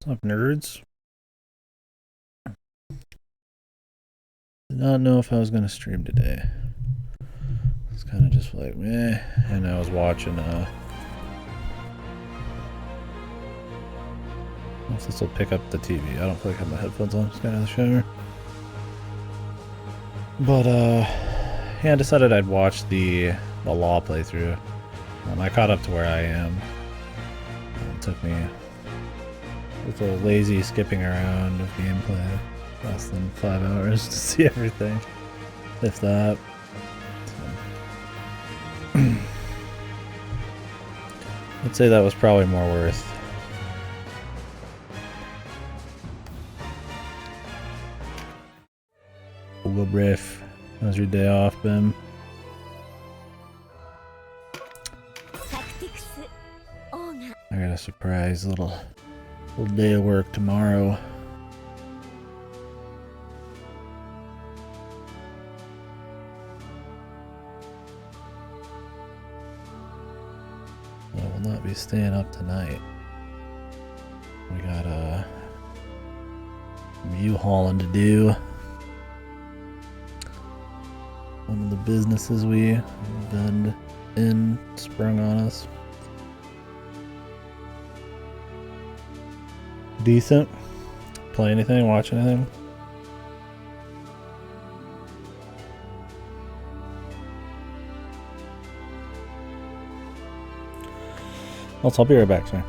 What's up, nerds? Did not know if I was gonna stream today. It's kind of just like meh. And I was watching. If this will pick up the TV. I don't feel like I have my headphones on. Just got out of the shower. But yeah, I decided I'd watch the Law playthrough. I caught up to where I am. It took me with a lazy skipping around of gameplay. Less than 5 hours to see everything, if that. So. I'd say that was probably more worth. Google Brief. How's your day off, Ben? I got a surprise little day of work tomorrow. I will not be staying up tonight. We got some U-hauling to do. One of the businesses we been in sprung on us. Decent. Play anything? Watch anything? I'll be right back, sir.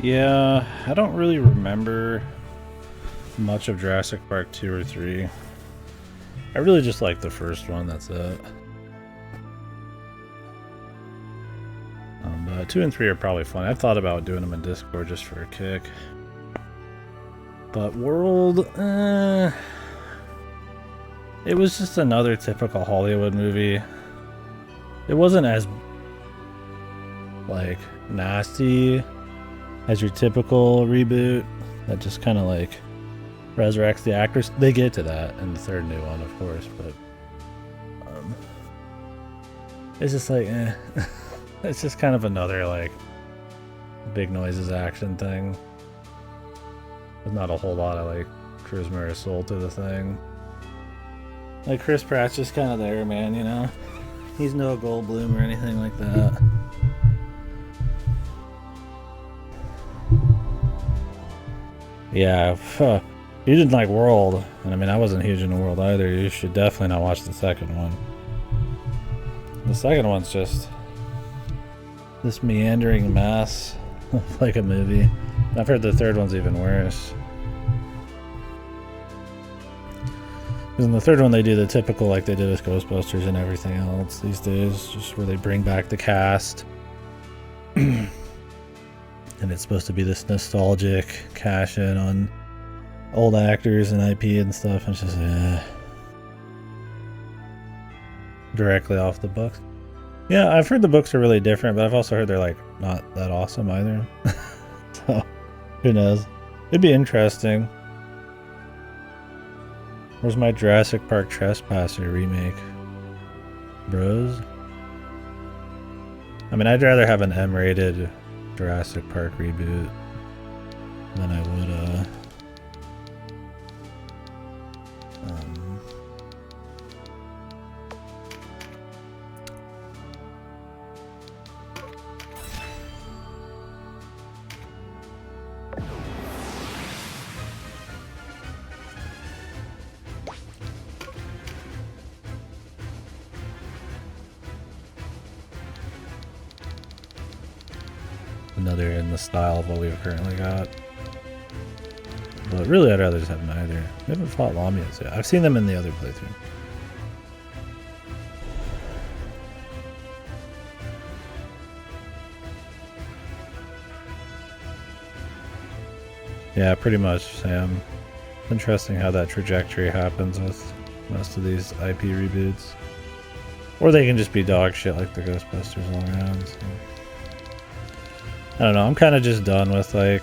Yeah, I don't really remember much of Jurassic Park 2 or 3. I really just like the first one, that's it. But 2 and 3 are probably fun. I've thought about doing them in Discord just for a kick. But World, it was just another typical Hollywood movie. It wasn't as, like, nasty as your typical reboot that just kind of like resurrects the actors. They get to that in the third new one, of course, but it's just like it's just kind of another like big noises action thing. There's not a whole lot of like charisma or soul to the thing. Like Chris Pratt's just kind of there, man, you know. He's no Goldblum or anything like that. Yeah, you didn't like World, and I mean I wasn't huge into World either. You should definitely not watch the second one. The second one's just this meandering mess of like a movie. I've heard the third one's even worse. Because in the third one they do the typical like they did with Ghostbusters and everything else these days, just where they bring back the cast. And it's supposed to be this nostalgic cash in on old actors and IP and stuff. And it's just directly off the books. Yeah, I've heard the books are really different, but I've also heard they're like not that awesome either. So who knows? It'd be interesting. Where's my Jurassic Park Trespasser remake? Bros? I mean, I'd rather have an M-rated Jurassic Park reboot than I would, another in the style of what we've currently got. But really, I'd rather just have neither. We haven't fought Lamias yet. I've seen them in the other playthrough. Yeah, pretty much, Sam. Interesting how that trajectory happens with most of these IP reboots. Or they can just be dog shit like the Ghostbusters long rounds. So. I don't know, I'm kind of just done with like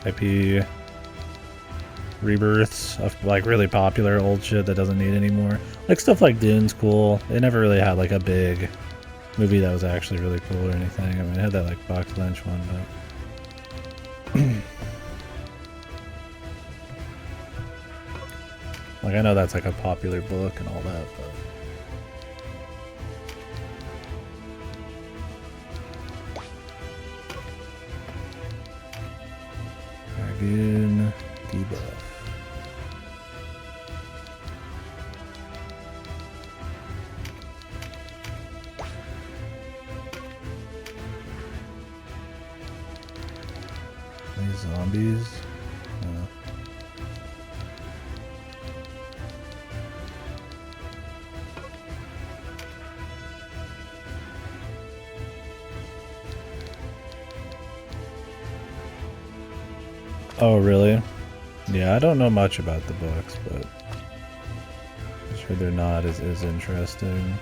IP rebirths of like really popular old shit that doesn't need anymore. Like stuff like Dune's cool. They never really had like a big movie that was actually really cool or anything. I mean, it had that like Fox Lynch one, but like I know that's like a popular book and all that, but Dragoon debuff. These zombies. Oh, really? Yeah, I don't know much about the books, but I'm sure they're not as interesting.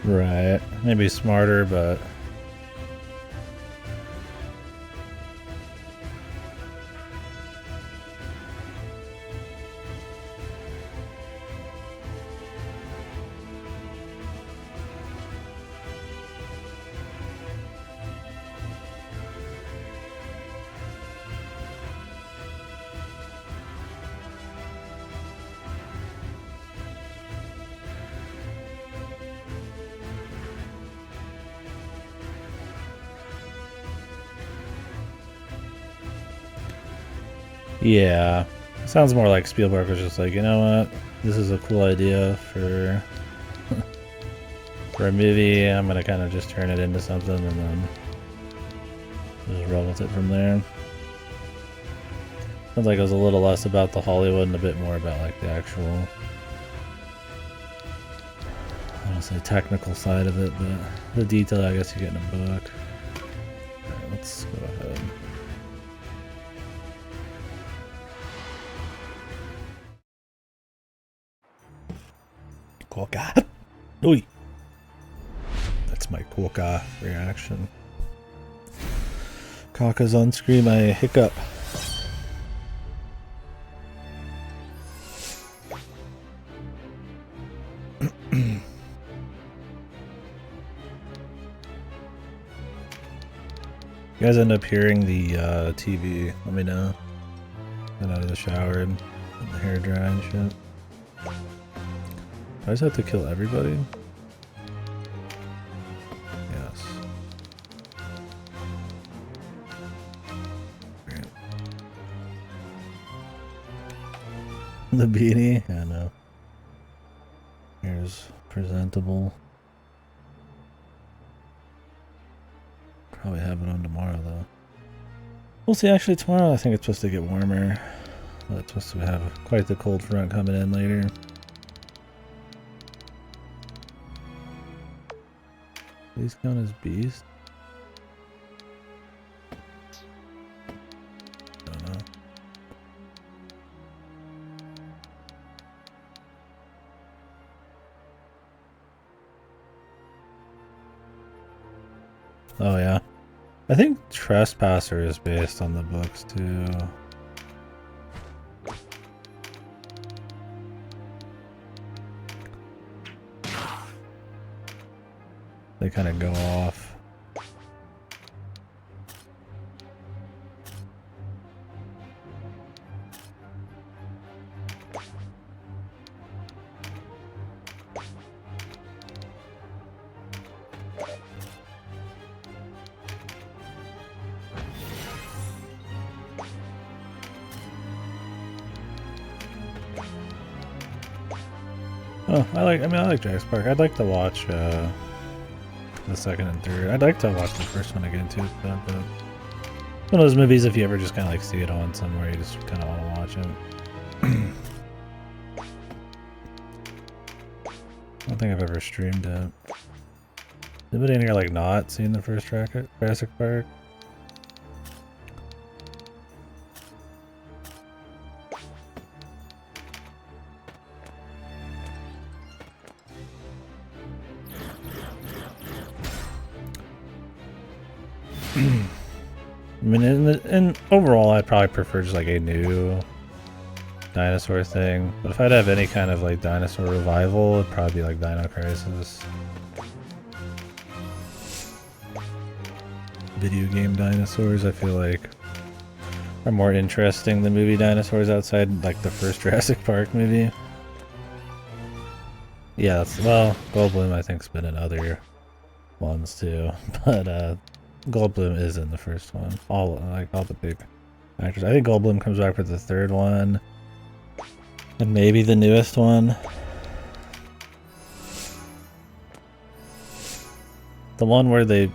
Right. Maybe smarter, but yeah. Sounds more like Spielberg was just like, you know what? This is a cool idea for for a movie. I'm gonna kind of just turn it into something and then just roll with it from there. Sounds like it was a little less about the Hollywood and a bit more about like the actual, I don't say technical side of it, but the detail I guess you get in a book. Alright, let's go ahead. Quokka. Oi. That's my Quokka reaction. Kaka's on screen, I hiccup. You guys end up hearing the TV, let me know. Get out of the shower and the hair dry and shit. I just have to kill everybody? Yes. Great. The beanie? Yeah, no. Here's presentable. Probably have it on tomorrow though. We'll see, actually tomorrow I think it's supposed to get warmer. But it's supposed to have quite the cold front coming in later. These count as beasts? I don't know. Oh yeah. I think Trespasser is based on the books too. They kind of go off. Oh, I like Jurassic Park. I'd like to watch the second and third. I'd like to watch the first one again too, but one of those movies, if you ever just kind of like see it on somewhere, you just kind of want to watch it. I don't think I've ever streamed it. Anybody in here like not seen the first Jurassic Park? I mean, in overall, I'd probably prefer just like a new dinosaur thing. But if I'd have any kind of like dinosaur revival, it'd probably be like Dino Crisis. Video game dinosaurs, I feel like, are more interesting than movie dinosaurs outside like the first Jurassic Park movie. Yeah, well, Goldblum I think's been in other ones too, but Goldblum is in the first one. All the big actors. I think Goldblum comes back for the third one, and maybe the newest one. The one where they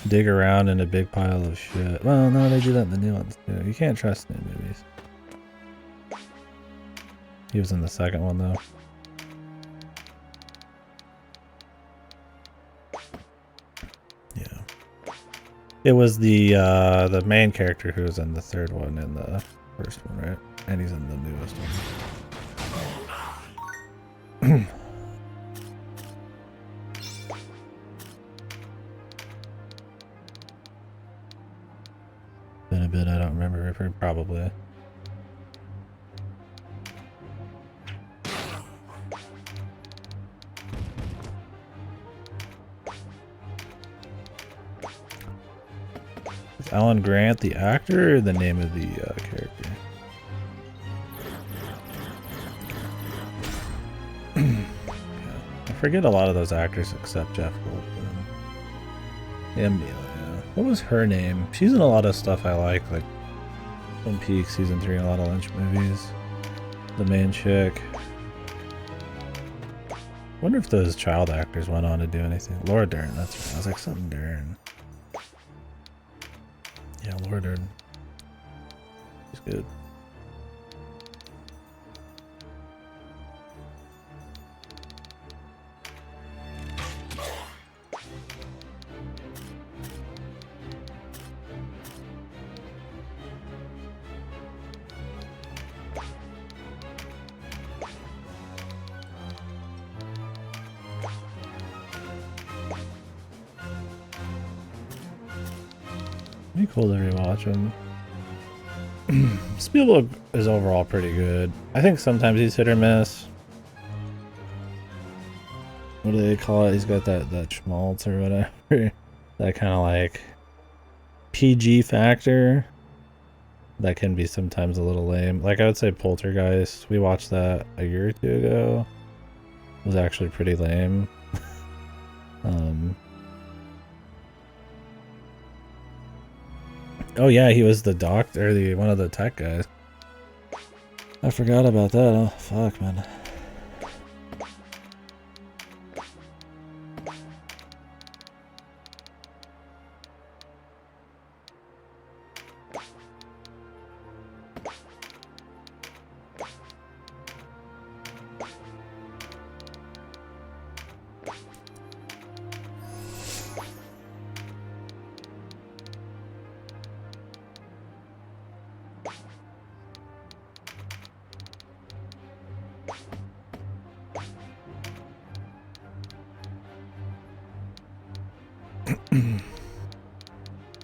dig around in a big pile of shit. Well, no, they do that in the new ones too. You can't trust new movies. He was in the second one though. Yeah. It was the main character who was in the third one and the first one, right? And he's in the newest one. Been a bit, I don't remember. Probably. Is Alan Grant the actor or the name of the character? Yeah. I forget a lot of those actors except Jeff Goldblum. Emil, yeah. What was her name? She's in a lot of stuff I like Twin Peaks Season 3 and a lot of Lynch movies. The main chick. Wonder if those child actors went on to do anything. Laura Dern, that's right. I was like, something Dern. Yeah, Laura Dern. She's good. Be cool to rewatch him. Spielberg is overall pretty good. I think sometimes he's hit or miss. What do they call it? He's got that schmaltz or whatever. That kind of like PG factor that can be sometimes a little lame. Like I would say Poltergeist. We watched that a year or two ago. It was actually pretty lame. Oh yeah, he was the doctor, one of the tech guys. I forgot about that. Oh fuck, man.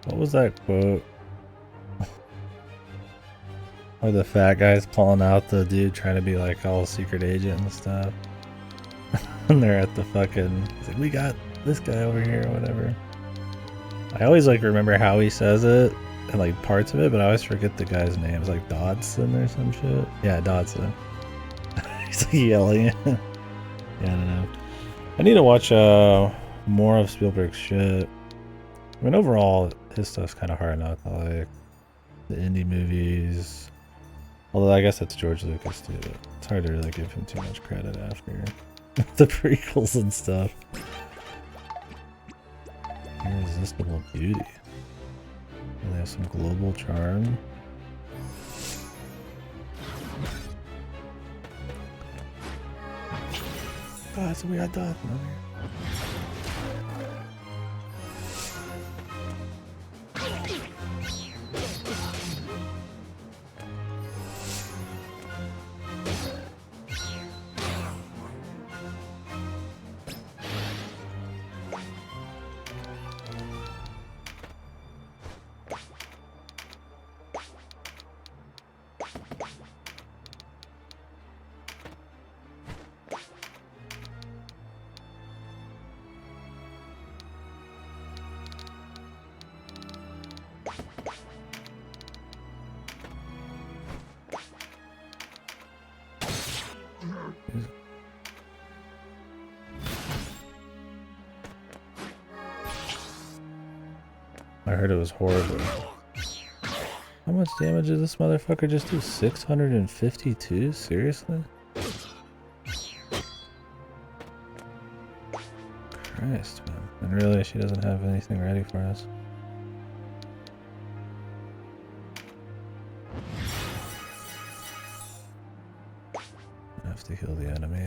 What was that quote? Where the fat guy's pulling out the dude trying to be like all secret agent and stuff. And they're at the fucking... He's like, we got this guy over here or whatever. I always like remember how he says it and like parts of it, but I always forget the guy's name. It's like Dodson or some shit. Yeah, Dodson. He's like yelling. Yeah, I don't know. I need to watch more of Spielberg's shit. I mean, overall, his stuff's kind of hard not to like. The indie movies. Although I guess that's George Lucas too. But it's hard to really give him too much credit after the prequels and stuff. Irresistible Beauty. And they have some global charm. God, so we got done. I heard it was horrible. How much damage did this motherfucker just do? 652? Seriously? Christ, man. And really, she doesn't have anything ready for us. I have to heal the enemy.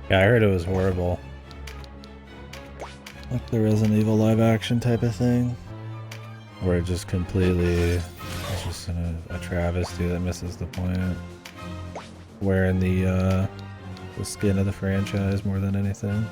Yeah, I heard it was horrible. Like the Resident Evil live action type of thing. Where it just completely... It's just a travesty that misses the point. Wearing the skin of the franchise more than anything.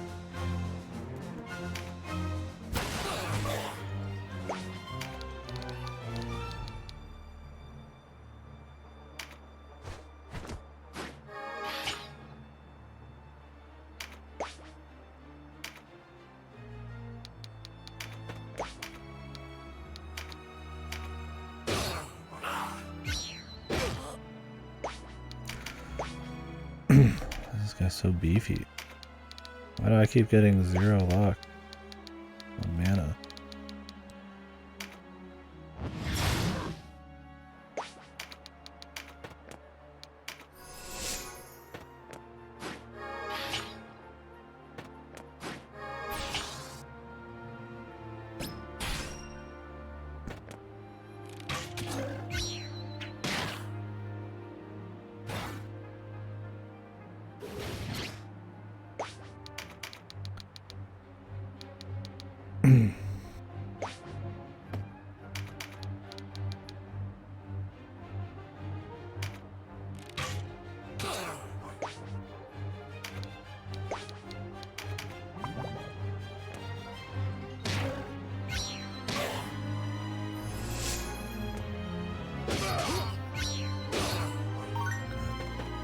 This guy's so beefy. Why do I keep getting 0 luck on mana?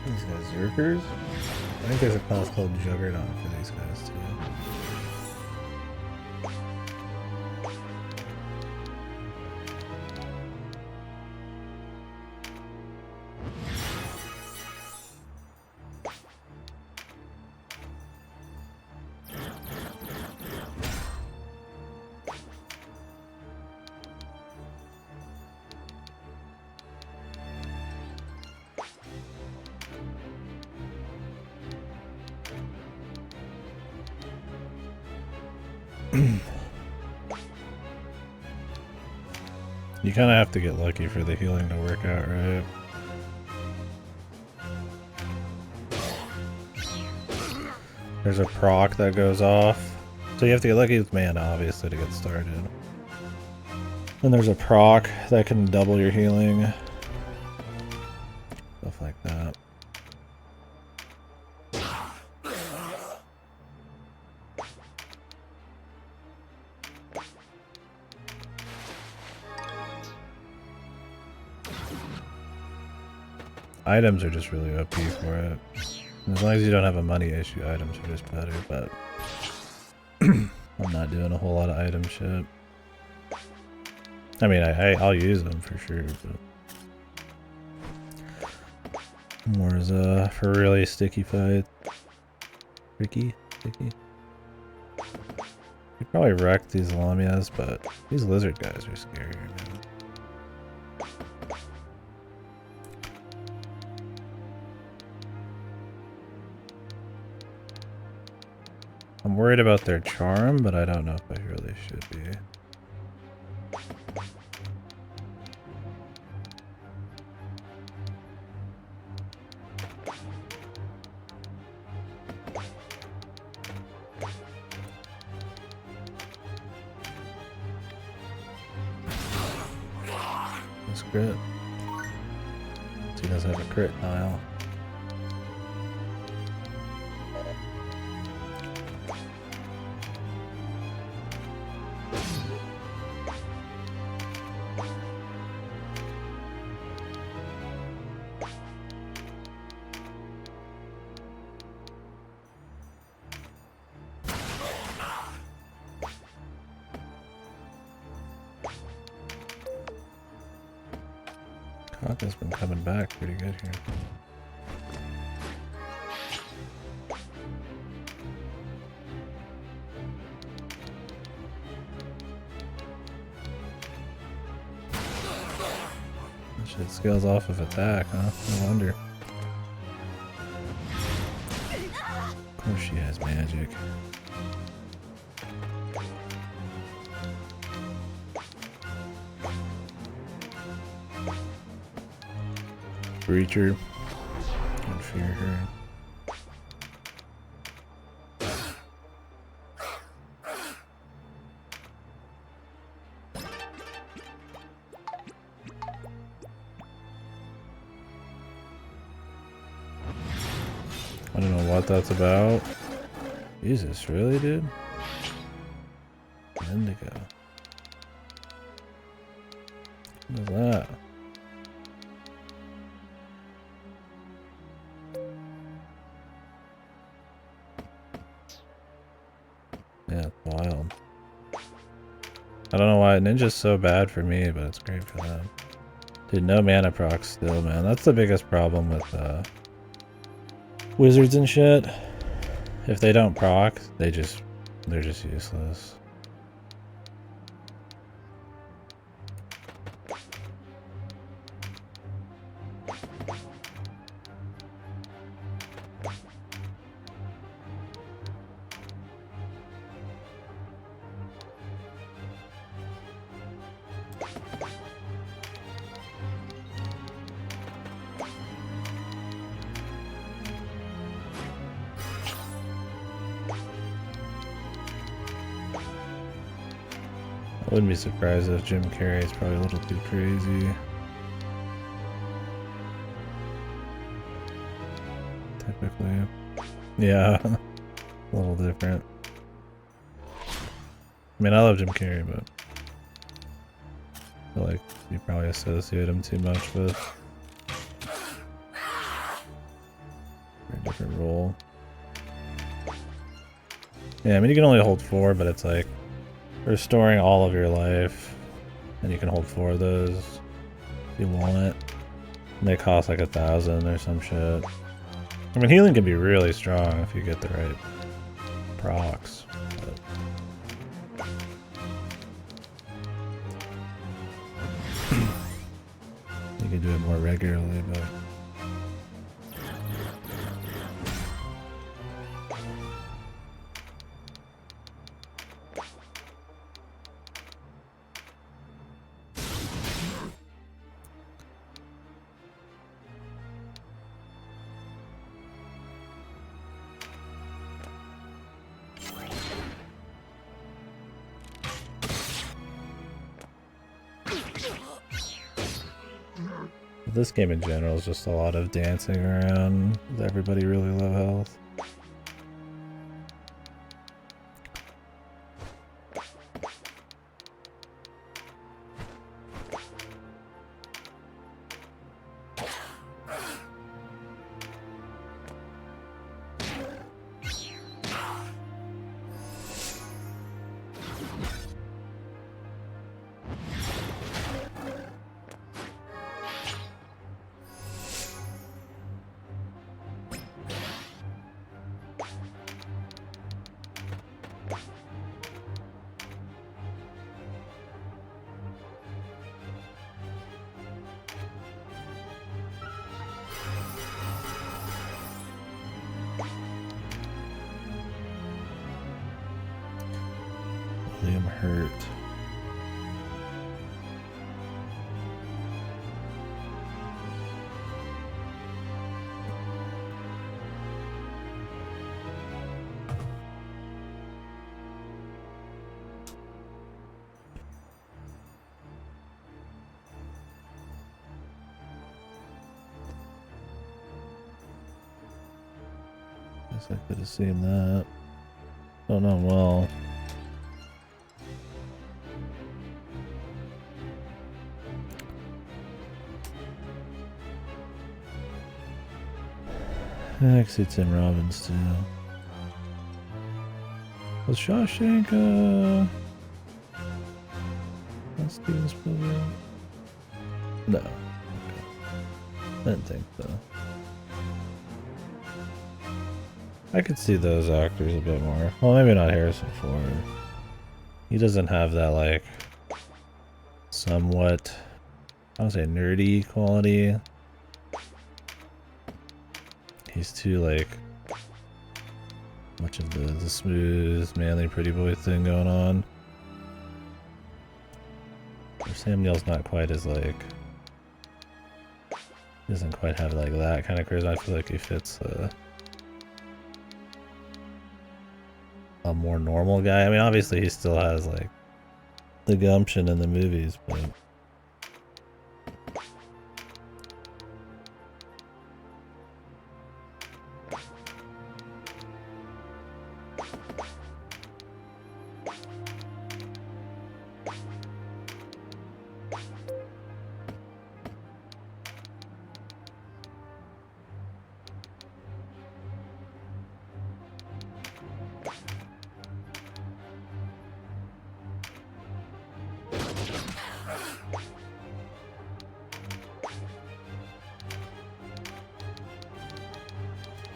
These guys Zerkers? I think there's a class called Juggernaut for these guys too. You kind of have to get lucky for the healing to work out, right? There's a proc that goes off. So you have to get lucky with mana, obviously, to get started. And there's a proc that can double your healing. Stuff like that. Items are just really OP for it. And as long as you don't have a money issue, items are just better, but I'm not doing a whole lot of item shit. I mean, I'll use them for sure, but more as for really sticky fights. Sticky? You probably wreck these Lamias, but these lizard guys are scary, man. I'm worried about their charm, but I don't know if I really should be. This crit. So he does have a crit Nile. Kaka's been coming back pretty good here. That shit scales off of attack, huh? No wonder. Of course she has magic. Breacher. Don't fear her. I don't know what that's about. Jesus, really, dude? Indigo. What is that? Yeah, it's wild. I don't know why Ninja's so bad for me, but it's great for them. Dude, no mana proc still, man. That's the biggest problem with wizards and shit. If they don't proc, they're just useless. I wouldn't be surprised if Jim Carrey is probably a little too crazy. Typically. Yeah, a little different. I mean, I love Jim Carrey, but I feel like you probably associate him too much with a different role. Yeah, I mean, you can only hold 4, but it's like restoring all of your life, and you can hold 4 of those if you want it. And they cost like 1,000 or some shit. I mean, healing can be really strong if you get the right procs. But you can do it more regularly, but This game in general is just a lot of dancing around with everybody really low health. I'm hurt. Guess I could have seen that. Don't know well. I can see Tim Robbins too. Was Shawshank Steven Spielberg? No. Okay. I didn't think so. I could see those actors a bit more. Well, maybe not Harrison Ford. He doesn't have that, like, somewhat, I don't say nerdy quality. He's too, like, much of the smooth, manly, pretty boy thing going on. Sam Neill's not quite as, like, he doesn't quite have, like, that kind of charisma. I feel like he fits a more normal guy. I mean, obviously he still has, like, the gumption in the movies, but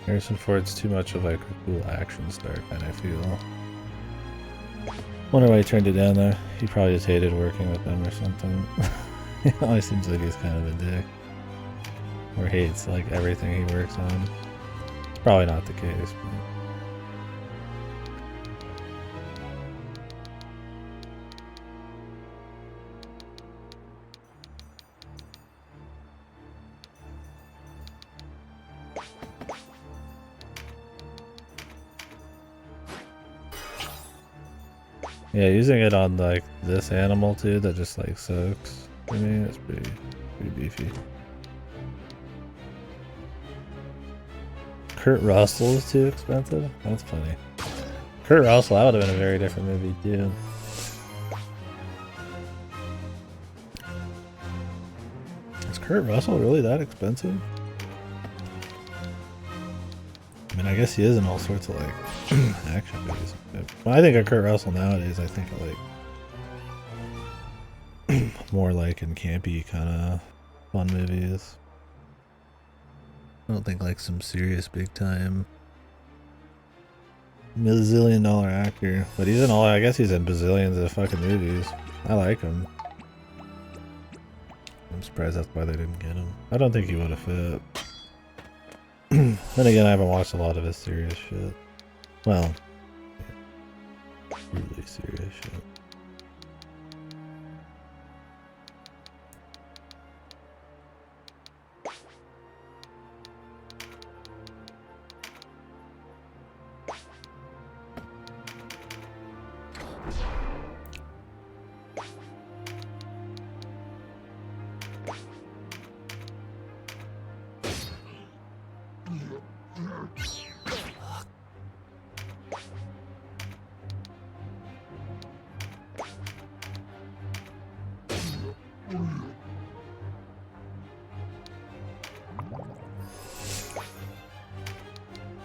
Harrison Ford's too much of, like, a cool action star kind of feel. Wonder why he turned it down though. He probably just hated working with them or something. He always seems like he's kind of a dick. Or hates, like, everything he works on. Probably not the case, but... Yeah, using it on, like, this animal too that just, like, soaks. I mean, it's pretty beefy. Kurt Russell is too expensive? That's funny. Kurt Russell, that would have been a very different movie too. Is Kurt Russell really that expensive? I mean, I guess he is in all sorts of, like, action movies. When I think of Kurt Russell nowadays, I think of, like, more like in campy kind of fun movies. I don't think like some serious big time $1 actor, but he's in all, I guess he's in bazillions of fucking movies. I like him. I'm surprised that's why they didn't get him. I don't think he would have fit. Then again, I haven't watched a lot of his serious shit. Well, really serious shit.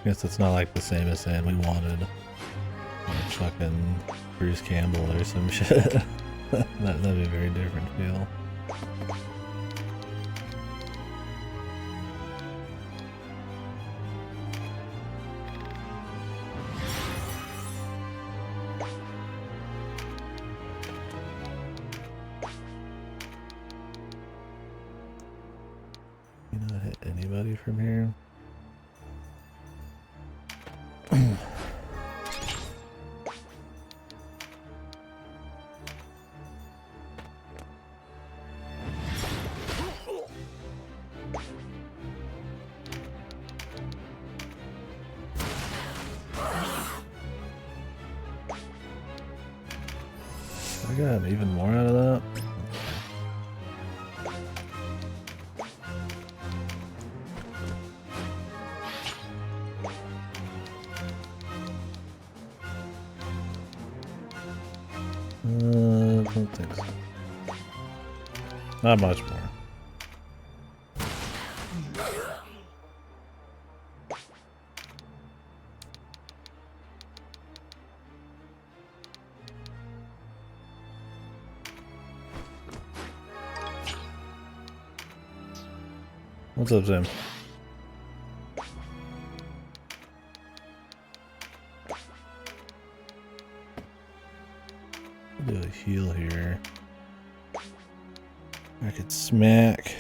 Guess it's not like the same as saying we wanted like fucking Bruce Campbell or some shit. That'd be a very different feel. You not hit anybody from here? I got even more out of that. I don't think so. Not much more. What's up, Sam? Do a heal here. I could smack.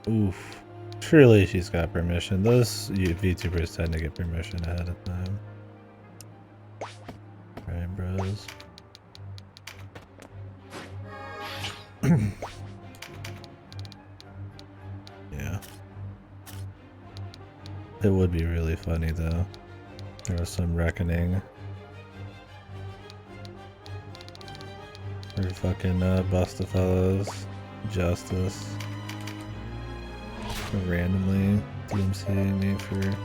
Oof. Surely she's got permission. Those VTubers tend to get permission ahead of time. Right, bros. Yeah. It would be really funny though. There was some reckoning. For fucking Bustafellas. Justice. Randomly DMCing me for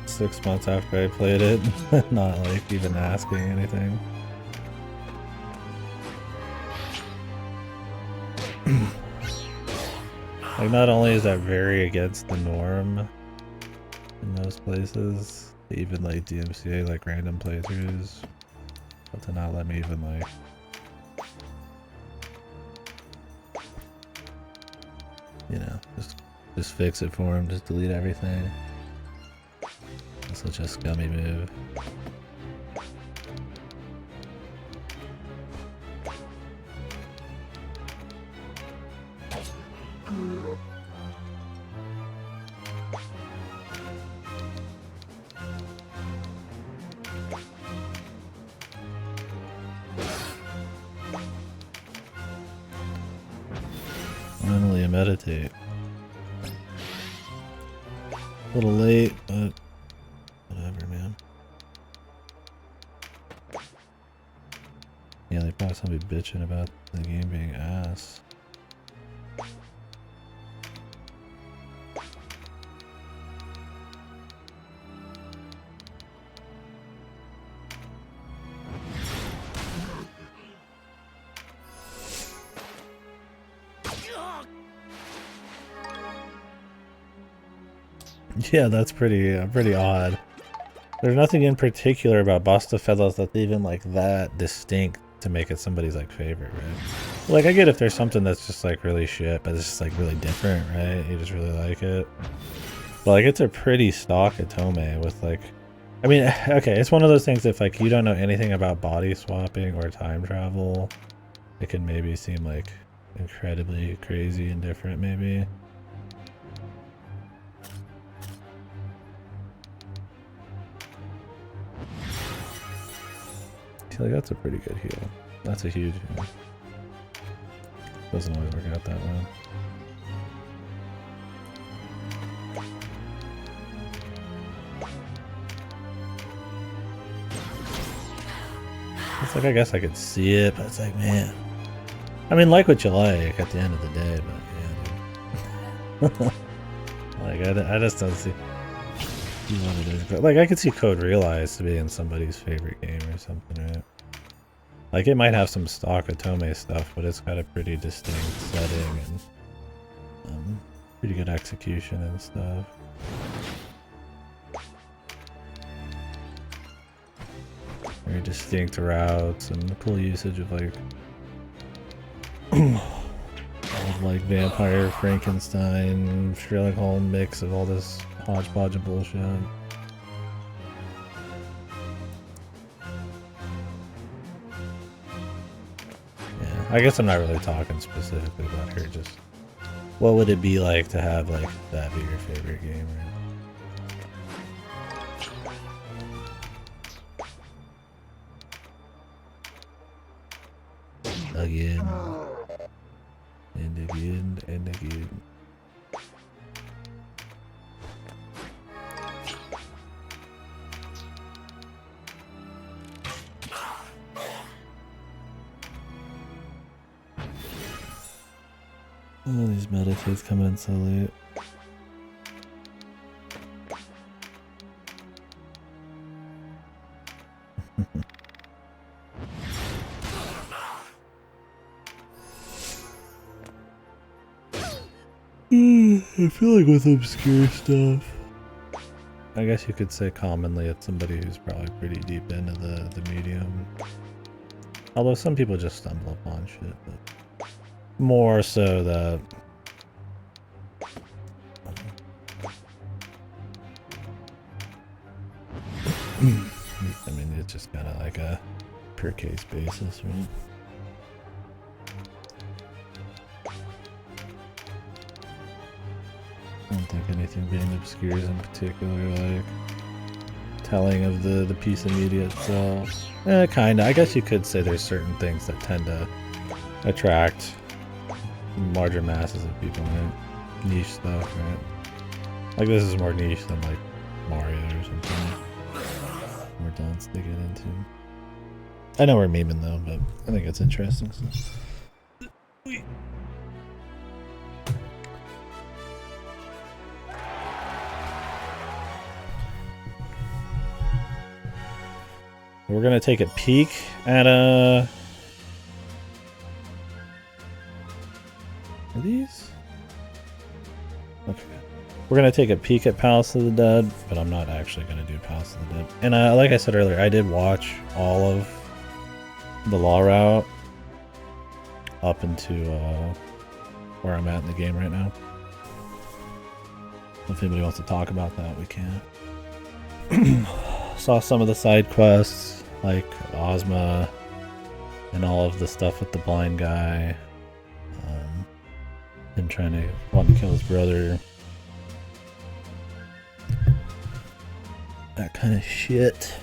6 months after I played it. Not like even asking anything. Like, not only is that very against the norm in most places, they even like DMCA like random playthroughs, but to not let me even like you know, just fix it for him, just delete everything. That's such a scummy move. Finally meditate. A little late, but whatever, man. Yeah, they probably still be bitching about the game being ass. Yeah, that's pretty odd. There's nothing in particular about Bustafellas that's even like that distinct to make it somebody's like favorite, right? Like, I get if there's something that's just like really shit, but it's just like really different, right? You just really like it. But like, it's a pretty stock Atome with like, I mean, okay, it's one of those things if like you don't know anything about body swapping or time travel, it can maybe seem like incredibly crazy and different, maybe. Like, that's a pretty good heal. That's a huge heal. Doesn't always work out that way. It's like, I guess I could see it, but it's like, man. I mean, like what you like at the end of the day, but yeah, dude. Like, I just don't see. You know what it is. Like, I could see Code Realize being somebody's favorite game or something, right? Like, it might have some stock Otome stuff, but it's got a pretty distinct setting and pretty good execution and stuff. Very distinct routes and cool usage of like vampire Frankenstein, Sherlock Holmes mix of all this hodgepodge of bullshit. Yeah, I guess I'm not really talking specifically about her, just what would it be like to have like that be your favorite game, right? Again. And again, and again. Oh, these meditates come in so late. I feel like with obscure stuff, I guess you could say commonly it's somebody who's probably pretty deep into the medium. Although some people just stumble upon shit, but more so that I mean, it's just kind of like a per case basis, right? I don't think anything being obscure is in particular like telling of the piece of media itself. Kinda. I guess you could say there's certain things that tend to attract larger masses of people, right? Niche stuff, right? Like this is more niche than like Mario or something. More dense to get into. I know we're memeing though, but I think it's interesting. So. We're gonna take a peek at Are these? Okay. We're gonna take a peek at Palace of the Dead, but I'm not actually gonna do Palace of the Dead. And like I said earlier, I did watch all of the Law Route up into where I'm at in the game right now. If anybody wants to talk about that, we can. Saw some of the side quests, like Ozma, and all of the stuff with the blind guy. Him trying to want to kill his brother. That kind of shit.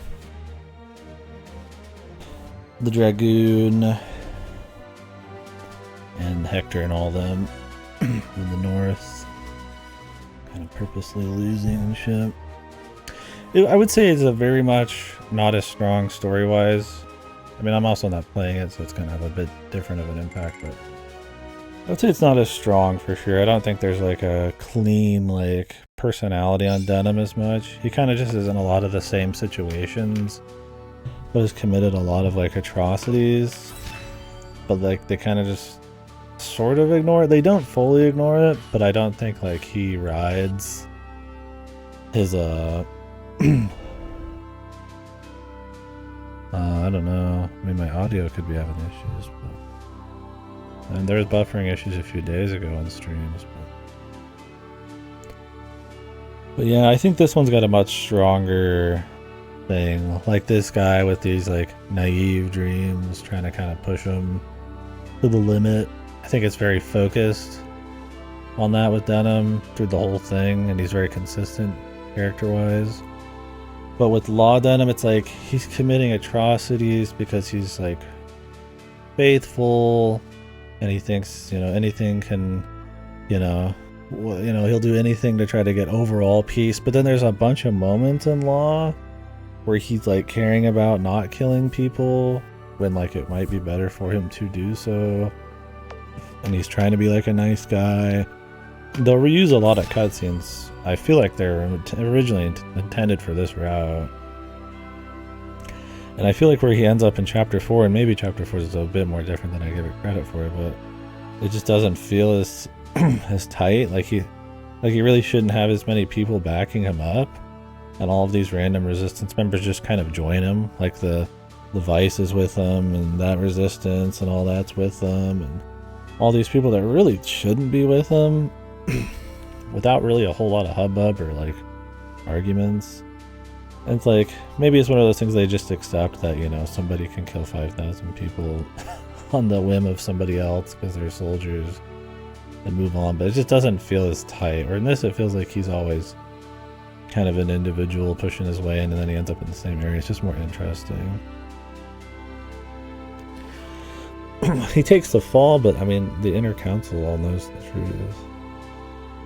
The Dragoon and Hector and all them in the north. Kind of purposely losing and shit. I would say it's a very much not as strong story-wise. I mean, I'm also not playing it, so it's going to have a bit different of an impact, but I would say it's not as strong for sure. I don't think there's like a clean like personality on Denim as much. He kind of just is in a lot of the same situations, but has committed a lot of like atrocities, but like they kind of just sort of ignore it. They don't fully ignore it, but I don't think like he rides his I don't know. I mean, my audio could be having issues, and there was buffering issues a few days ago on streams. But yeah, I think this one's got a much stronger thing. Like this guy with these like naive dreams, trying to kind of push him to the limit. I think it's very focused on that with Denim through the whole thing, and he's very consistent character-wise. But with Law Denim, it's like he's committing atrocities because he's like faithful, and he thinks, you know, anything can, he'll do anything to try to get overall peace. But then there's a bunch of moments in Law where he's like caring about not killing people when like it might be better for him to do so, and he's trying to be like a nice guy. they'll reuse a lot of cutscenes. I feel like they're originally intended for this route. And I feel like where he ends up in Chapter 4, and maybe Chapter 4 is a bit more different than I give it credit for, but it just doesn't feel as as tight. Like he really shouldn't have as many people backing him up, and all of these random resistance members just kind of join him. Like the Vice is with them, and that resistance and all that's with them, and all these people that really shouldn't be with him without really a whole lot of hubbub or like arguments. And it's like, maybe it's one of those things they just accept that, you know, somebody can kill 5,000 people on the whim of somebody else because they're soldiers and move on. But it just doesn't feel as tight. Or in this, it feels like he's always kind of an individual pushing his way in, and then he ends up in the same area. It's just more interesting. He takes the fall, but I mean, the inner council all knows the truth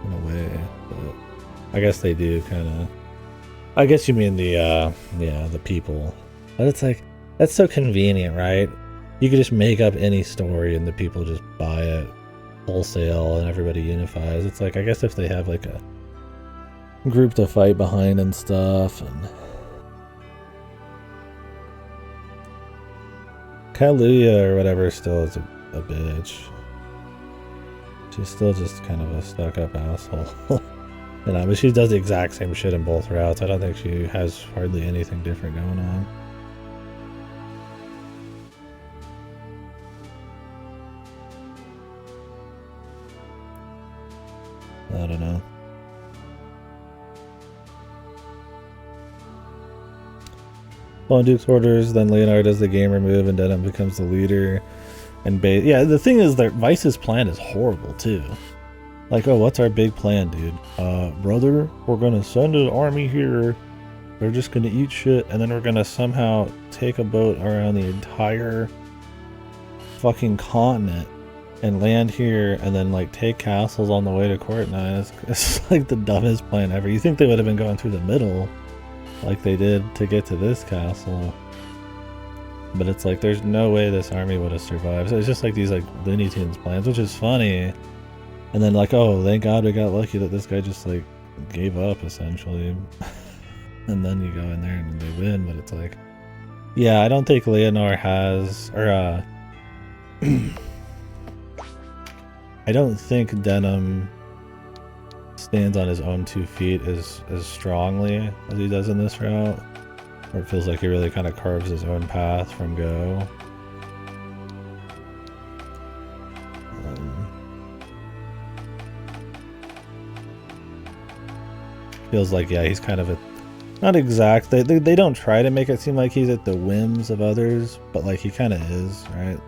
in a way. But I guess they do kind of. I guess you mean the people. But it's like, that's so convenient, right? You could just make up any story and the people just buy it wholesale and everybody unifies. It's like, I guess if they have like a group to fight behind and stuff. And Kaluuya or whatever still is a bitch. She's still just kind of a stuck-up asshole. You know, but she does the exact same shit in both routes. I don't think she has hardly anything different going on. I don't know. Following Duke's orders, then Leonard does the gamer move, and Denim becomes the leader. And yeah, the thing is that Vice's plan is horrible too. Like, oh, what's our big plan, dude? Brother, we're gonna send an army here. They're just gonna eat shit, and then we're gonna somehow take a boat around the entire fucking continent and land here, and then like take castles on the way to Court 9. It's like the dumbest plan ever. You think they would have been going through the middle, like they did to get to this castle? But it's like, there's no way this army would have survived. So it's just like these like Looney Tunes plans, which is funny. And then like, oh, thank God we got lucky that this guy just like gave up essentially. And then you go in there and they win, but it's like, yeah, I don't think Leonor has, or I don't think Denim stands on his own 2 feet as strongly as he does in this route. Or it feels like he really kind of carves his own path from go. Feels like, yeah, he's kind of not exact. They don't try to make it seem like he's at the whims of others, but like he kind of is, right?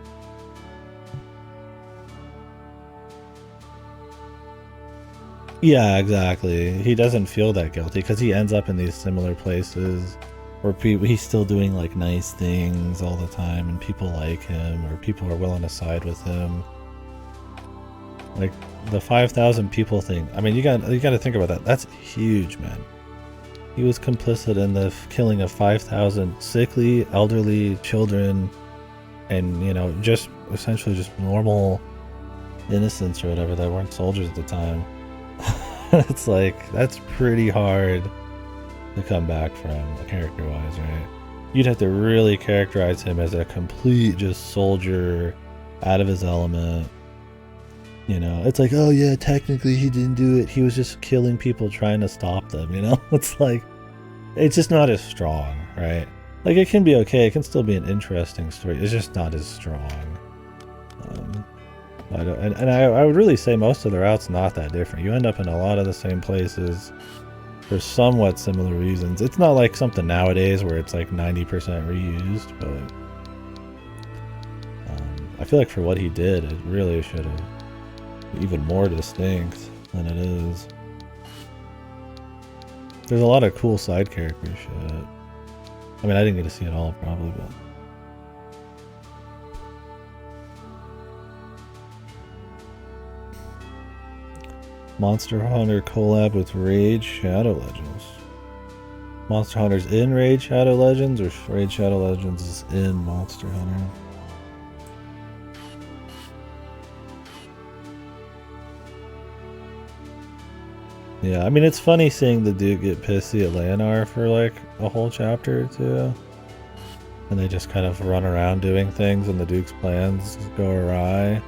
Yeah, exactly. He doesn't feel that guilty because he ends up in these similar places where he's still doing like nice things all the time, and people like him, or people are willing to side with him. Like the 5,000 people thing. I mean, you got to think about that. That's huge, man. He was complicit in the killing of 5,000 sickly, elderly children, and you know, just essentially just normal innocents or whatever that weren't soldiers at the time. It's like, that's pretty hard to come back from character-wise, right? You'd have to really characterize him as a complete just soldier out of his element. You know, it's like, oh yeah, technically he didn't do it. He was just killing people trying to stop them, you know? It's like, it's just not as strong, right? Like, it can be okay. It can still be an interesting story. It's just not as strong. I would really say most of the routes not that different. You end up in a lot of the same places for somewhat similar reasons. It's not like something nowadays where it's like 90% reused, but I feel like for what he did, it really should have even more distinct than it is. There's a lot of cool side character shit. I mean, I didn't get to see it all probably, but Monster Hunter collab with Raid Shadow Legends. Monster Hunter's in Raid Shadow Legends, or Raid Shadow Legends is in Monster Hunter? Yeah, I mean, it's funny seeing the Duke get pissy at Leonard for like a whole chapter or two. And they just kind of run around doing things and the Duke's plans go awry.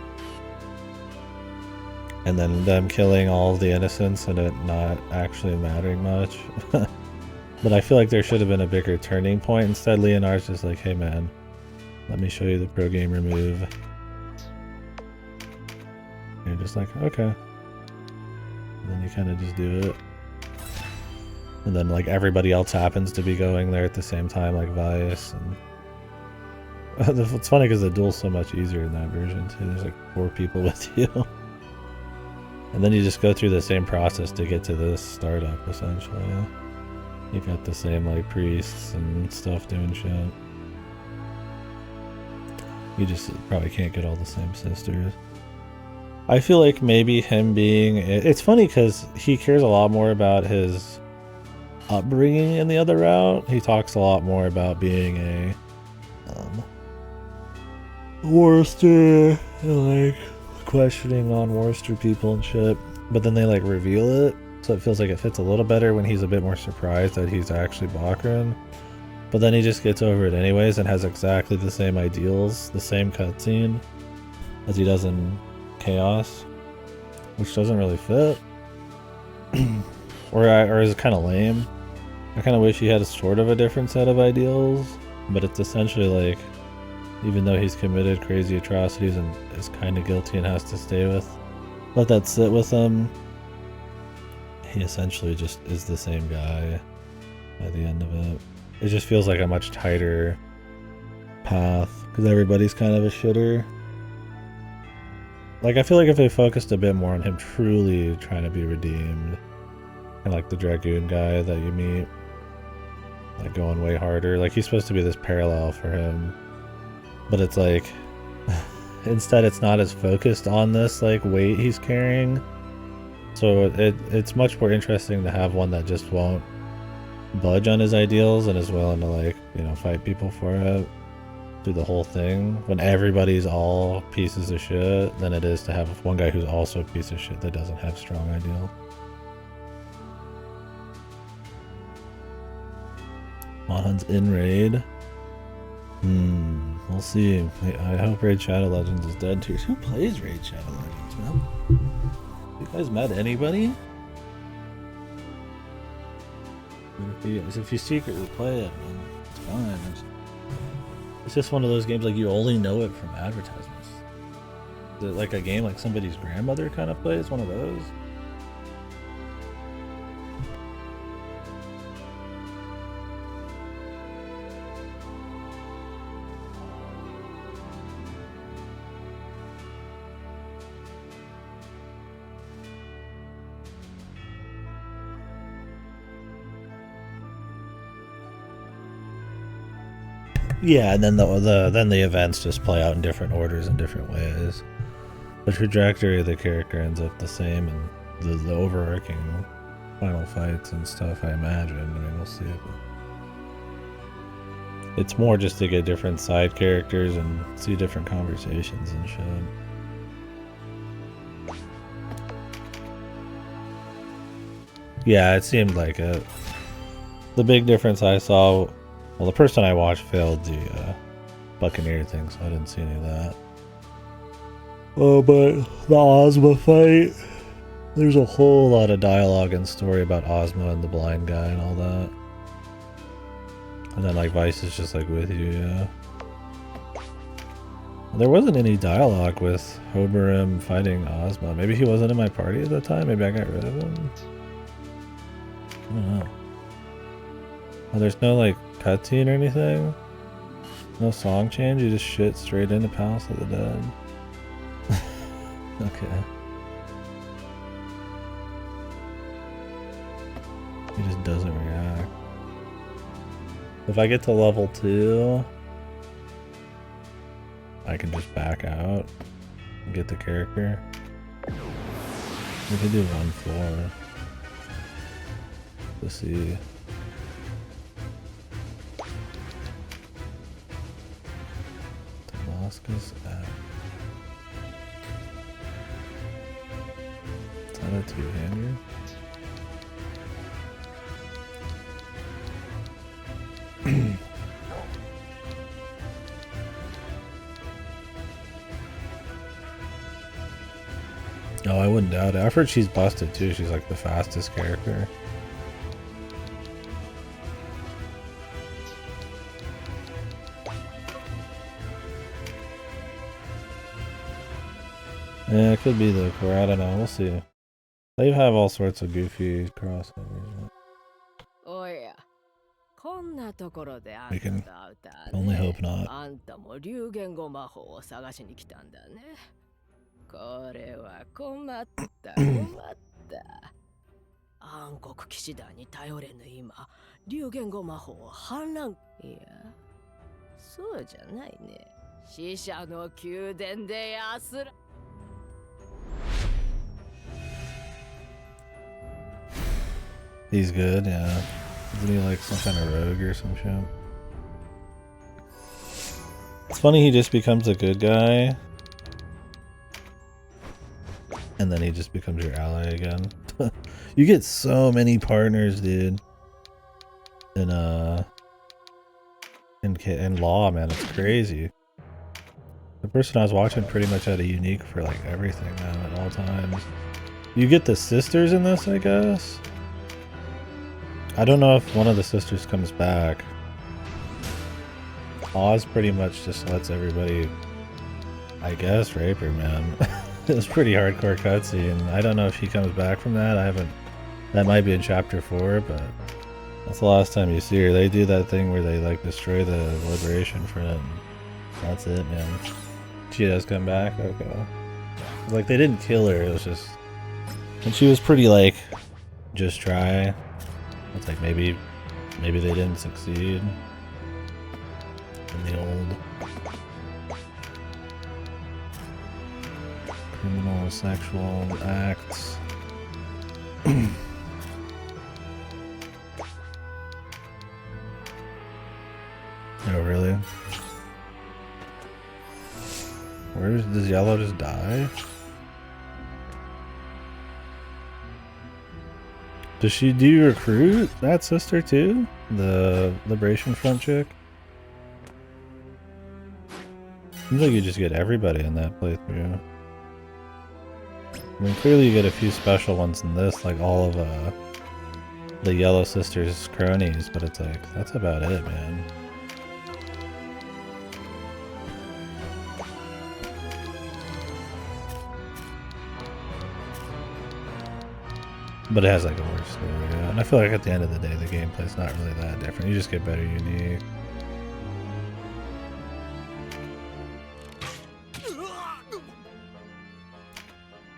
And then them killing all of the innocents and it not actually mattering much. But I feel like there should have been a bigger turning point. Instead, Leonard's just like, hey man, let me show you the pro gamer move. And you're just like, okay. And then you kind of just do it. And then like everybody else happens to be going there at the same time, like Vice. And it's funny because the duel's so much easier in that version too. There's like 4 people with you. And then you just go through the same process to get to this startup essentially. You got the same like priests and stuff doing shit. You just probably can't get all the same sisters. I feel like maybe him being... It's funny because he cares a lot more about his upbringing in the other route. He talks a lot more about being a Worcester, and like questioning on Worcester people and shit. But then they like reveal it, so it feels like it fits a little better when he's a bit more surprised that he's actually Bakrin. But then he just gets over it anyways and has exactly the same ideals, the same cutscene as he does in Chaos, which doesn't really fit. or is it kind of lame? I kind of wish he had a sort of a different set of ideals, but it's essentially like, even though he's committed crazy atrocities and is kind of guilty and has to let that sit with him, he essentially just is the same guy by the end of it. It just feels like a much tighter path because everybody's kind of a shitter. Like, I feel like if they focused a bit more on him truly trying to be redeemed, and like the Dragoon guy that you meet, like going way harder, like he's supposed to be this parallel for him, but it's like instead it's not as focused on this like weight he's carrying. So it's much more interesting to have one that just won't budge on his ideals and is willing to like, you know, fight people for it through the whole thing when everybody's all pieces of shit, than it is to have one guy who's also a piece of shit that doesn't have strong ideals. Monhan's in raid. We'll see. I hope Raid Shadow Legends is dead too. Who plays Raid Shadow Legends, man? You guys met anybody? If you secretly play it, man, it's fine. It's just one of those games like you only know it from advertisements. Is it like a game like somebody's grandmother kind of plays? One of those? Yeah, and then the events just play out in different orders in different ways. The trajectory of the character ends up the same, and the overarching final fights and stuff, I imagine. I mean, we'll see. But it's more just to get different side characters and see different conversations and shit. Yeah, it seemed like it. The big difference I saw... Well, the person I watched failed the Buccaneer thing, so I didn't see any of that. Oh, but the Ozma fight, there's a whole lot of dialogue and story about Ozma and the blind guy and all that. And then, like, Vice is just, like, with you, yeah. There wasn't any dialogue with Hoberim fighting Ozma. Maybe he wasn't in my party at the time. Maybe I got rid of him. I don't know. Oh, there's no, like, cutscene or anything? No song change? You just shit straight into Palace of the Dead? Okay. He just doesn't react. If I get to level 2, I can just back out and get the character. We can do run floor to see. Damascus app. Is that a two-hander? Oh, I wouldn't doubt it. I've heard she's busted too. She's like the fastest character. Yeah, it could be the core. I don't know. We'll see. They have all sorts of goofy crossovers. Oh yeah. We can only hope not. あんたも流言語魔法を探しに来たんだね。これは困った困った。暗黒騎士団に頼れぬ今、流言語魔法を反乱。いや、そうじゃないね。死者の宮殿で安ら。He's good, yeah. Isn't he like some kind of rogue or some shit? It's funny he just becomes a good guy. And then he just becomes your ally again. You get so many partners, dude. In Law, man, it's crazy. The person I was watching pretty much had a unique for like everything, man, at all times. You get the sisters in this, I guess? I don't know if one of the sisters comes back. Oz pretty much just lets everybody, I guess, rape her, man. It was pretty hardcore cutscene. I don't know if she comes back from that. I haven't. That might be in chapter 4, but that's the last time you see her. They do that thing where they like destroy the Liberation Front. That's it, man. She does come back? Okay. Like, they didn't kill her, it was just... And she was pretty like, just try. It's like maybe they didn't succeed in the old criminal sexual acts. Oh really? Does Yellow just die? Does she do recruit that sister too? The Liberation Front chick? Seems like you just get everybody in that playthrough. I mean, clearly you get a few special ones in this, like all of the Yellow Sisters' cronies, but it's like, that's about it, man. But it has like a worse story, yeah. And I feel like at the end of the day, the gameplay's not really that different. You just get better unique.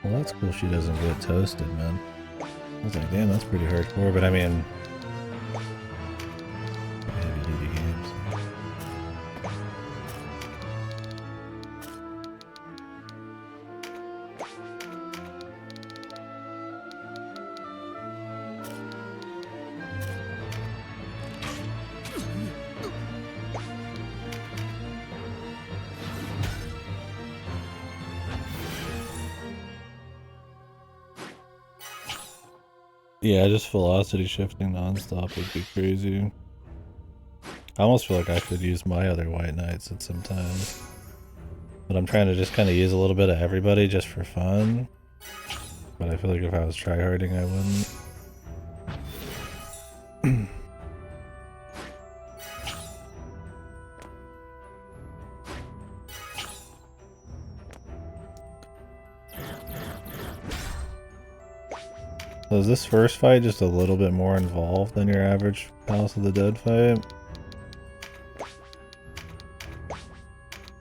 Well, that's cool she doesn't get toasted, man. I was like, damn, that's pretty hardcore, but I mean... heavy-duty games. Yeah, just velocity shifting non-stop would be crazy. I almost feel like I could use my other White Knights at some times. But I'm trying to just kind of use a little bit of everybody just for fun. But I feel like if I was tryharding, I wouldn't. So is this first fight just a little bit more involved than your average House of the Dead fight?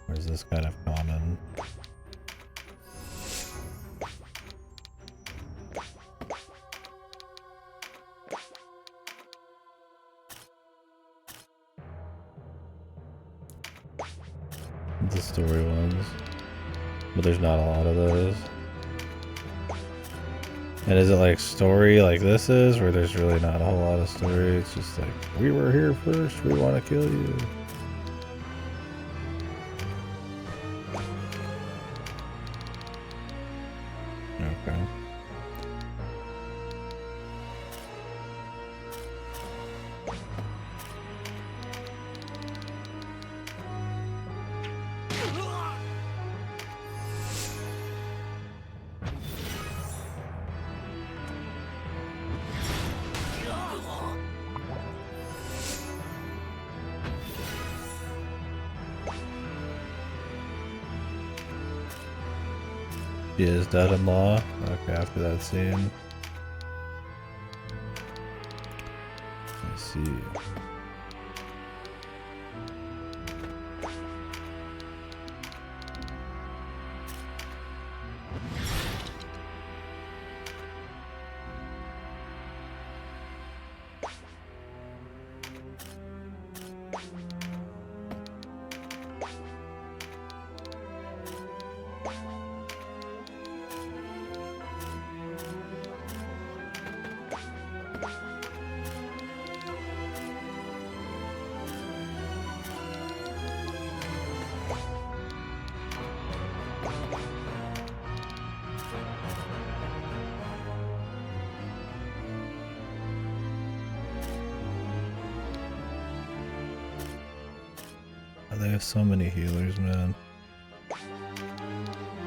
Or is this kind of common? The story ones. But there's not a lot of those. And is it like story like this is, where there's really not a whole lot of story? It's just like, we were here first, we want to kill you. Okay. She is dead in law. Okay, after that scene. I see. They have so many healers, man. It's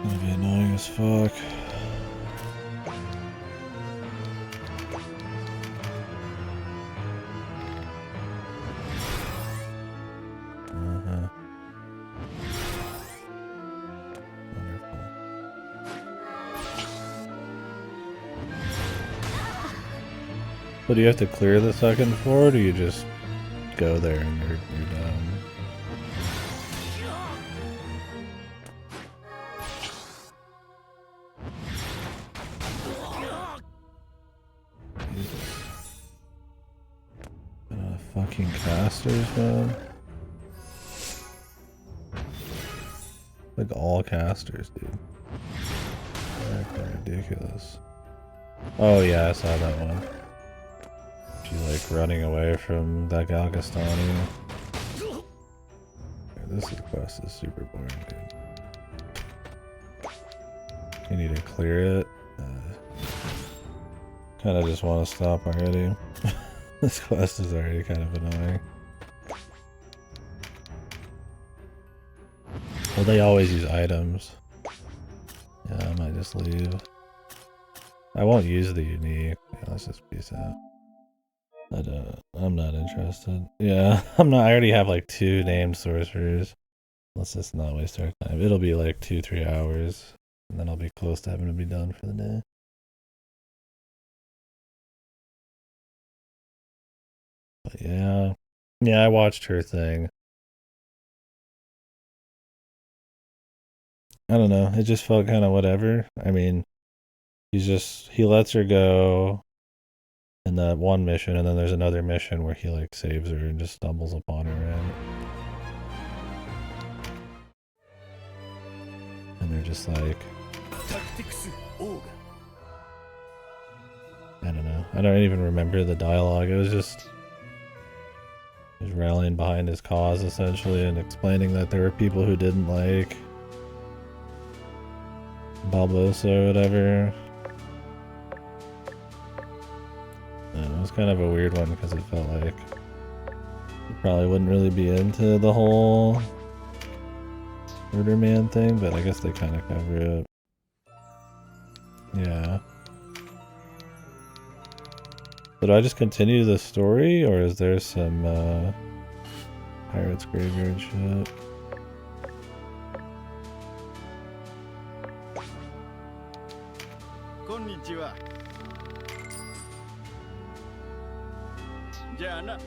gonna be annoying as fuck. Wonderful. So do you have to clear the second floor, or do you just go there and you're done? Fucking casters, man. Like all casters, dude. Fucking ridiculous. Oh yeah, I saw that one. She's like running away from that Galgastani. This quest is super boring, dude. You need to clear it. Kinda just want to stop already. This quest is already kind of annoying. Well, they always use items. Yeah, I might just leave. I won't use the unique. Yeah, let's just peace out. I'm not interested. Yeah, I'm not. I already have like 2 named sorcerers. Let's just not waste our time. It'll be like 2-3 hours, and then I'll be close to having to be done for the day. But yeah, I watched her thing. I don't know. It just felt kind of whatever. I mean, he lets her go in that one mission, and then there's another mission where he like saves her and just stumbles upon her, and they're just like, I don't know. I don't even remember the dialogue. It was just he was rallying behind his cause essentially and explaining that there were people who didn't like Balbosa or whatever. It was kind of a weird one because it felt like he probably wouldn't really be into the whole Murder Man thing, but I guess they kind of cover it. Yeah. So do I just continue the story, or is there some Pirates Graveyard shit? Konnichiwa. Jana.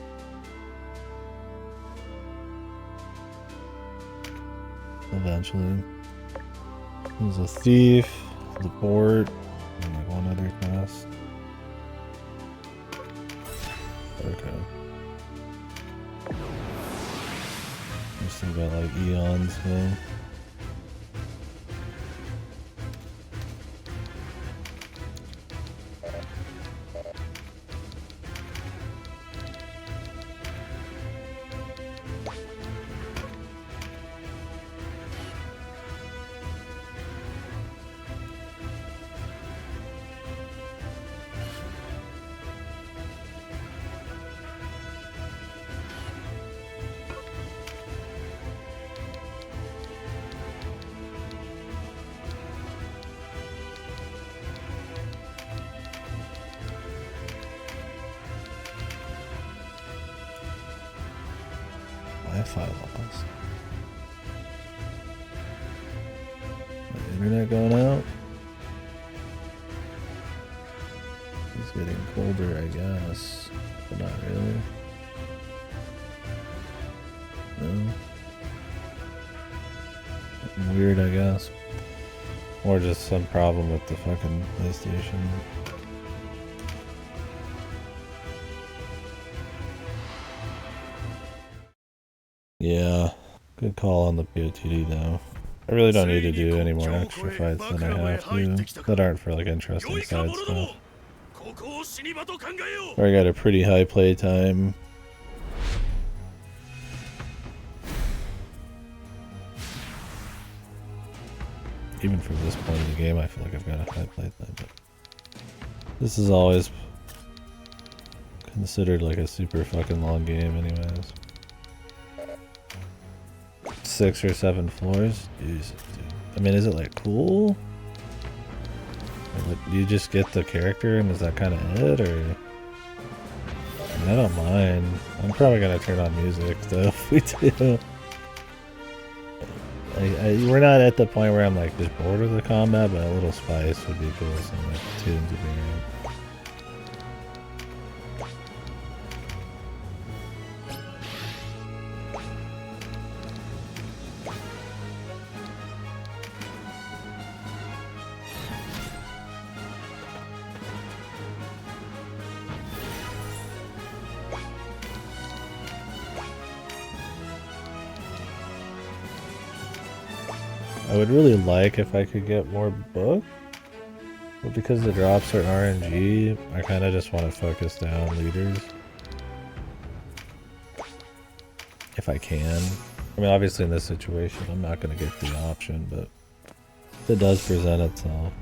Eventually. There's a thief, the port, and like one other quest. Okay. We still got like eons, man. Wi-Fi lost. My internet going out? It's getting colder, I guess, but not really. No. Weird, I guess. Or just some problem with the fucking PlayStation. Yeah, good call on the POTD though. I really don't need to do any more extra fights than I have to, that aren't for like interesting side stuff. Already got a pretty high play time. Even from this point in the game, I feel like I've got a high play time, but this is always considered like a super fucking long game anyways. 6 or 7 floors? Jesus, dude. I mean, is it like cool? Or, like, do you just get the character and is that kind of it, or? I mean, I don't mind. I'm probably gonna turn on music though if we do. We're not at the point where I'm like just bored of the combat, but a little spice would be cool. Some like tunes would be great. I would really like if I could get more book, but because the drops are RNG, I kind of just want to focus down leaders. If I can. I mean, obviously in this situation, I'm not going to get the option, but if it does present itself.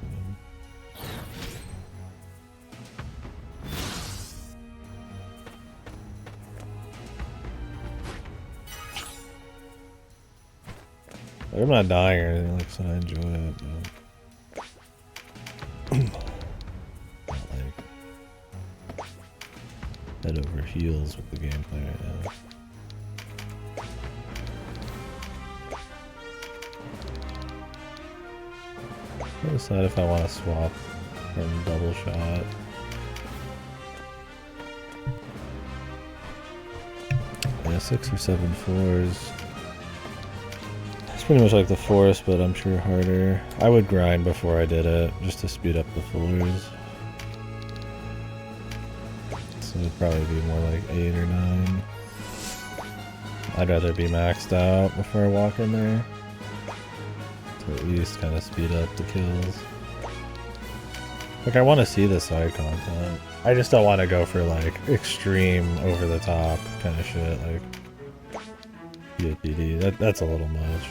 I'm not dying or anything, like, so I enjoy it, but not like head over heels with the gameplay right now. I'll decide if I want to swap from double shot. Yeah, 6 or 7 floors. Pretty much like the forest, but I'm sure harder. I would grind before I did it, just to speed up the floors. So it'd probably be more like 8 or 9. I'd rather be maxed out before I walk in there. To at least kind of speed up the kills. Like, I want to see the side content. I just don't want to go for like extreme over the top kind of shit, like POTD. That's a little much.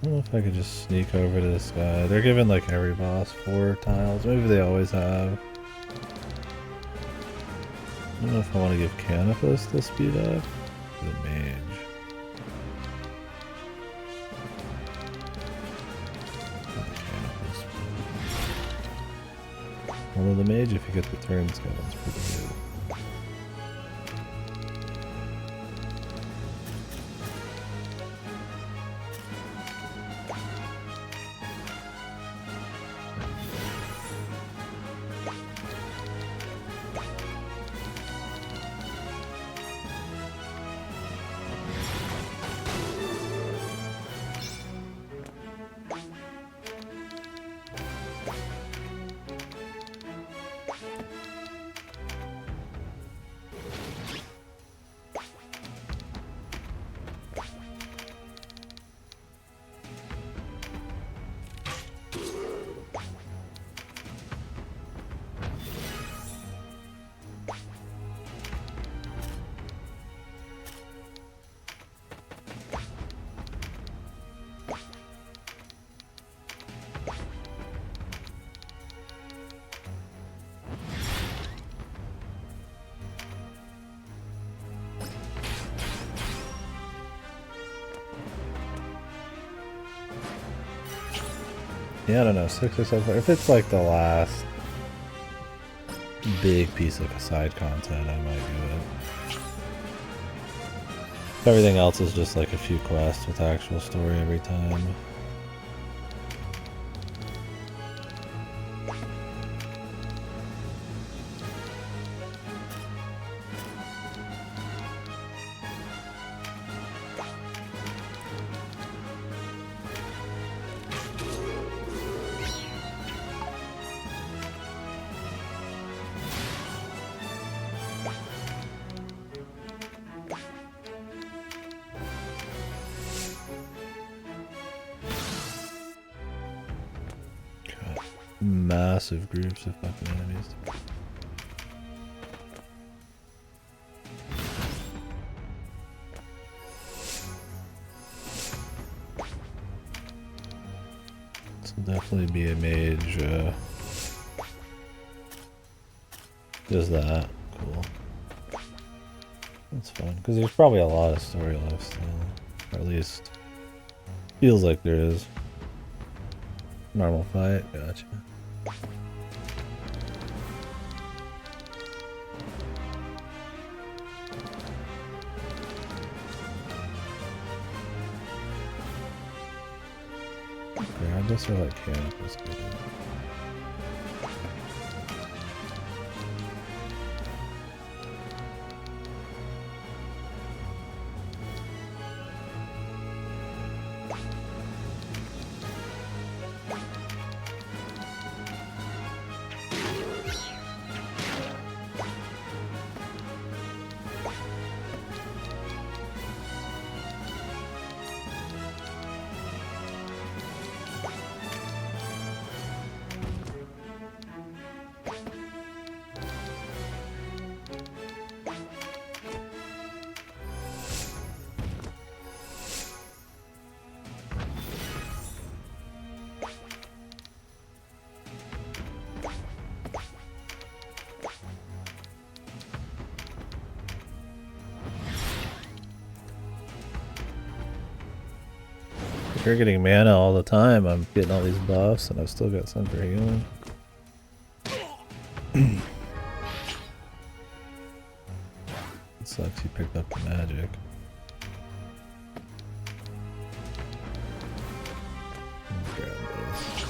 I don't know if I could just sneak over to this guy. They're giving like every boss 4 tiles. Maybe they always have. I don't know if I want to give Canopus the speed up. The mage. Although the mage, if you get the turn skill, is pretty good. Yeah, I don't know, 6 or 7. If it's like the last big piece of side content, I might do it. Everything else is just like a few quests with actual story every time. Massive groups of fucking enemies. This will definitely be a mage. Just that. Cool. That's fun. Because there's probably a lot of story left still. Or at least feels like there is. Normal fight. Gotcha. I guess I like camp. That's good. If you're getting mana all the time, I'm getting all these buffs, and I've still got some for healing. It sucks you picked up the magic. Grab this.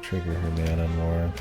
Trigger her mana more.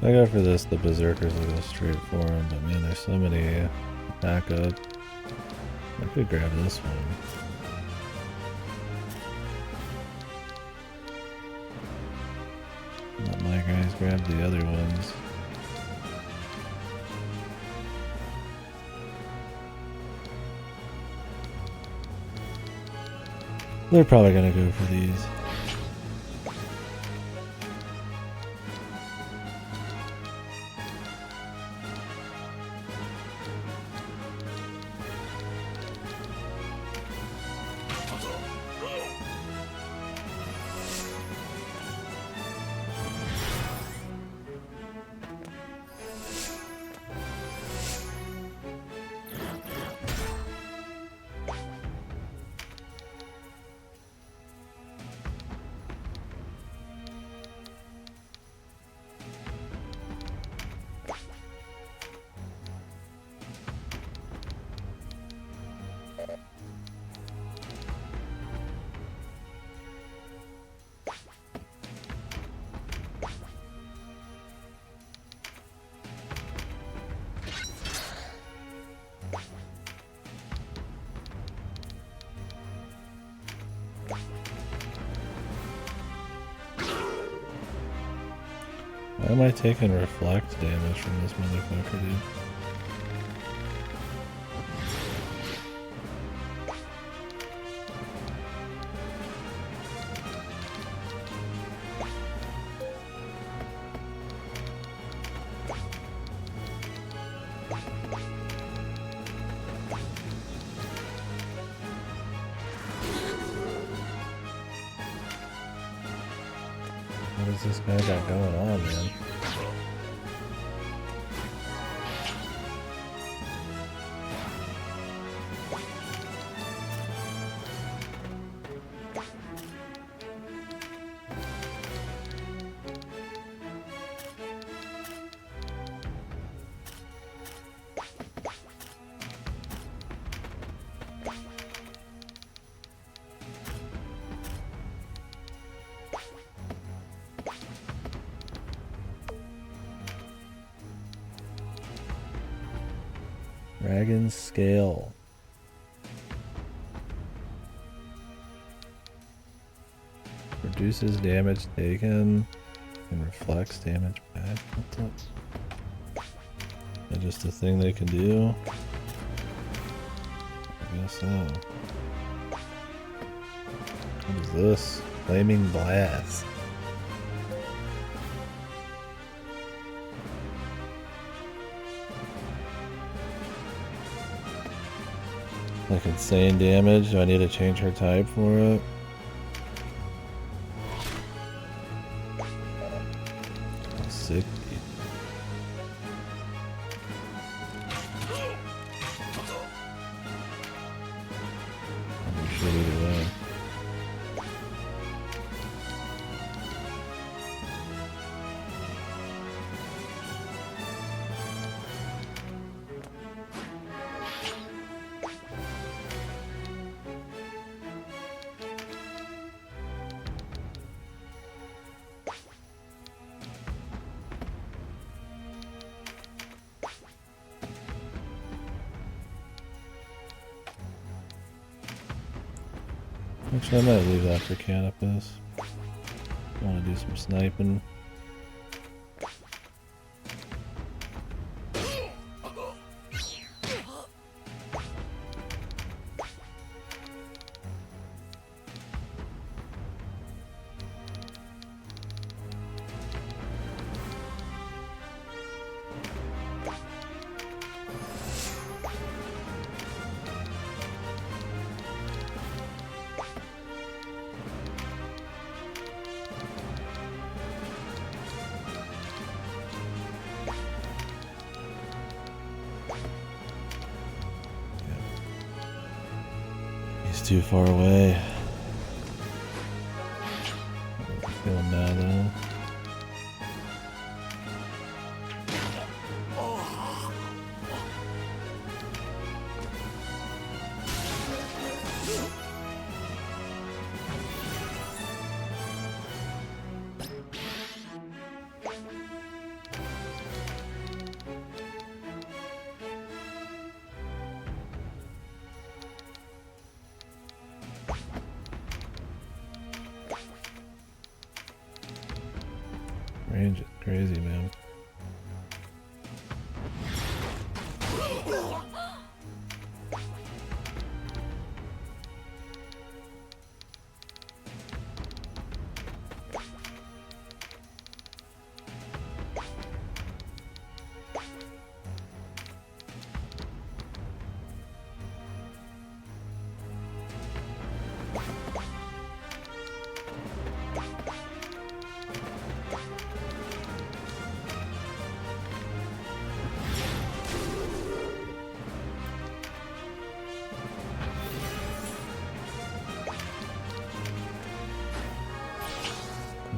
I go for this, the berserkers will go straight for him, but man, there's so many backup. I could grab this one. Let my guys grab the other ones. They're probably gonna go for these. Why am I taking reflect damage from this motherfucker, dude? What does this guy got going on, man? Dragon Scale. Reduces damage taken and reflects damage back. What's up? Is that just a thing they can do? I guess so. What is this? Flaming Blast. Like insane damage. Do I need to change her type for it? Oh, sick. I'm sure either way. Actually, I might leave that for Canopus. I want to do some sniping. He's too far away. Kill him now, though. Range is crazy, man.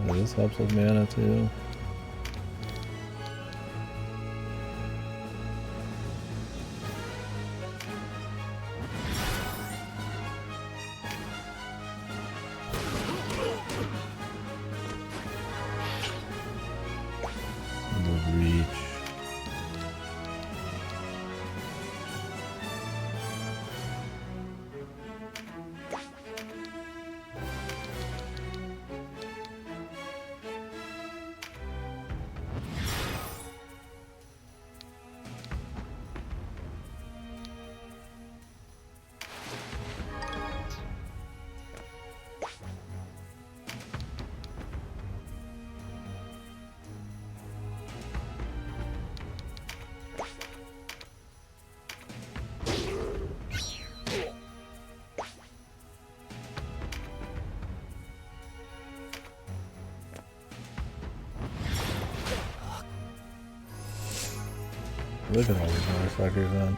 Oh, this helps with mana too. The reach. Look at all these motherfuckers, man.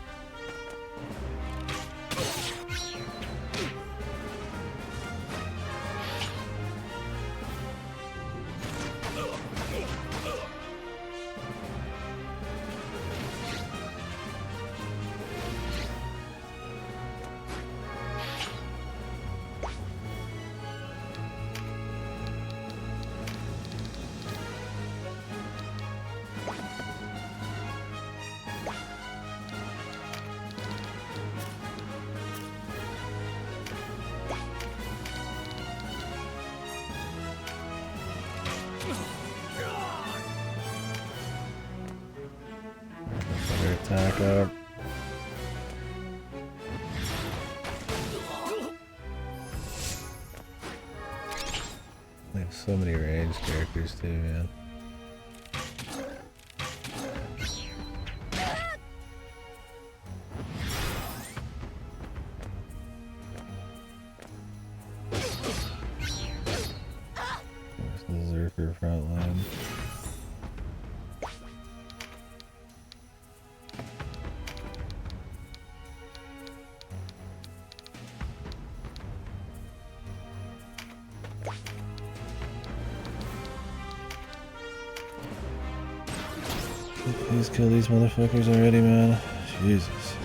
Attack up. They have so many ranged characters too, man. There's the Zerker front line. Please kill these motherfuckers already, man. Jesus.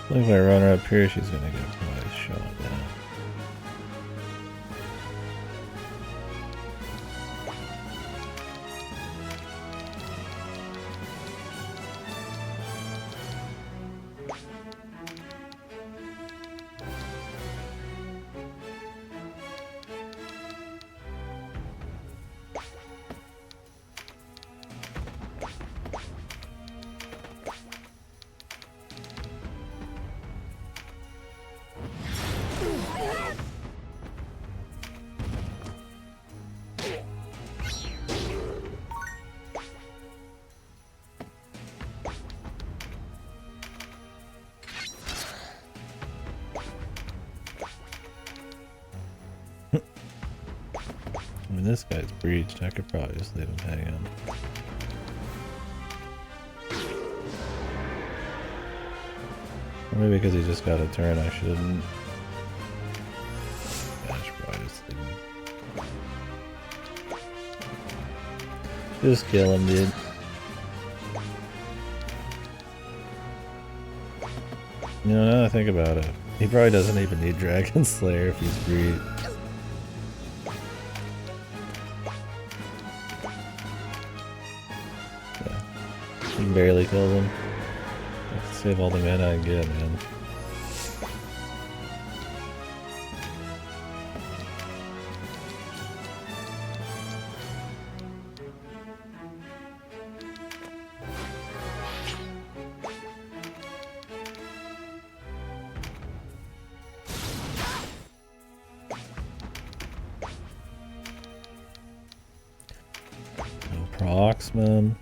Look, if I run her up here, she's gonna get probably shot down. I mean, this guy's breached. I could probably just leave him hanging. Or maybe because he just got a turn, I shouldn't. Yeah, I should probably just leave him. Just kill him, dude. You know, now that I think about it, he probably doesn't even need Dragon Slayer if he's breached. Barely killed him. Let's save all the mana I get, man. procs, man.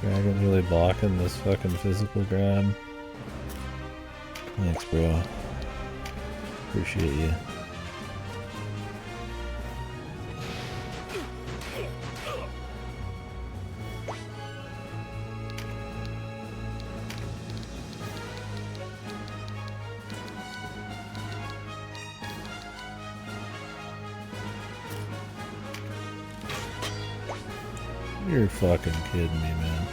Dragon's really blocking this fucking physical grab. Thanks, bro. Appreciate you. You're fucking kidding me, man.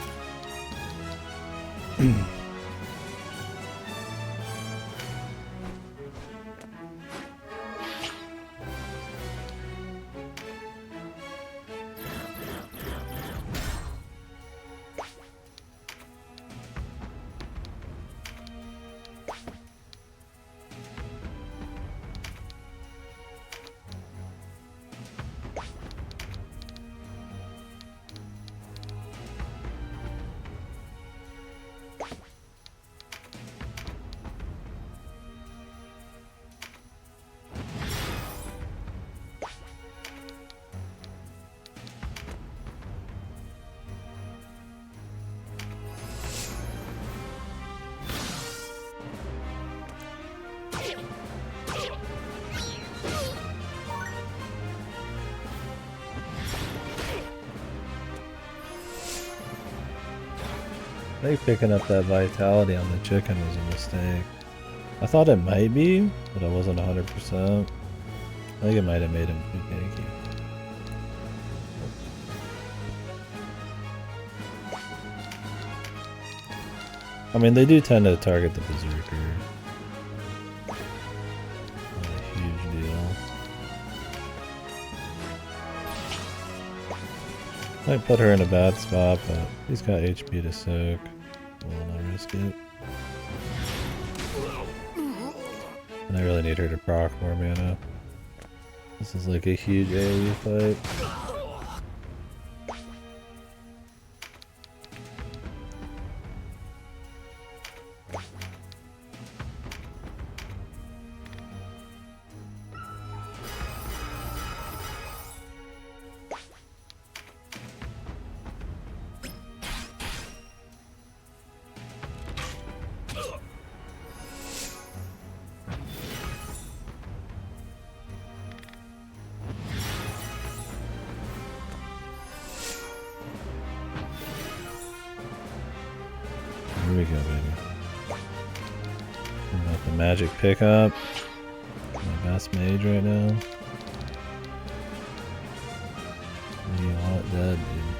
I think picking up that vitality on the chicken was a mistake. I thought it might be, but I wasn't 100%. I think it might have made him too tanky. I mean, they do tend to target the berserker. Not a huge deal. Might put her in a bad spot, but he's got HP to soak. Will not risk it. And I really need her to proc more mana. This is like a huge AoE fight. Here we go, baby. I'm got the magic pickup. My best mage right now. What do you want dead, dude?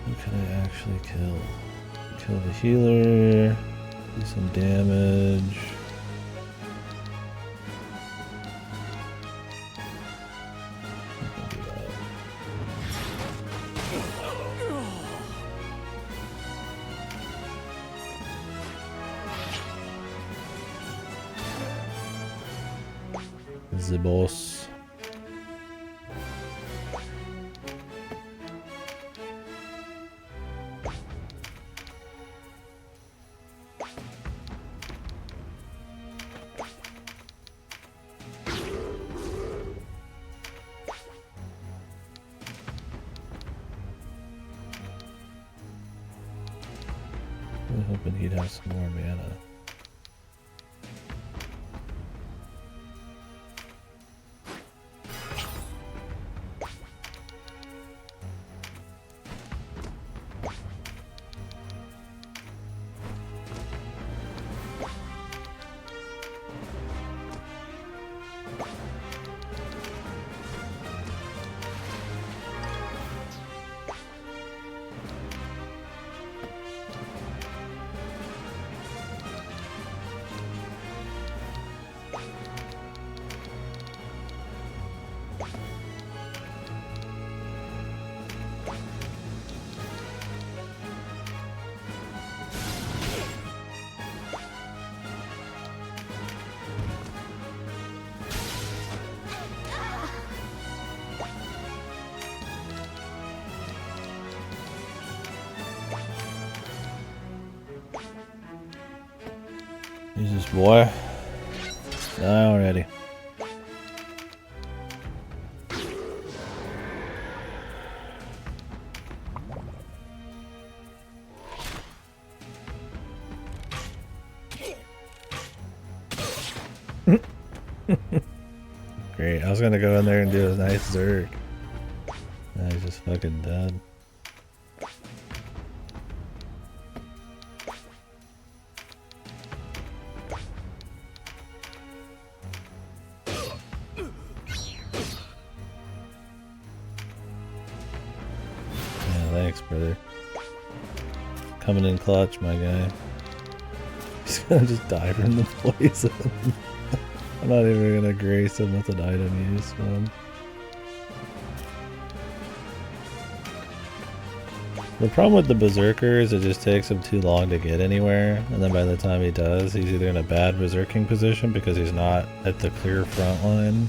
Who can I actually kill? Kill the healer. Do some damage. The boss. I'm hoping he'd have some more mana. Jesus, boy. Die already. Great. I was gonna go in there and do a nice zerg. Now he's just fucking dead. Yeah, thanks, brother. Coming in clutch, my guy. He's gonna just die from the poison. I'm not even gonna grace him with an item use, man. The problem with the Berserker is it just takes him too long to get anywhere, and then by the time he does, he's either in a bad Berserking position because he's not at the clear front line.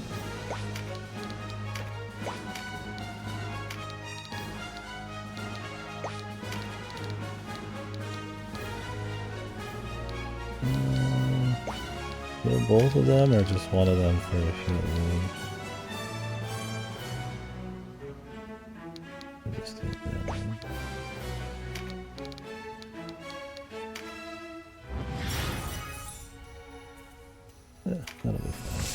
Kill both of them or just one of them for a shitload? Just take that one. Yeah, that'll be fine.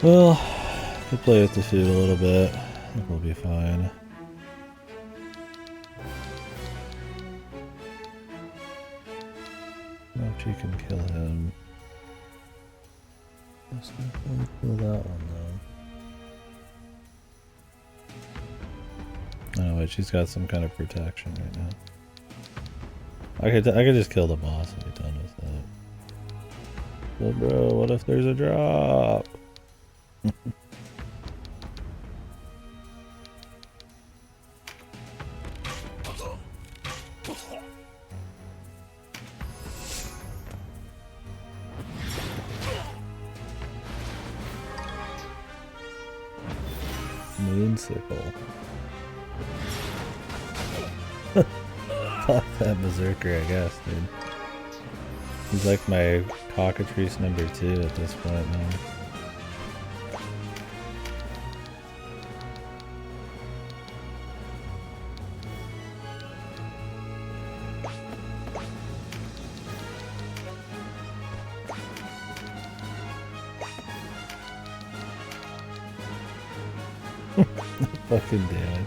Well, could play with the food a little bit. I think we'll be fine. If she can kill him. Let's definitely kill that one though. Oh wait, she's got some kind of protection right now. I could just kill the boss and be done with that. But bro, what if there's a drop? Moonsicle. Fuck that Berserker, I guess, dude. He's like my cockatrice number 2 at this point now. Fucking damn it.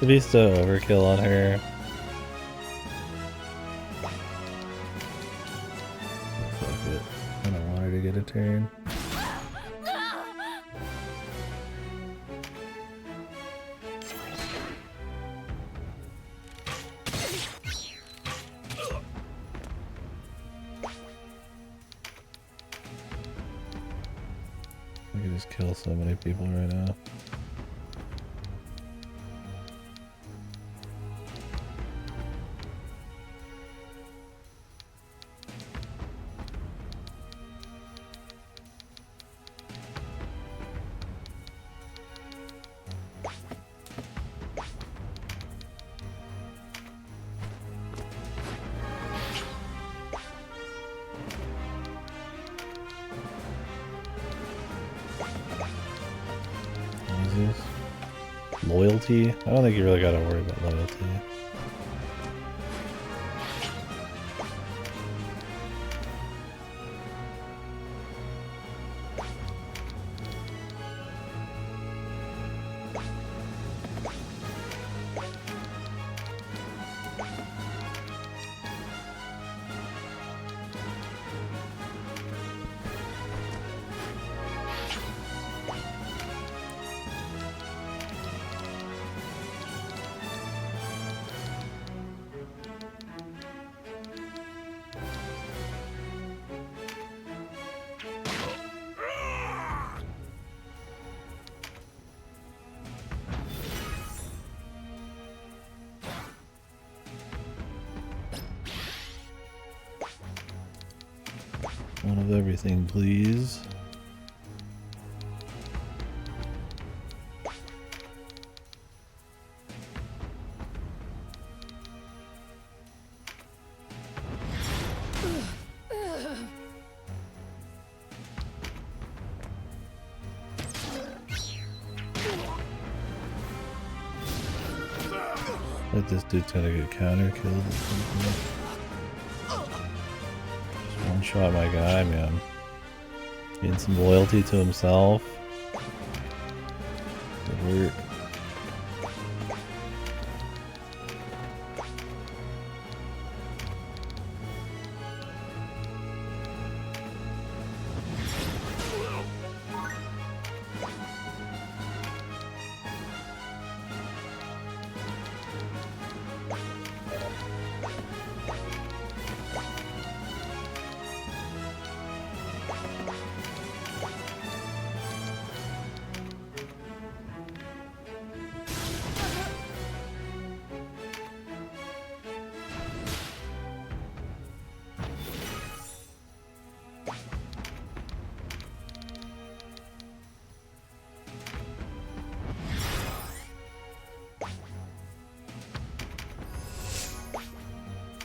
If he's still overkill on her. Fuck it. I don't want her to get a turn. I can just kill so many people right now. What is this? loyalty. I don't think you really gotta worry about loyalty. One of everything, please. Like this dude's gonna get counter killed or something. Just one shot my guy, man. Getting some loyalty to himself. Good work.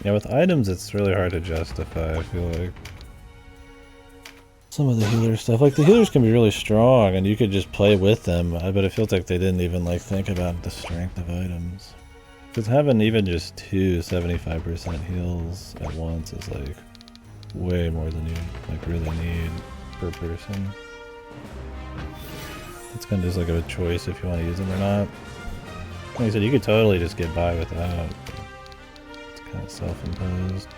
Yeah, with items it's really hard to justify, I feel like. Some of the healer stuff, like the healers can be really strong and you could just play with them, but it feels like they didn't even like think about the strength of items. Because having even just two 75% heals at once is like way more than you like really need per person. It's kind of just like a choice if you want to use them or not. Like I said, you could totally just get by without. It's kind of self-imposed.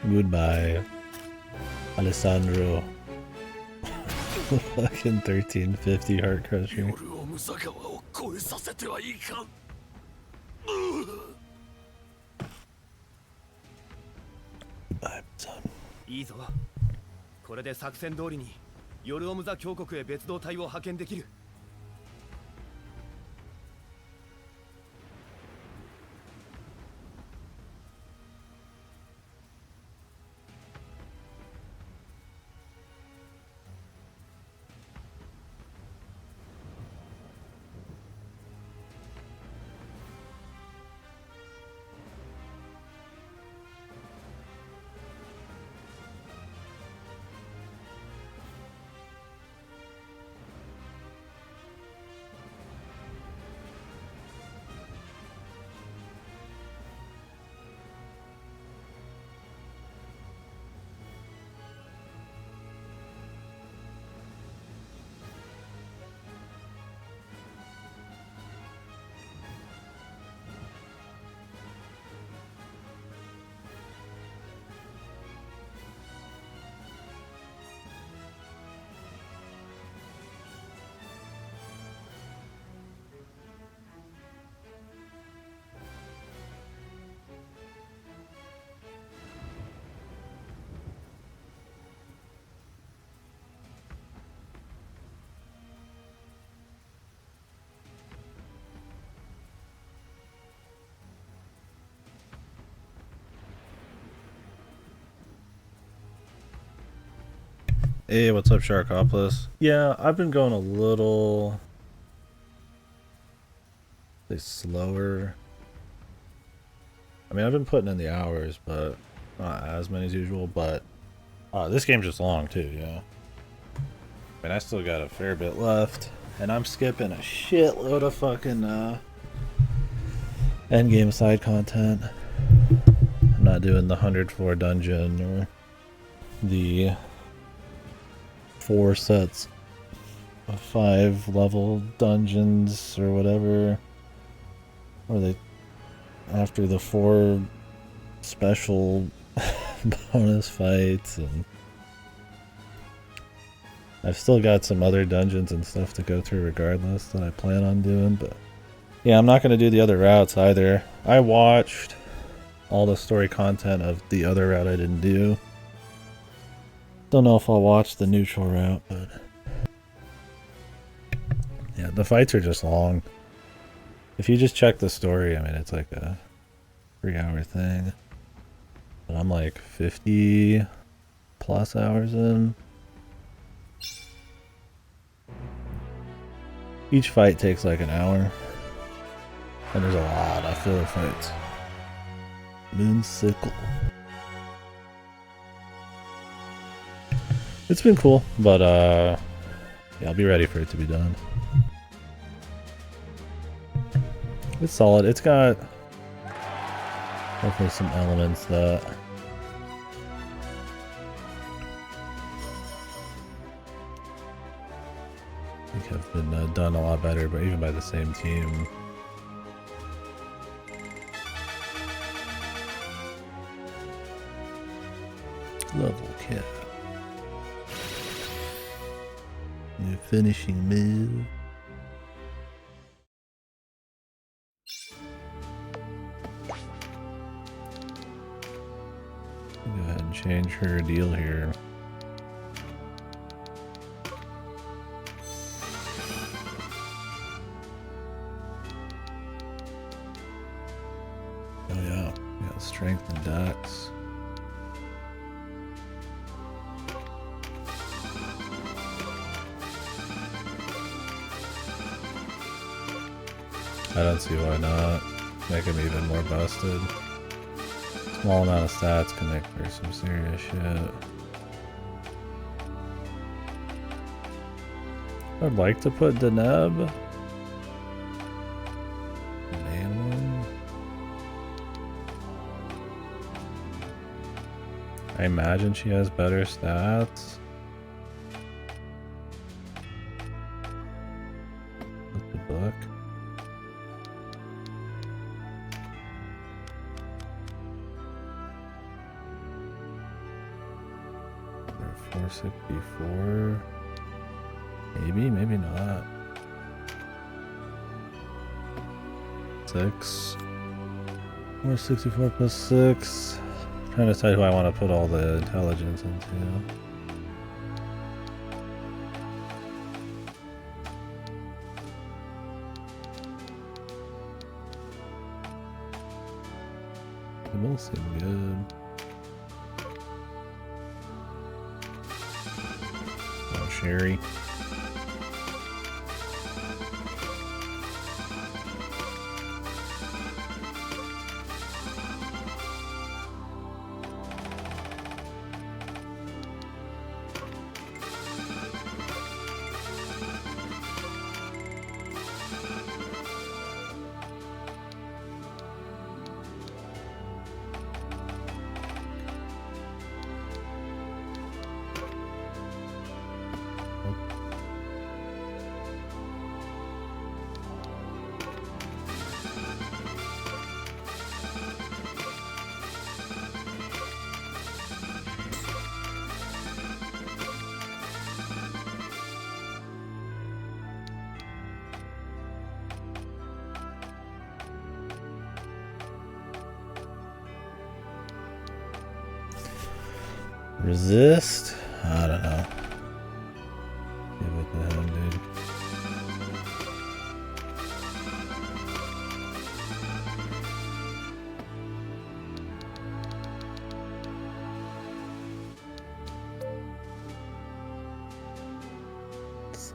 Goodbye, Alessandro. Fucking 1350 heart crushing. Goodbye, son. いいぞ。これで作戦通りにヨルオムザ峡谷へ別動隊を派遣できる。Hey, what's up, Sharkopolis? Yeah, I've been going a little slower. I mean, I've been putting in the hours, but not as many as usual. But this game's just long too, yeah. I mean, I still got a fair bit left, and I'm skipping a shitload of fucking endgame side content. I'm not doing the 100 floor dungeon or the 4 sets of 5 level dungeons or whatever, or they after the 4 special bonus fights. And I've still got some other dungeons and stuff to go through regardless that I plan on doing, but yeah, I'm not going to do the other routes either. I watched all the story content of the other route I didn't do. Don't know if I'll watch the neutral route, but yeah, the fights are just long. If you just check the story, I mean, it's like a 3-hour thing. But I'm like 50 plus hours in. Each fight takes like an hour. And there's a lot of filler fights. Moonsicle. It's been cool, but yeah, I'll be ready for it to be done. It's solid. It's got definitely some elements that I think have been done a lot better, but even by the same team. Level cap. New finishing move. Go ahead and change her deal here. Oh yeah, we got strength and dex. I don't see why not. Make him even more busted. Small amount of stats can make for some serious shit. I'd like to put Deneb. Man one. I imagine she has better stats. What's the book? Or 464. Maybe, maybe not. 6. 464 plus 6. Trying to decide who I want to put all the intelligence into. They both seem good. Oh, Sherry. Resist? I don't know. Give it to him, dude.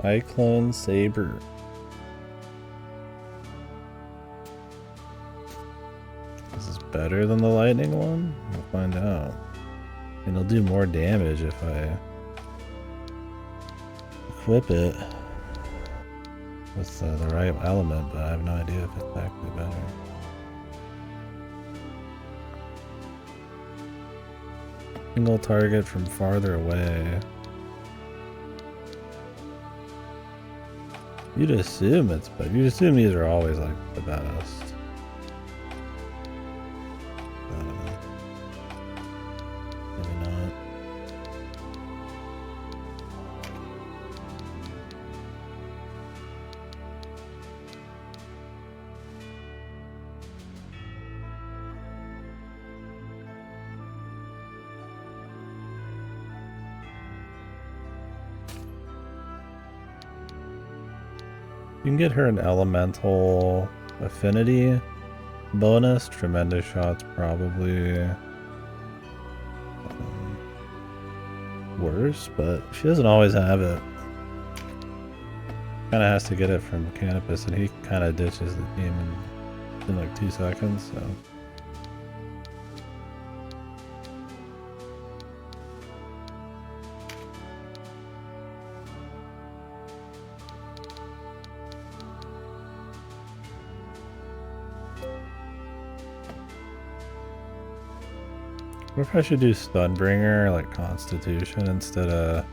Cyclone Saber. Is this better than the lightning one? We'll find out. And it'll do more damage if I equip it with the right element, but I have no idea if it's actually better. Single target from farther away. You'd assume it's better. You'd assume these are always like the best. I don't know. Maybe not. You can get her an elemental affinity bonus. Tremendous shots probably worse, but she doesn't always have it. Kind of has to get it from Canopus, and he kind of ditches the team in like 2 seconds. So. What if I should do Stunbringer, like Constitution, instead of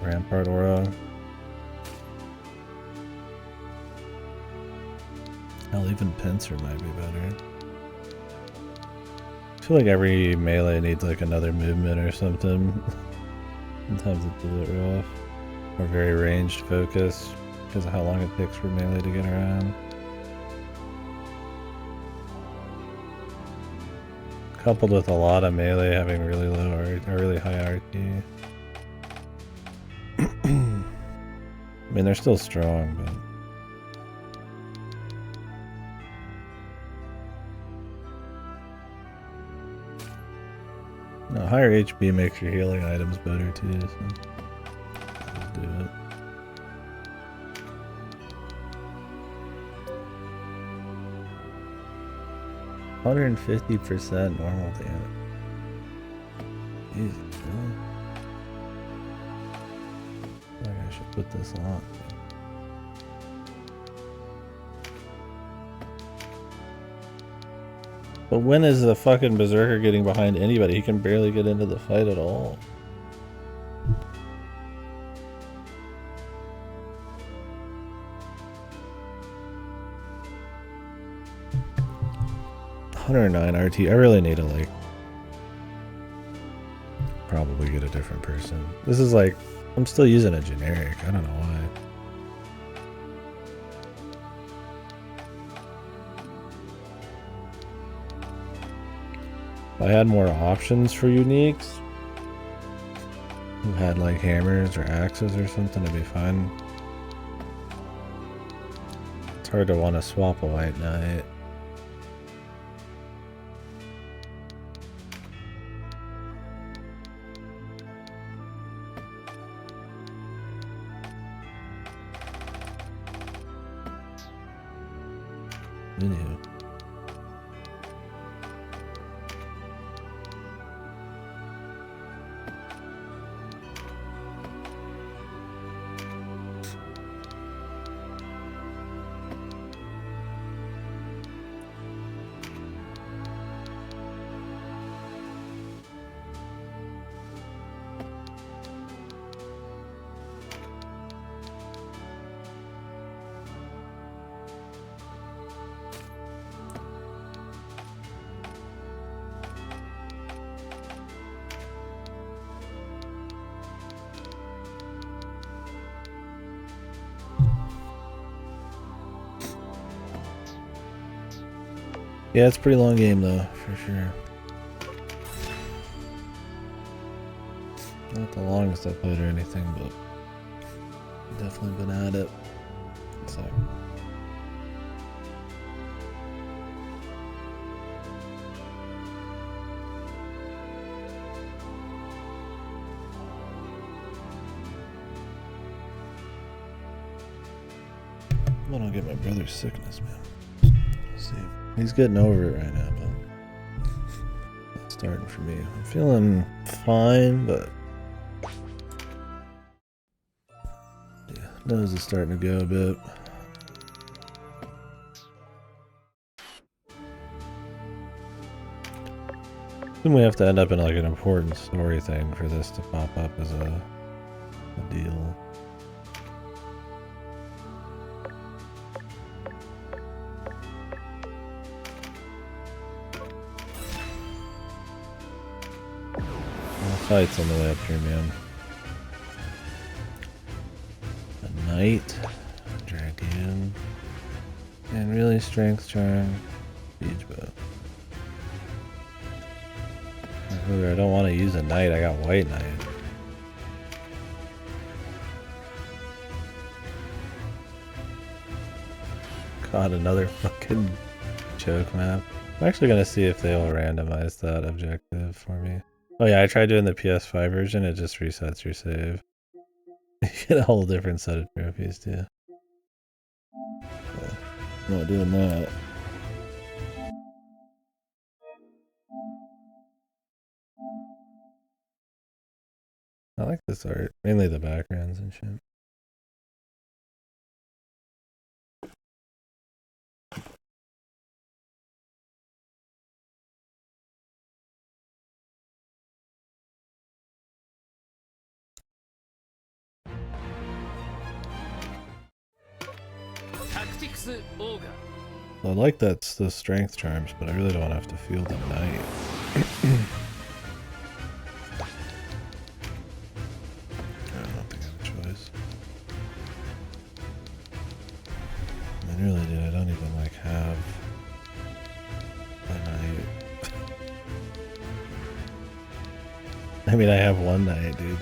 Rampart Aura? Hell, even Pincer might be better. I feel like every melee needs like another movement or something. Sometimes it's a bit rough. Or very ranged focus, because of how long it takes for melee to get around. Coupled with a lot of melee having really low or really high RT. I mean, they're still strong, but no, higher HP makes your healing items better too. So let's do it. %150% normal damage. Jesus, really? I think I should put this on. But when is the fucking Berserker getting behind anybody? He can barely get into the fight at all. $109 RT. I really need to like probably get a different person. This is like, I'm still using a generic. I don't know why. If I had more options for uniques, who had like hammers or axes or something, it'd be fine. It's hard to want to swap a White Knight. Anywho. Yeah, it's a pretty long game though, for sure. Not the longest I played or anything, but definitely been at it. So. I'm gonna get my brother's sickness, man. Let's see. He's getting over it right now, but it's starting for me. I'm feeling fine, but yeah, nose is starting to go a bit. Then we have to end up in like an important story thing for this to pop up as a deal. Fight's on the way up here, man. A knight, dragoon, and really strength charm, siege bow. I don't want to use a knight. I got white knight. God, another fucking joke map. I'm actually gonna see if they'll randomize that objective for me. Oh yeah, I tried doing the PS5 version, it just resets your save. You get a whole different set of trophies too. I'm not doing that. I like this art, mainly the backgrounds and shit. I like that's the strength charms, but I really don't have to feel the knight. I don't think I have a choice. I really did. I don't even like have a knight. I mean, I have one knight, dude.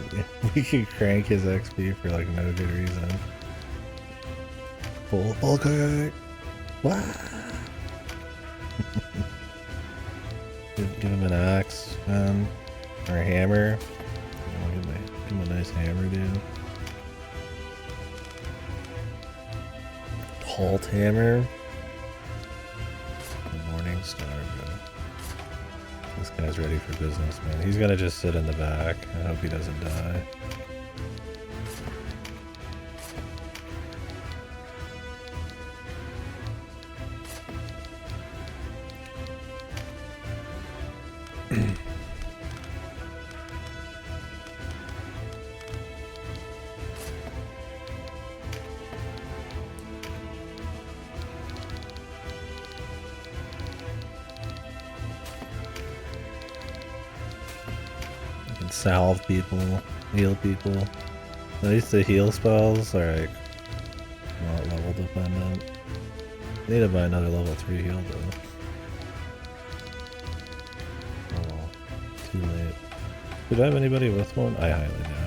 We can crank his XP for like no good reason. Full crank. Wow. Give him an axe, man, or a hammer. Give him a nice hammer, dude. Halt hammer. The morning star, bro. This guy's ready for business, man. He's gonna just sit in the back. I hope he doesn't die. Salve people, heal people. At least the heal spells are like not level dependent. Need to buy another level 3 heal though. Oh well, too late. Did I have anybody with one? I highly doubt it.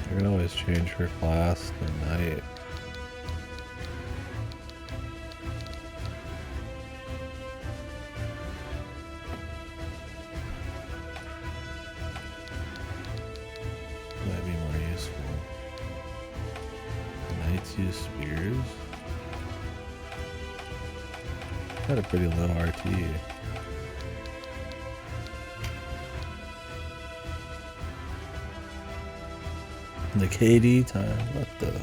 I can always change her class to knight. Might be more useful. Knights use spears. Got a pretty low RT. The KD time, what the?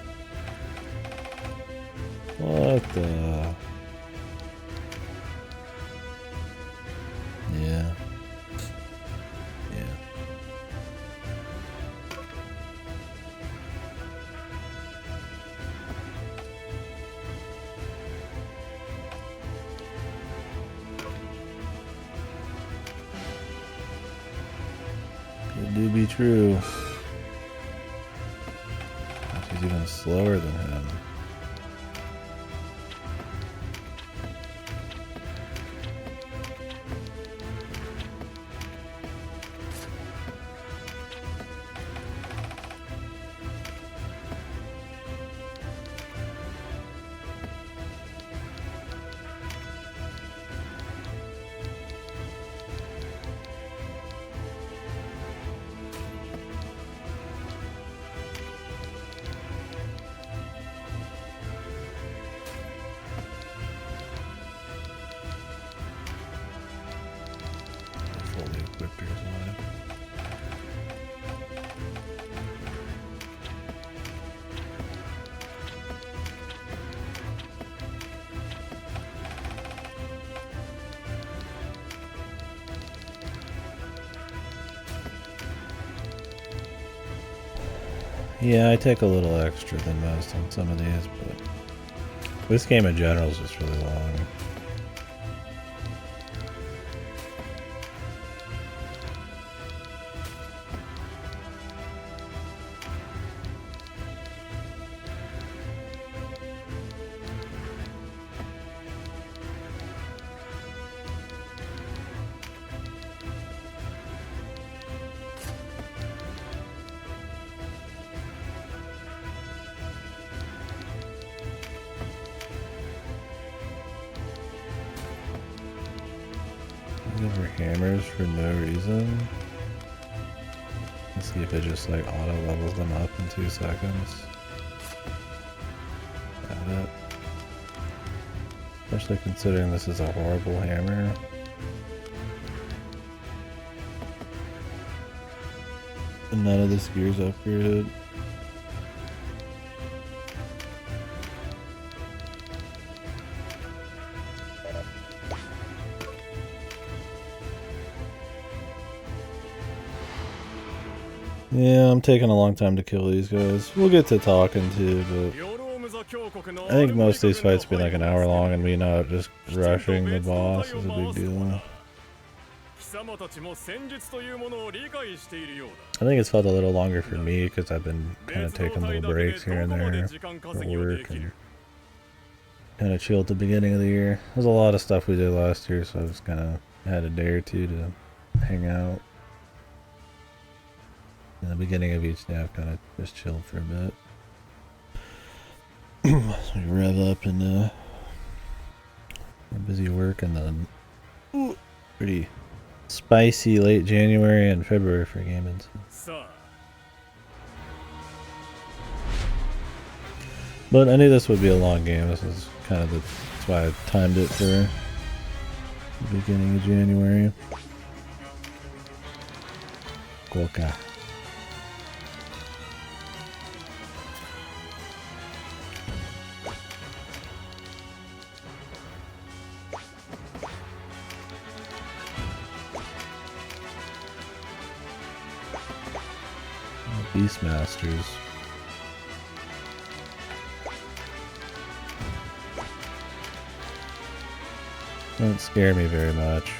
Yeah. It do be true. She's even slower than him. Yeah, I take a little extra than most on some of these, but this game in general is just really long. These are hammers for no reason. Let's see if it just like auto levels them up in 2 seconds. Got it. Especially considering this is a horrible hammer. And none of this gear's upgraded. Yeah, I'm taking a long time to kill these guys. We'll get to talking too, but I think most of these fights be like an hour long, and me not just rushing the boss is a big deal. I think it's felt a little longer for me because I've been kind of taking little breaks here and there for work and kind of chill at the beginning of the year. There's a lot of stuff we did last year, so I just kind of had a day or two to hang out. In the beginning of each day, I've kind of just chilled for a bit. So we rev up and we're busy work, and then pretty spicy late January and February for gaming. But I knew this would be a long game. This is kind of that's why I timed it for the beginning of January. Coca. Beastmasters. Don't scare me very much.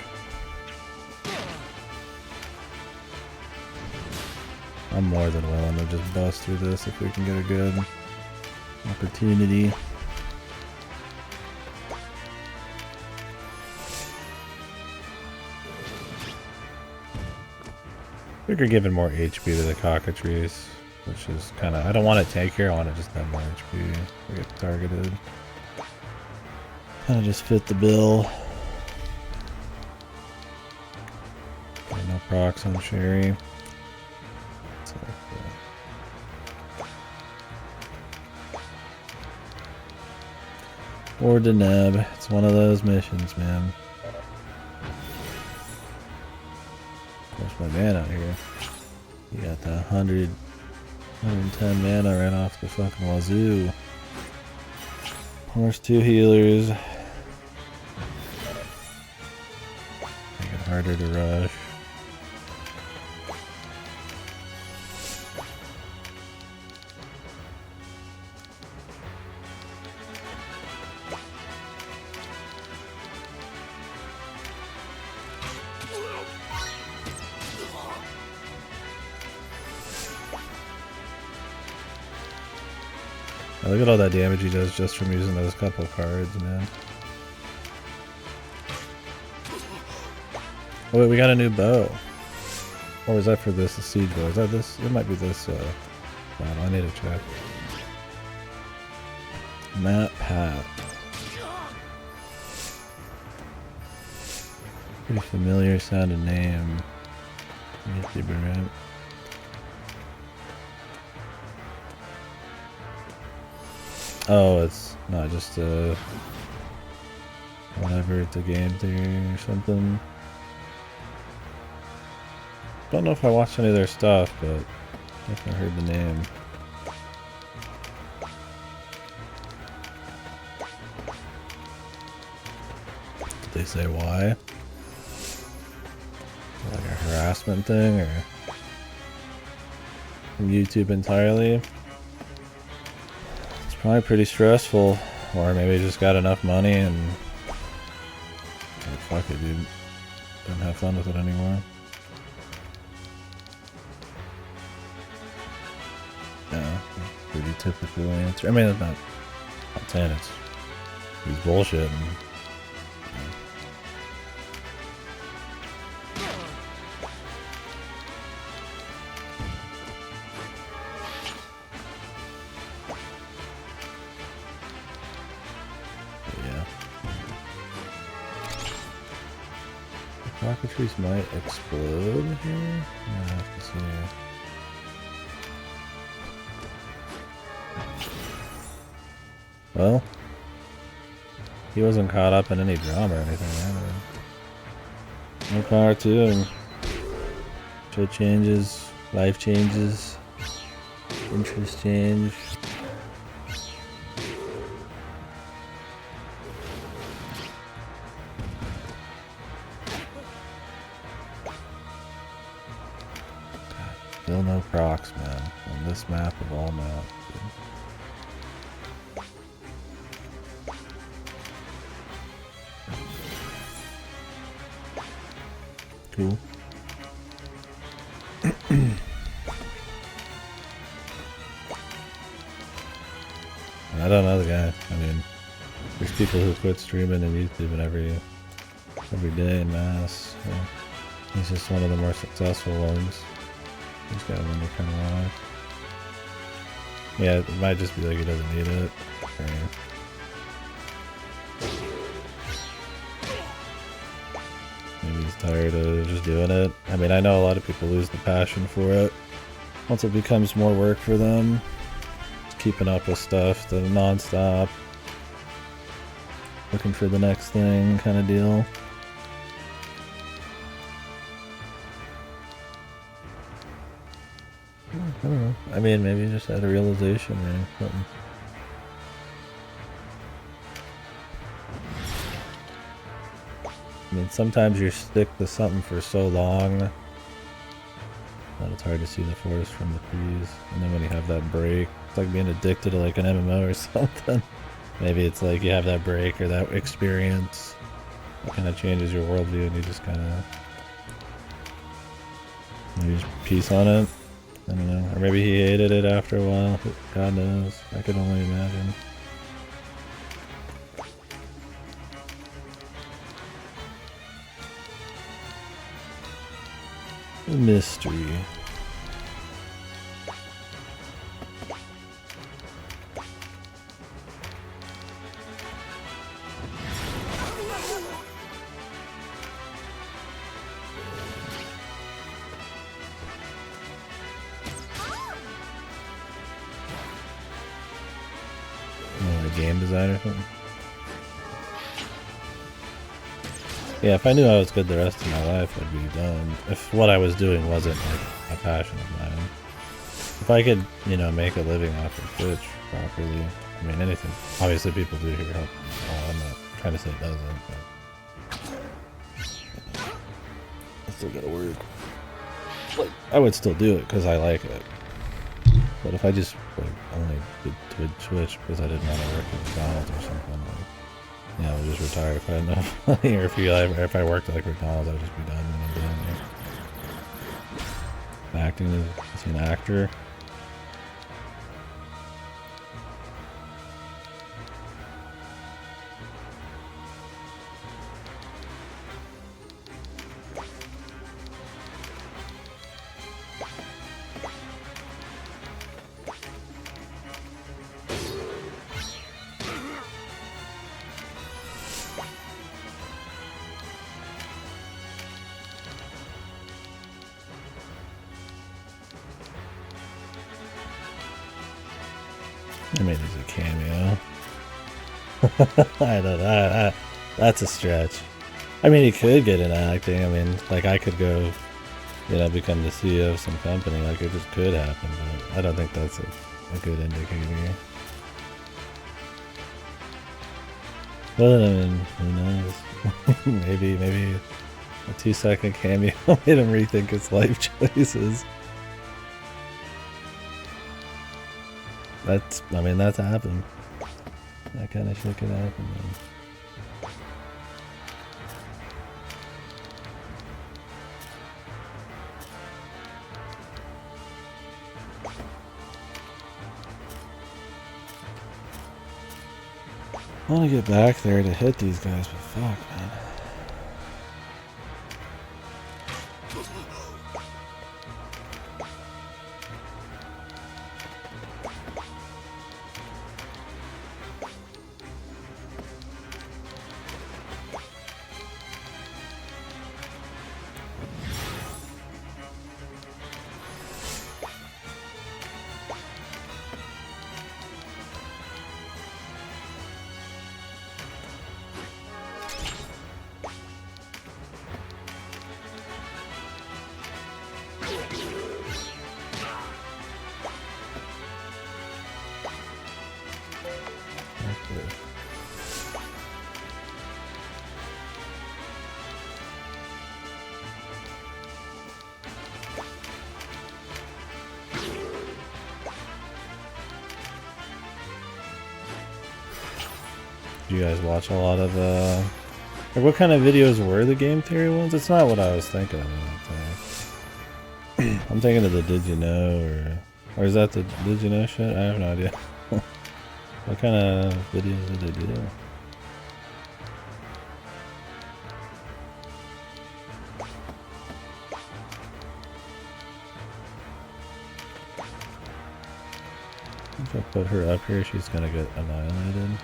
I'm more than willing to just bust through this if we can get a good opportunity. I think we're giving more HP to the cockatrice, which is kind of, I don't want to take here, I want to just have more HP to get targeted. Kind of just fit the bill. No procs on Sherry. So, or Deneb. It's one of those missions, man. Where's my man out here? You got the 110 mana right off the fucking wazoo. Horse 2 healers. Make it harder to rush. Look at all that damage he does just from using those couple cards, man. Oh wait, we got a new bow. Or is that for this, the siege bow? Is that this? It might be this, I need to check. Matt Pat. Pretty familiar sounding name. YouTuber, right? Oh, it's not just whatever, it's a game theory or something. Don't know if I watched any of their stuff, but definitely heard the name. Did they say why? Like a harassment thing, or from YouTube entirely. It's probably pretty stressful, or maybe just got enough money and like, fuck it, dude. Don't have fun with it anymore. Yeah, pretty typical answer. I mean, it's not saying it's he's bullshit. Rocketries might explode here. I have to see. Well, he wasn't caught up in any drama or anything. Right? No power to him. Shit changes, life changes, interests change. Still no procs, man, on this map of all maps. Cool. I don't know the guy. I mean, there's people who quit streaming and YouTube and every day in mass. So he's just one of the more successful ones. He's got to wonder kind of why. Yeah, it might just be like he doesn't need it. Or maybe he's tired of just doing it. I mean, I know a lot of people lose the passion for it once it becomes more work for them. Just keeping up with stuff, the non-stop, looking for the next thing kind of deal. I don't know. I mean, maybe you just had a realization or something. I mean, sometimes you stick to something for so long that it's hard to see the forest from the trees. And then when you have that break, it's like being addicted to like an MMO or something. Maybe it's like you have that break or that experience that kind of changes your worldview and you just kind of maybe just peace on it. I don't know. Or maybe he hated it after a while. God knows. I could only imagine. A mystery. Game design or something. Yeah, if I knew I was good the rest of my life, I'd be done. If what I was doing wasn't like a passion of mine. If I could, you know, make a living off of Twitch properly, I mean anything. Obviously people do here help. I'm not trying to say it doesn't, but I still gotta work. Like, I would still do it because I like it. But if I just like only did Twitch because I didn't want to work at McDonald's or something, like, yeah, I would just retire if I had enough money, or if I worked at like McDonald's, I would just be done when I'm done. Yeah. Acting is an actor. I mean, it's a cameo. I don't know. That's a stretch. I mean, he could get into acting. I mean, like, I could go, you know, become the CEO of some company. Like, it just could happen, but I don't think that's a good indicator. But, I mean, who knows? maybe a 2-second cameo made him rethink his life choices. I mean, that's happened. That kind of shit could happen, man. I want to get back there to hit these guys, but fuck, man. You guys watch a lot of like what kind of videos were the game theory ones? It's not what I was thinking of. I'm thinking of the Did You Know, or is that the Did You Know shit? I have no idea. What kind of videos did they do? If I put her up here, she's gonna get annihilated.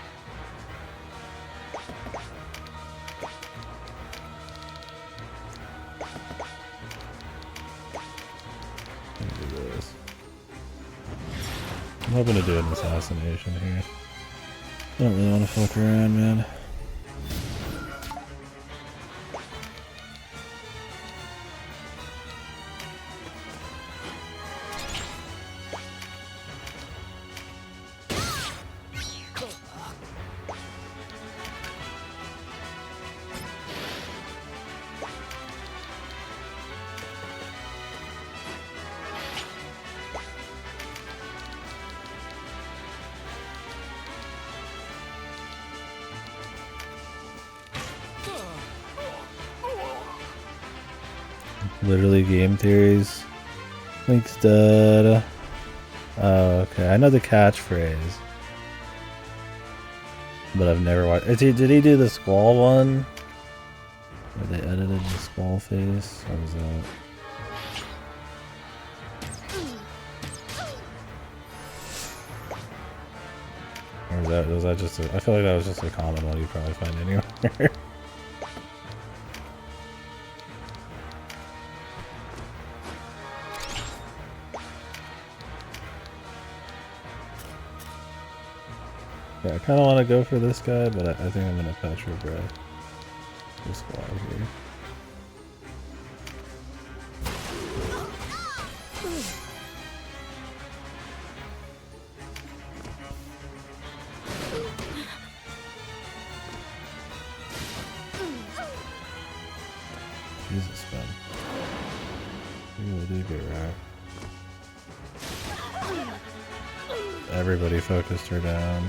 I'm hoping to do an assassination here. I don't really want to fuck around, man. Literally game theories. Link's dead. Oh, okay. I know the catchphrase. But I've never watched. Did he do the Squall one? Where they edited the Squall face? What was that? Or was that just I feel like that was just a common one you probably find anywhere. Yeah, I kind of want to go for this guy, but I think I'm going to Petra Breath this guy here. Jesus, man. You really do get wrecked. Everybody focused her down.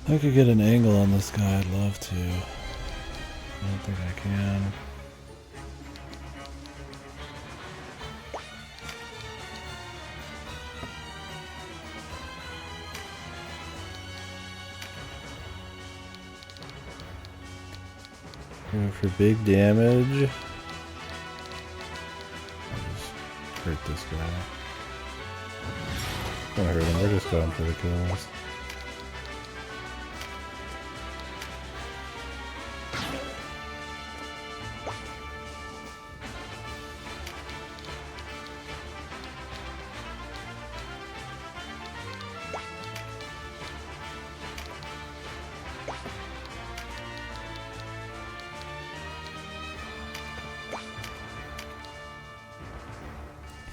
If I could get an angle on this guy, I'd love to. I don't think I can. Go for big damage. I'll just hurt this guy. Don't hurt him, we're just going for the kills.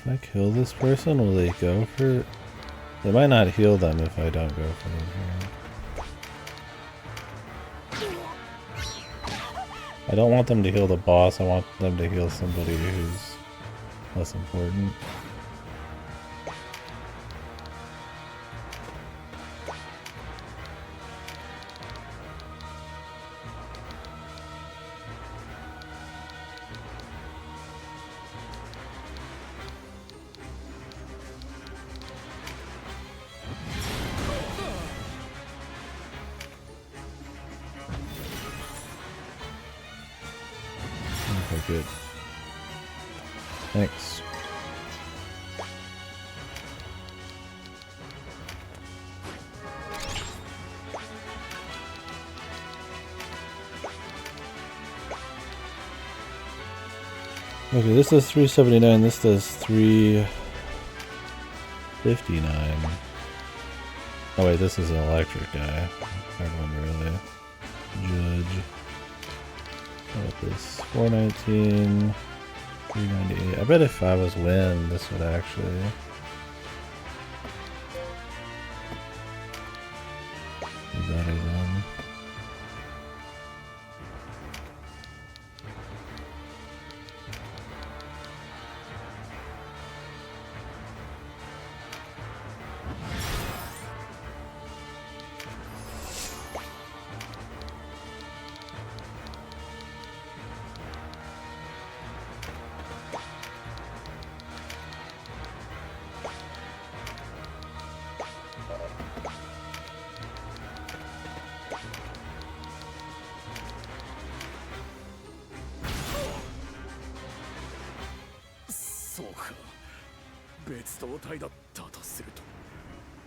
If I kill this person, will they go for... They might not heal them if I don't go for them here. I don't want them to heal the boss, I want them to heal somebody who's less important. Okay, good. Thanks. Okay, this does 379, this does 359. Oh wait, this is an electric guy. Hard one to really judge. How about this? 419, 398. I bet if I was wind, this would actually... be better than...そうか。別動隊だったとすると、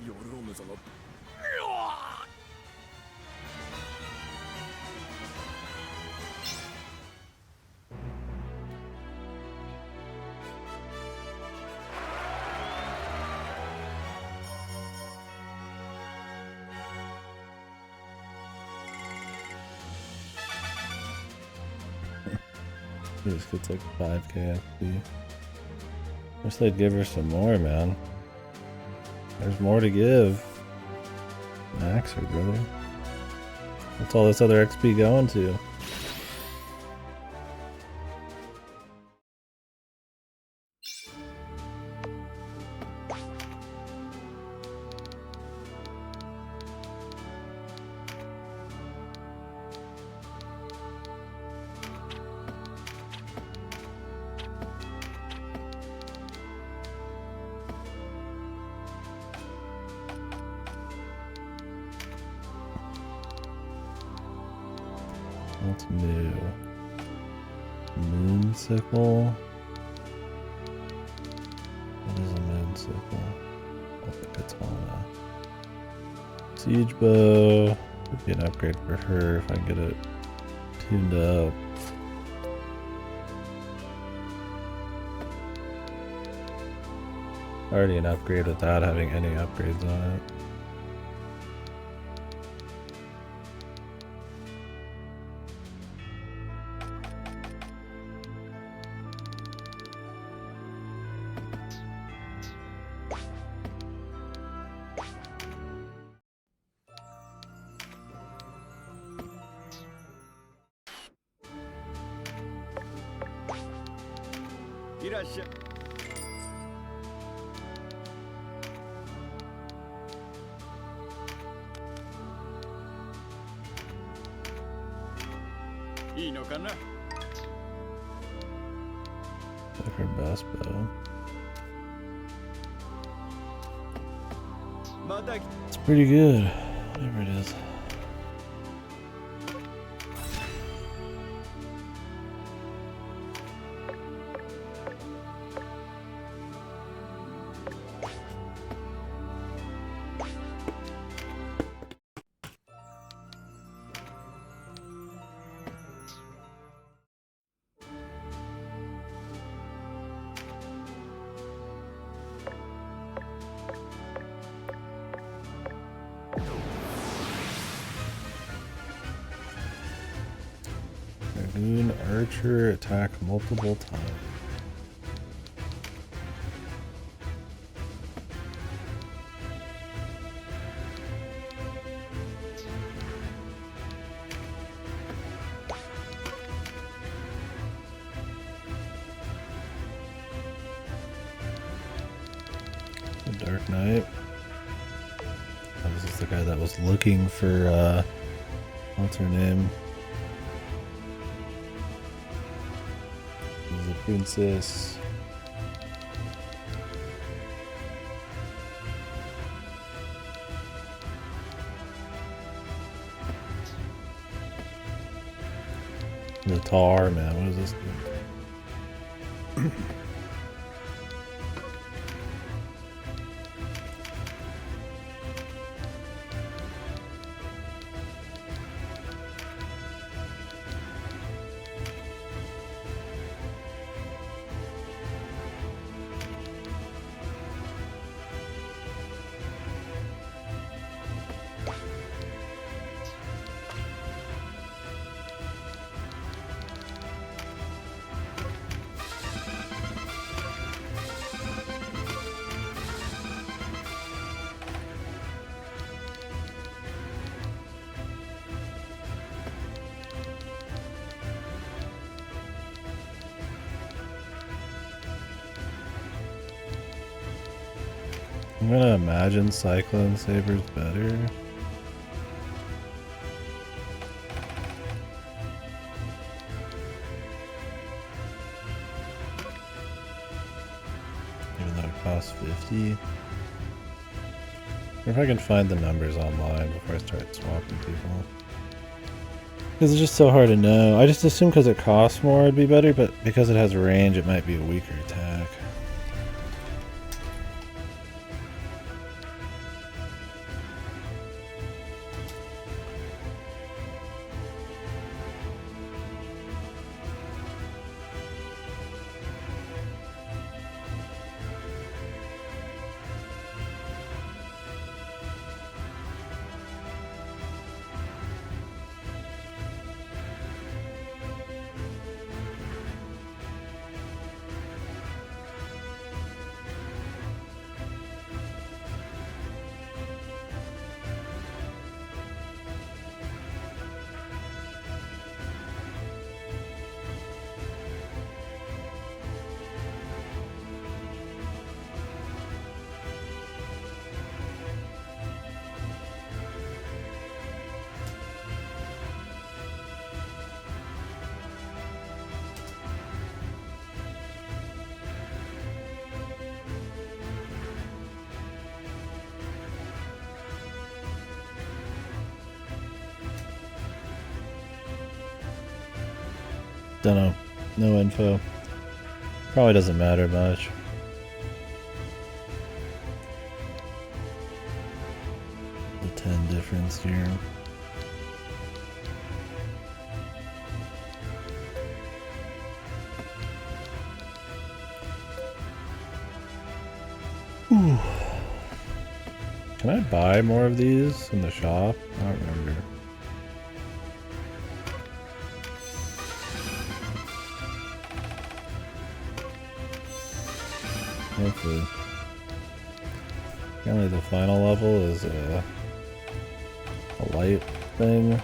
ヨルオムザの。This gets like 5k FP. Wish they'd give her some more, man. There's more to give. Max her, brother. What's all this other XP going to? What's new? Moonsicle? What is a moonsicle? Oh, katana. Siege bow. Would be an upgrade for her if I can get it tuned up. Already an upgrade without having any upgrades on it. Like her best bow. It's pretty good, whatever it is. Dragoon archer attack multiple times. The Dark Knight. Oh, this is the guy that was looking for what's her name? The princess. The tar, man. What is this thing? I'm gonna imagine Cyclone Saber's better. Even though it costs 50. Or if I can find the numbers online before I start swapping people. Because it's just so hard to know. I just assume because it costs more it'd be better, but because it has range it might be a weaker attack. Dunno. No info. Probably doesn't matter much. The 10 difference here. Ooh. Can I buy more of these in the shop? I don't remember. Hopefully. Apparently the final level is a light thing.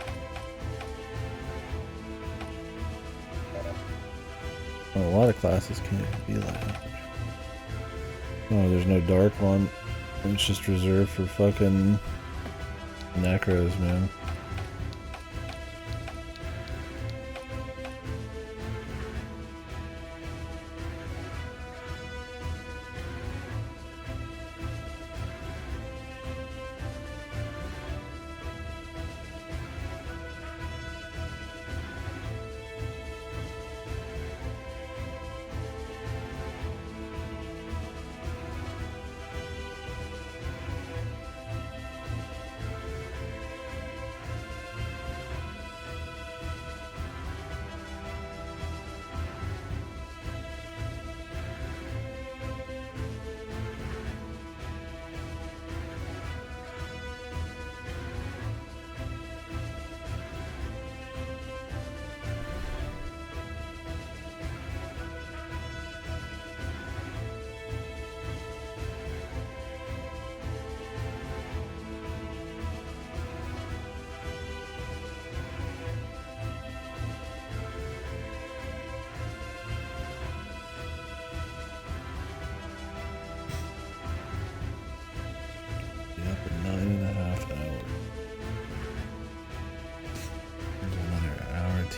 Oh, a lot of classes can't be light. Oh, there's no dark one. It's just reserved for fucking necros, man.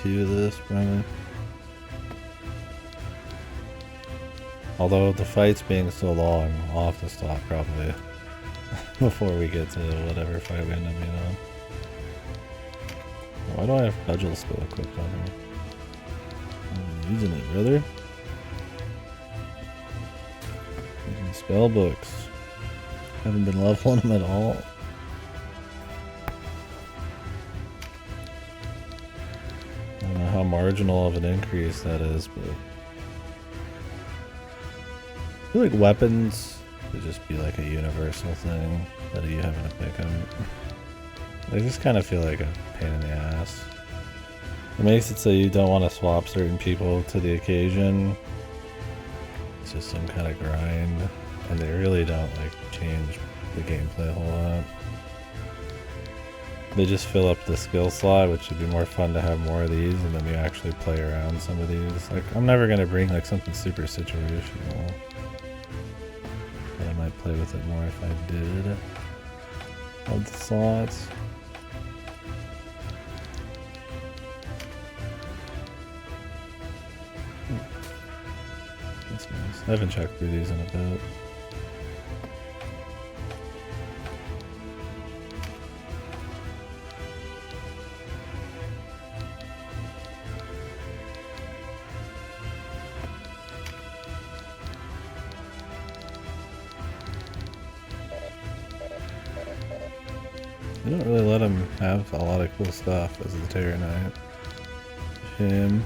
2 of this, probably. Although the fight's being so long, I'll have to stop probably before we get to whatever fight we end up being on. Why do I have Cudgel still equipped on her? I'm using it, brother. Using spell books. Haven't been leveling them at all. I don't know how marginal of an increase that is, but I feel like weapons should just be like a universal thing that you having to pick them. They just kind of feel like a pain in the ass. It makes it so you don't want to swap certain people to the occasion. It's just some kind of grind, and they really don't like change the gameplay a whole lot. They just fill up the skill slot, which would be more fun to have more of these, and then you actually play around some of these. Like, I'm never gonna bring like something super situational, but I might play with it more if I did. Of the slots. That's nice. I haven't checked through these in a bit. They don't really let him have a lot of cool stuff as the Terror Knight. Him.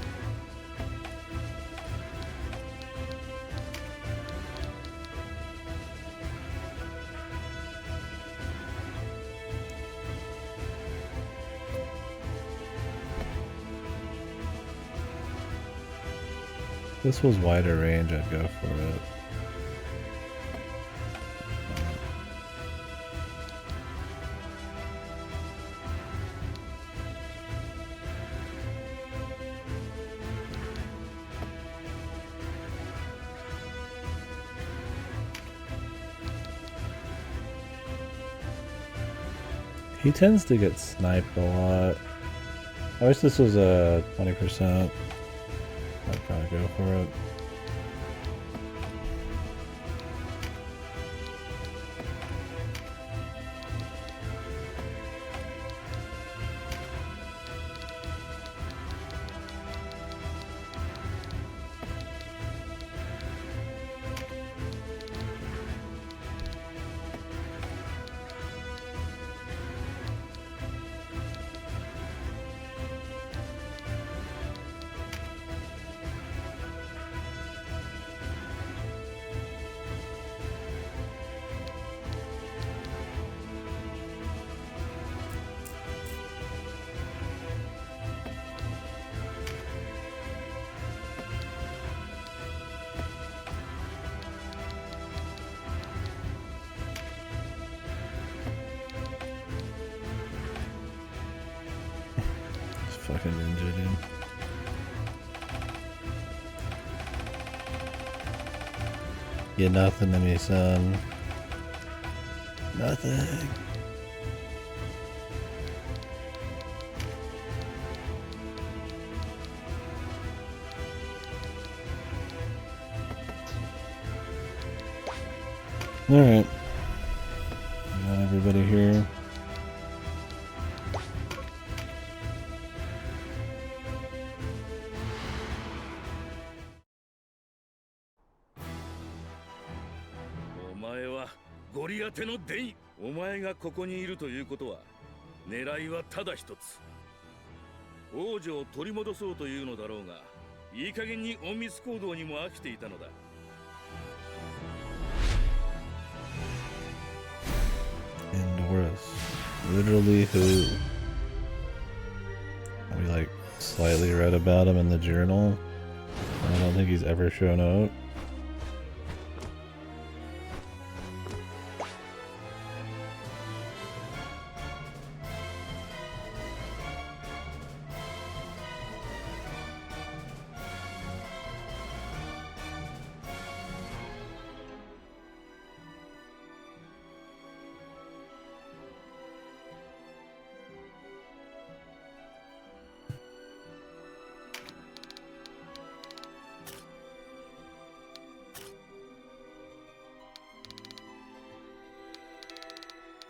If this was wider range, I'd go for it. He tends to get sniped a lot. I wish this was a 20%. I'd probably go for it. Fucking ninja, dude. You're nothing to me, son. Nothing. Alright. Got everybody here.ゴリアテのデイ、お前がここにいるということは狙いはただ一つ。王女を取り戻そうというのだろうが、いい加減に隠密行動にも飽きていたのだ。Endoros. Literally who? We like slightly read about him in the journal. I don't think he's ever shown up.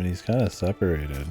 mean, he's kind of separated.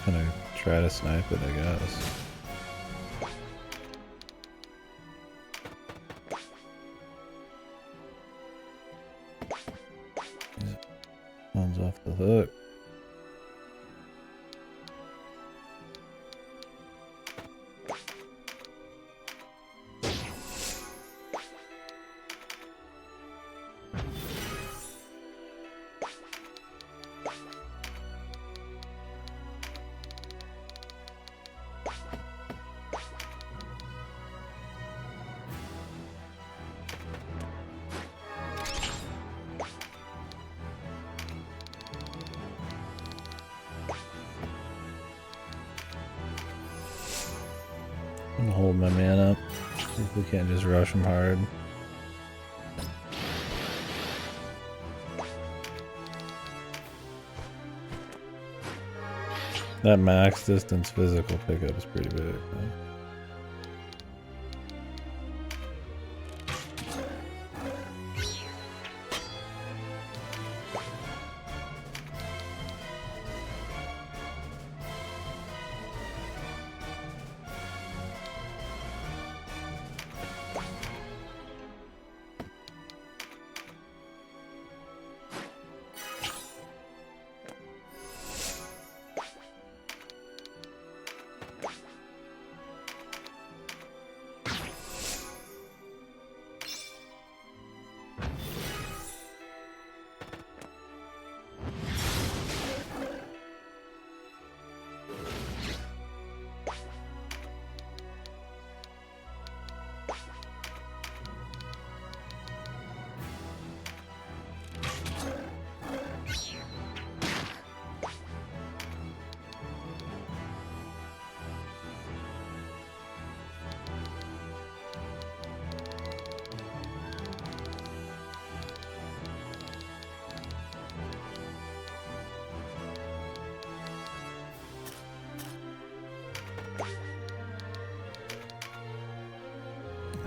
Gonna try to snipe it, I guess. One's off the hook. I'm gonna hold my man up. See if we can't just rush him hard. That max distance physical pickup is pretty big. Huh?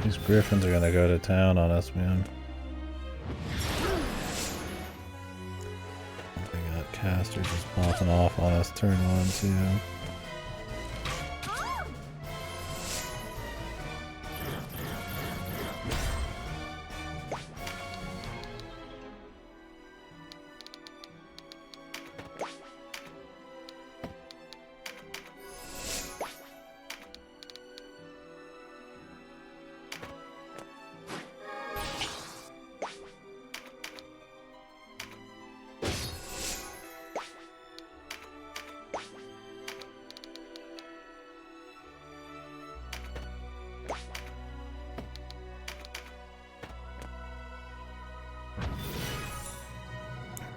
These griffins are gonna go to town on us, man. They got casters just popping off on us turn 1, too.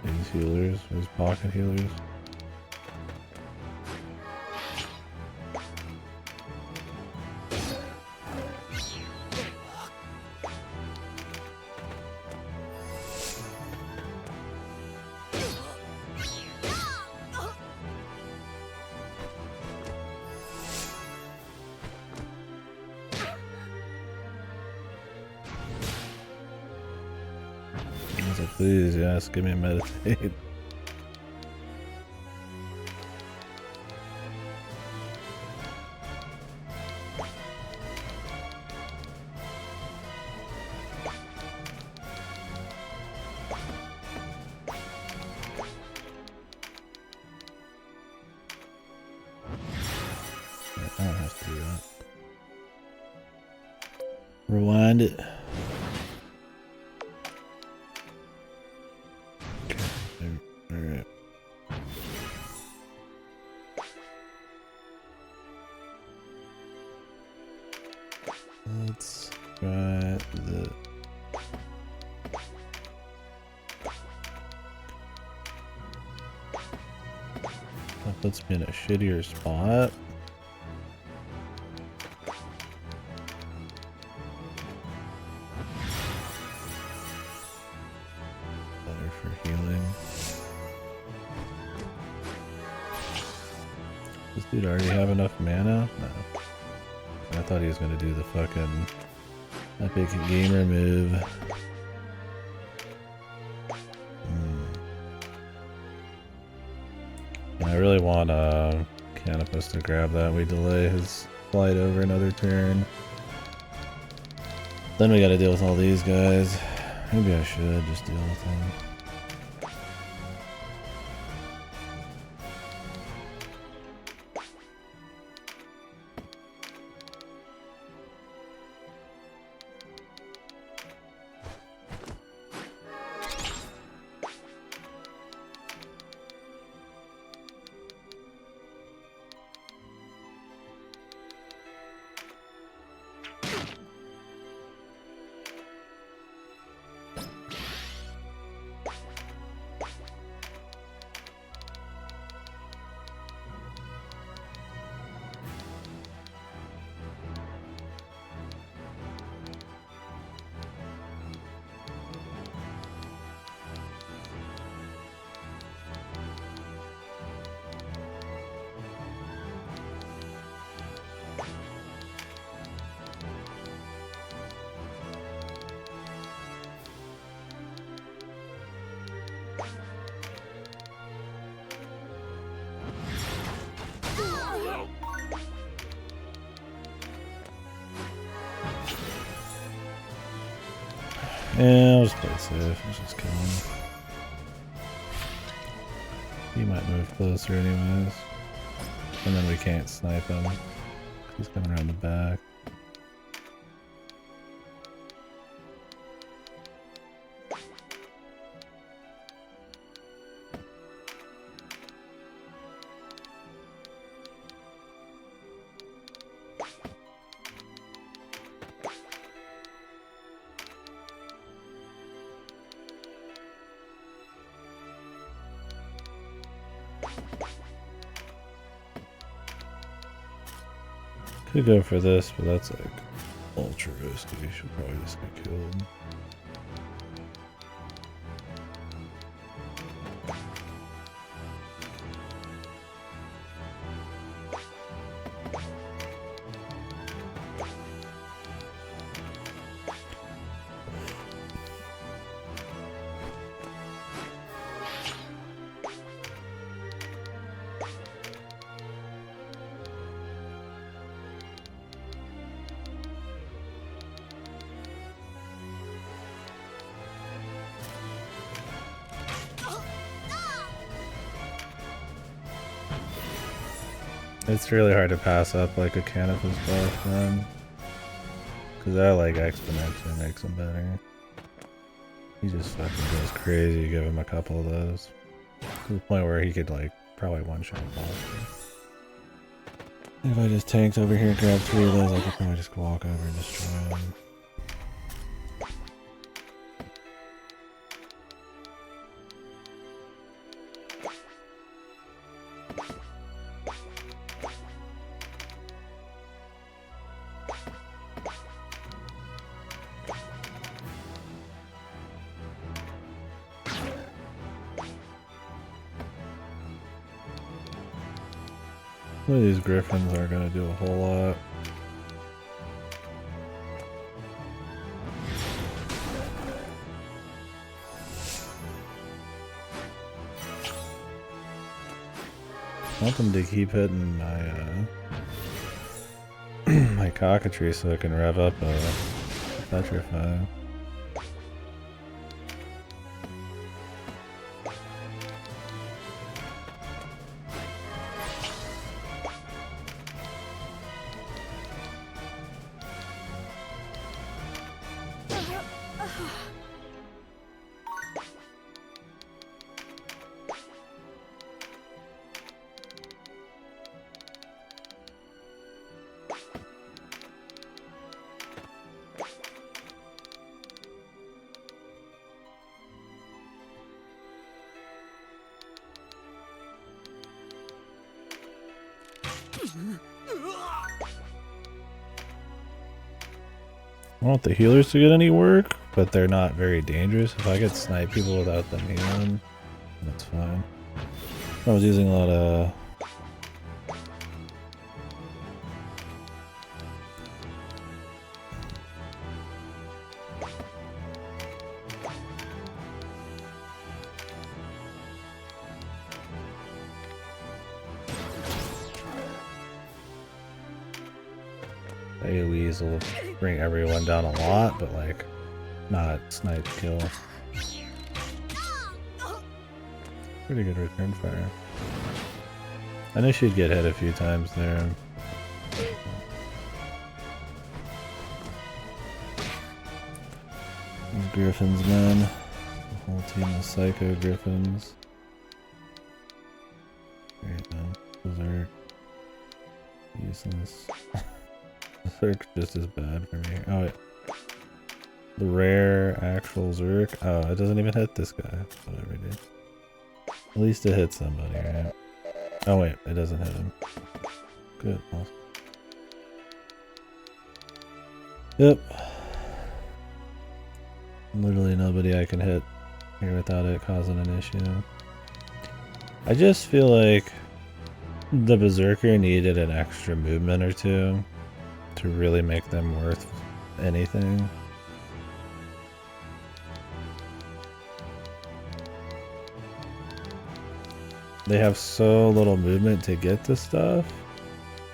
These healers, these pocket healers. So please, yes, give me a meditate. I don't have to do that. Rewind it. Alright. Let's try the that puts me in a shittier spot. Better for healing. Does this dude already have enough mana? No. I thought he was gonna do the fucking epic gamer move. I really want Canopus to grab that. We delay his flight over another turn. Then we gotta deal with all these guys. Maybe I should just deal with them. Yeah, I'll just play it safe. Let's just kill him. He might move closer anyways. And then we can't snipe him. He's coming around the back. Could go for this, but that's like ultra risky. Should probably just get killed. It's really hard to pass up like a Canopus buff then. Cause that like exponentially makes him better. He just fucking goes crazy, give him a couple of those. To the point where he could like probably one-shot boss. If I just tanked over here and grabbed 3 of those, I could probably just walk over and destroy him. Some of these griffins aren't going to do a whole lot. I want them to keep hitting my my cockatrice so I can rev up a petrify. I want the healers to get any work, but they're not very dangerous. If I could snipe people without them healing, that's fine. I was using a lot of... AoEs will bring everyone down a lot, but like, not snipe kill. Pretty good return fire. I knew she'd get hit a few times there. These Griffins, man. The whole team of Psycho Griffins. Great, man. Berserk. Useless. Zerk's just as bad for me. Oh, wait. The rare actual Zerk. Oh, it doesn't even hit this guy. Whatever it is. At least it hits somebody, right? Oh, wait. It doesn't hit him. Good. Awesome. Yep. Literally nobody I can hit here without it causing an issue. I just feel like the Berserker needed an extra movement or two to really make them worth anything. They have so little movement to get to stuff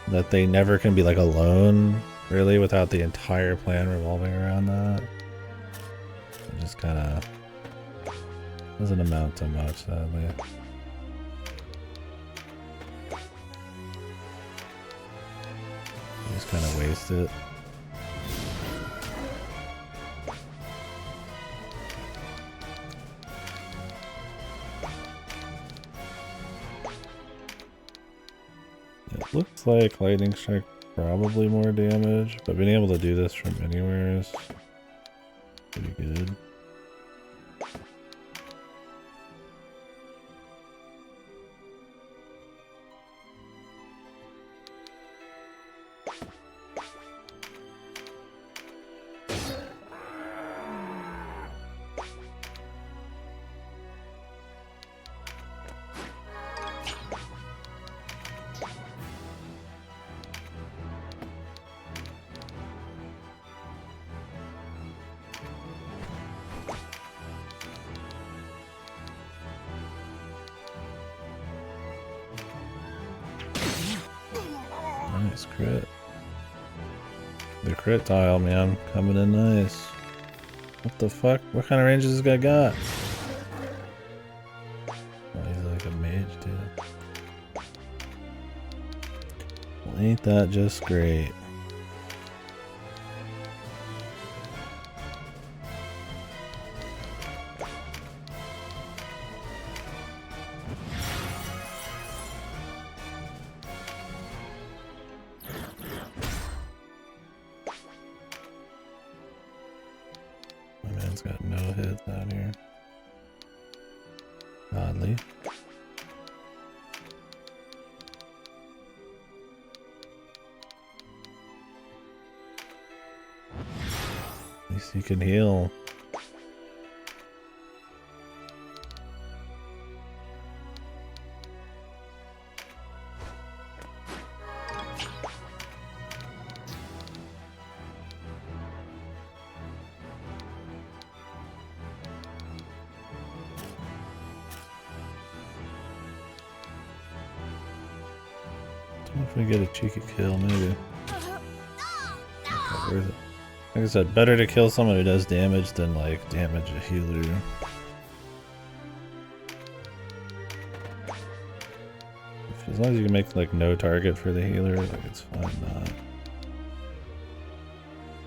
that they never can be like alone, really, without the entire plan revolving around that. It just kind of doesn't amount to much, sadly. Just kind of waste it. It looks like Lightning Strike probably more damage, but being able to do this from anywhere is pretty good. Nice crit. The crit tile, man, coming in nice. What the fuck? What kind of range has this guy got? Oh, he's like a mage, dude. Well, ain't that just great? Got no hits out here. Oddly. At least he can heal. If we get a cheeky kill, maybe. Okay, worth it. Like I said, better to kill someone who does damage than like damage a healer. As long as you can make like no target for the healer, like it's fine not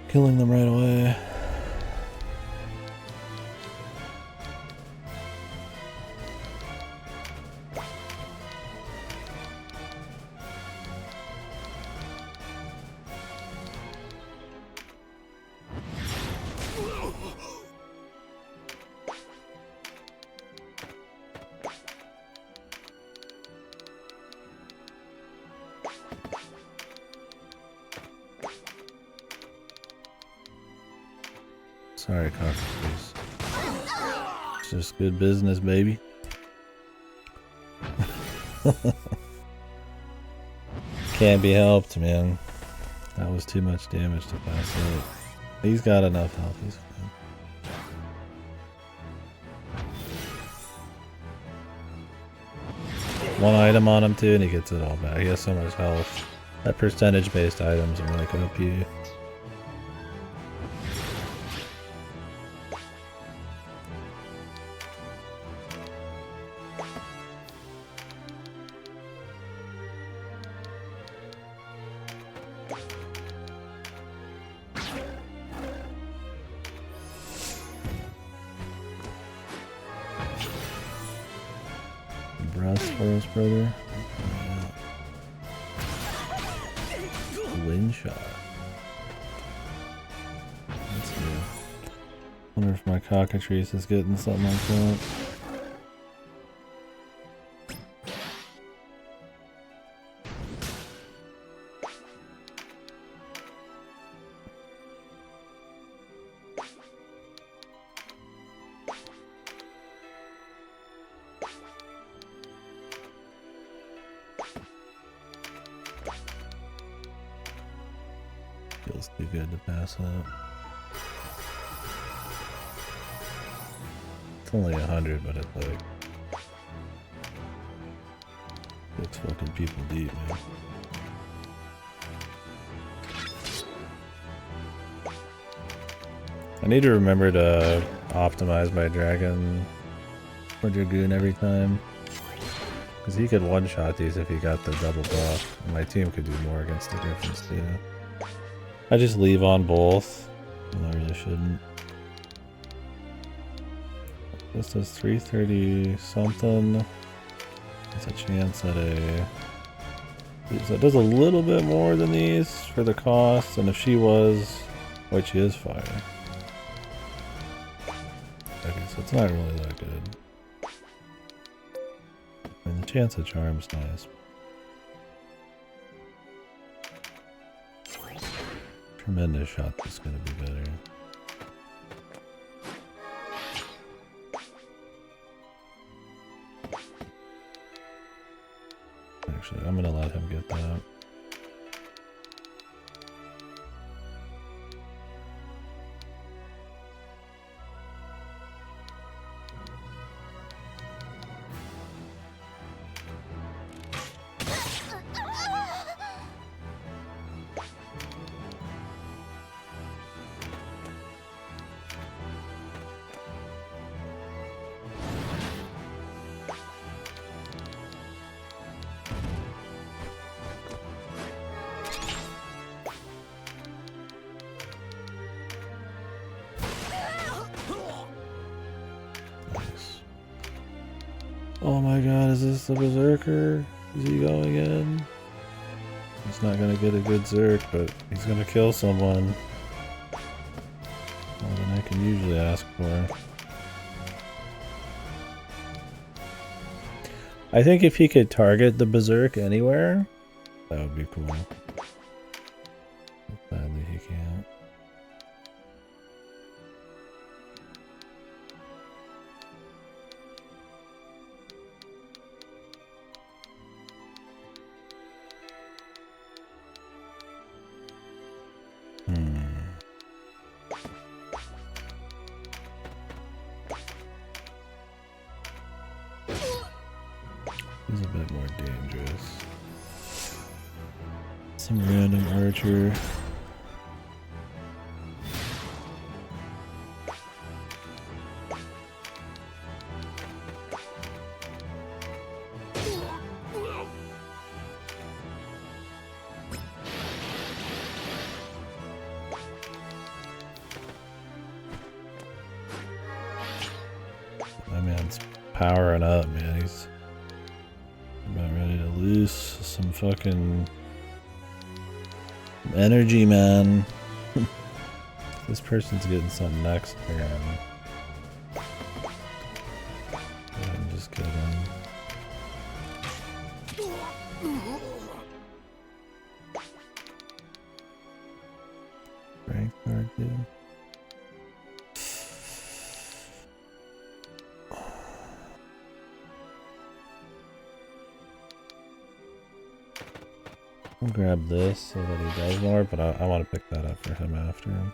killing them right away. Sorry, cockroaches. It's just good business, baby. Can't be helped, man. That was too much damage to pass out. He's got enough health, he's fine. One item on him too and he gets it all back. He has so much health. That percentage based items are like OP. Breast for us, brother. Wind shot. That's good. Wonder if my cockatrice is getting something like that. Feels too good to pass up. It's only 100, but it's like 6 fucking people deep, man. I need to remember to optimize my dragon or dragoon every time. Because he could one-shot these if he got the double buff. And my team could do more against the griffins too. I just leave on both. And I really shouldn't. This is 330 something. There's a chance at a... So it does a little bit more than these for the cost. And if she was... Wait, she is fire. Okay, so it's not really that good. I mean, the chance of charm's nice. Tremendous shot that's gonna be better. Actually, I'm gonna let him get that. Oh my god, is this the berserker? Is he going in? He's not gonna get a good zerk, but he's gonna kill someone. More than I can usually ask for. I think if he could target the berserk anywhere, that would be cool. But sadly he can't. He's a bit more dangerous. Some random archer. My man's powering up, man. He's about ready to lose some fucking energy, man. This person's getting something next turn. Go ahead and just get him. Strength card, dude. I'll grab this so that he does more, but I want to pick that up for him after him.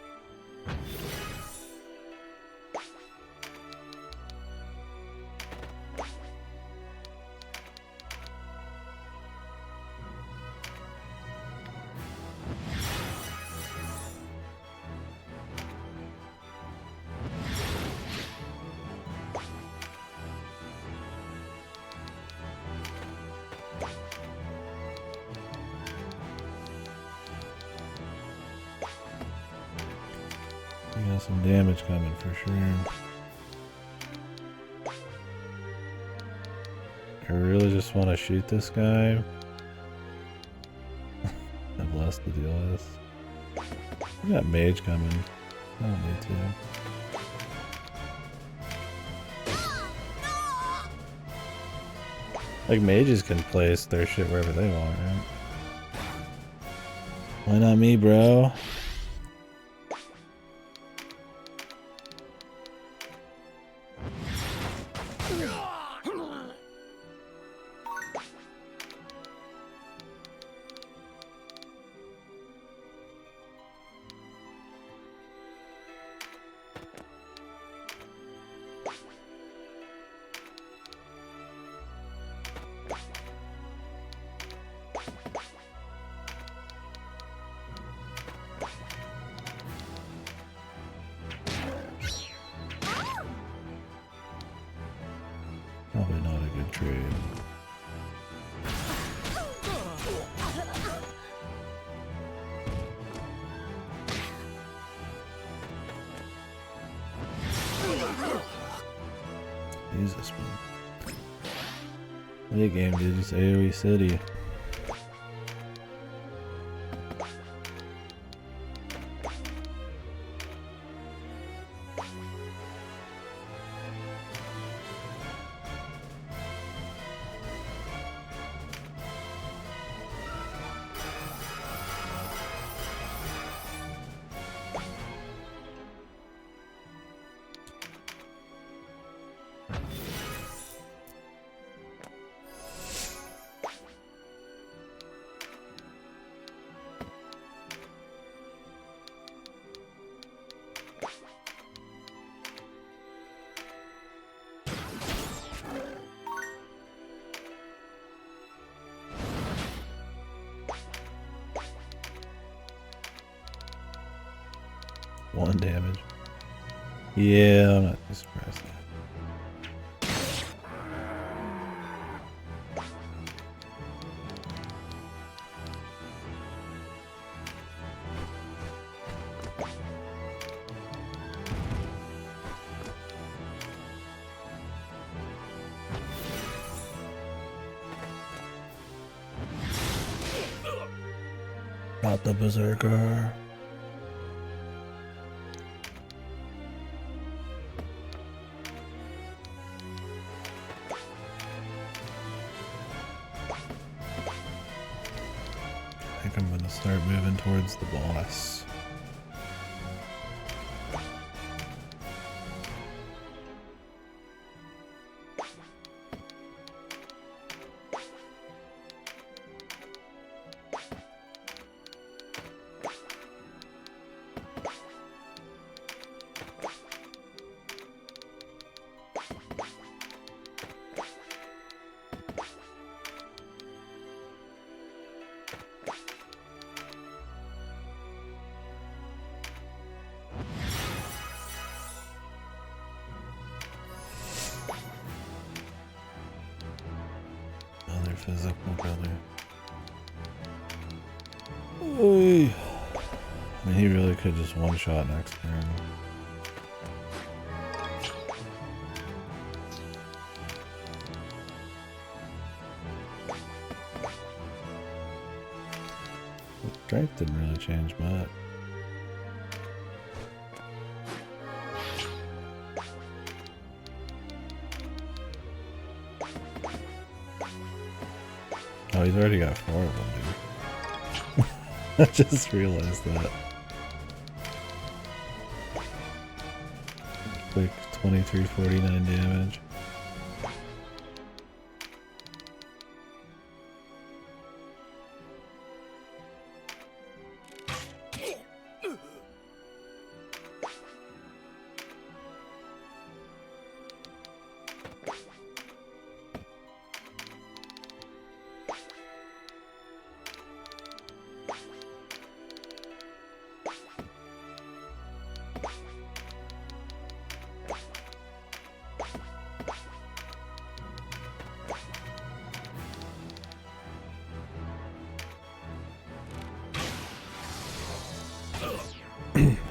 We got some damage coming for sure. I really just want to shoot this guy. I have less to deal with. We got mage coming. I don't need to. Like, mages can place their shit wherever they want, right? Why not me, bro? Probably not a good trade. Jesus, man. Late game, dude. Just AoE City. One damage. Yeah, I'm not too surprised. Not the berserker. I think I'm gonna start moving towards the boss. Another physical brother. Oy. I mean, he really could just one-shot next turn. The strength didn't really change much. Oh, he's already got 4 of them, dude. I just realized that. Like 2349 damage.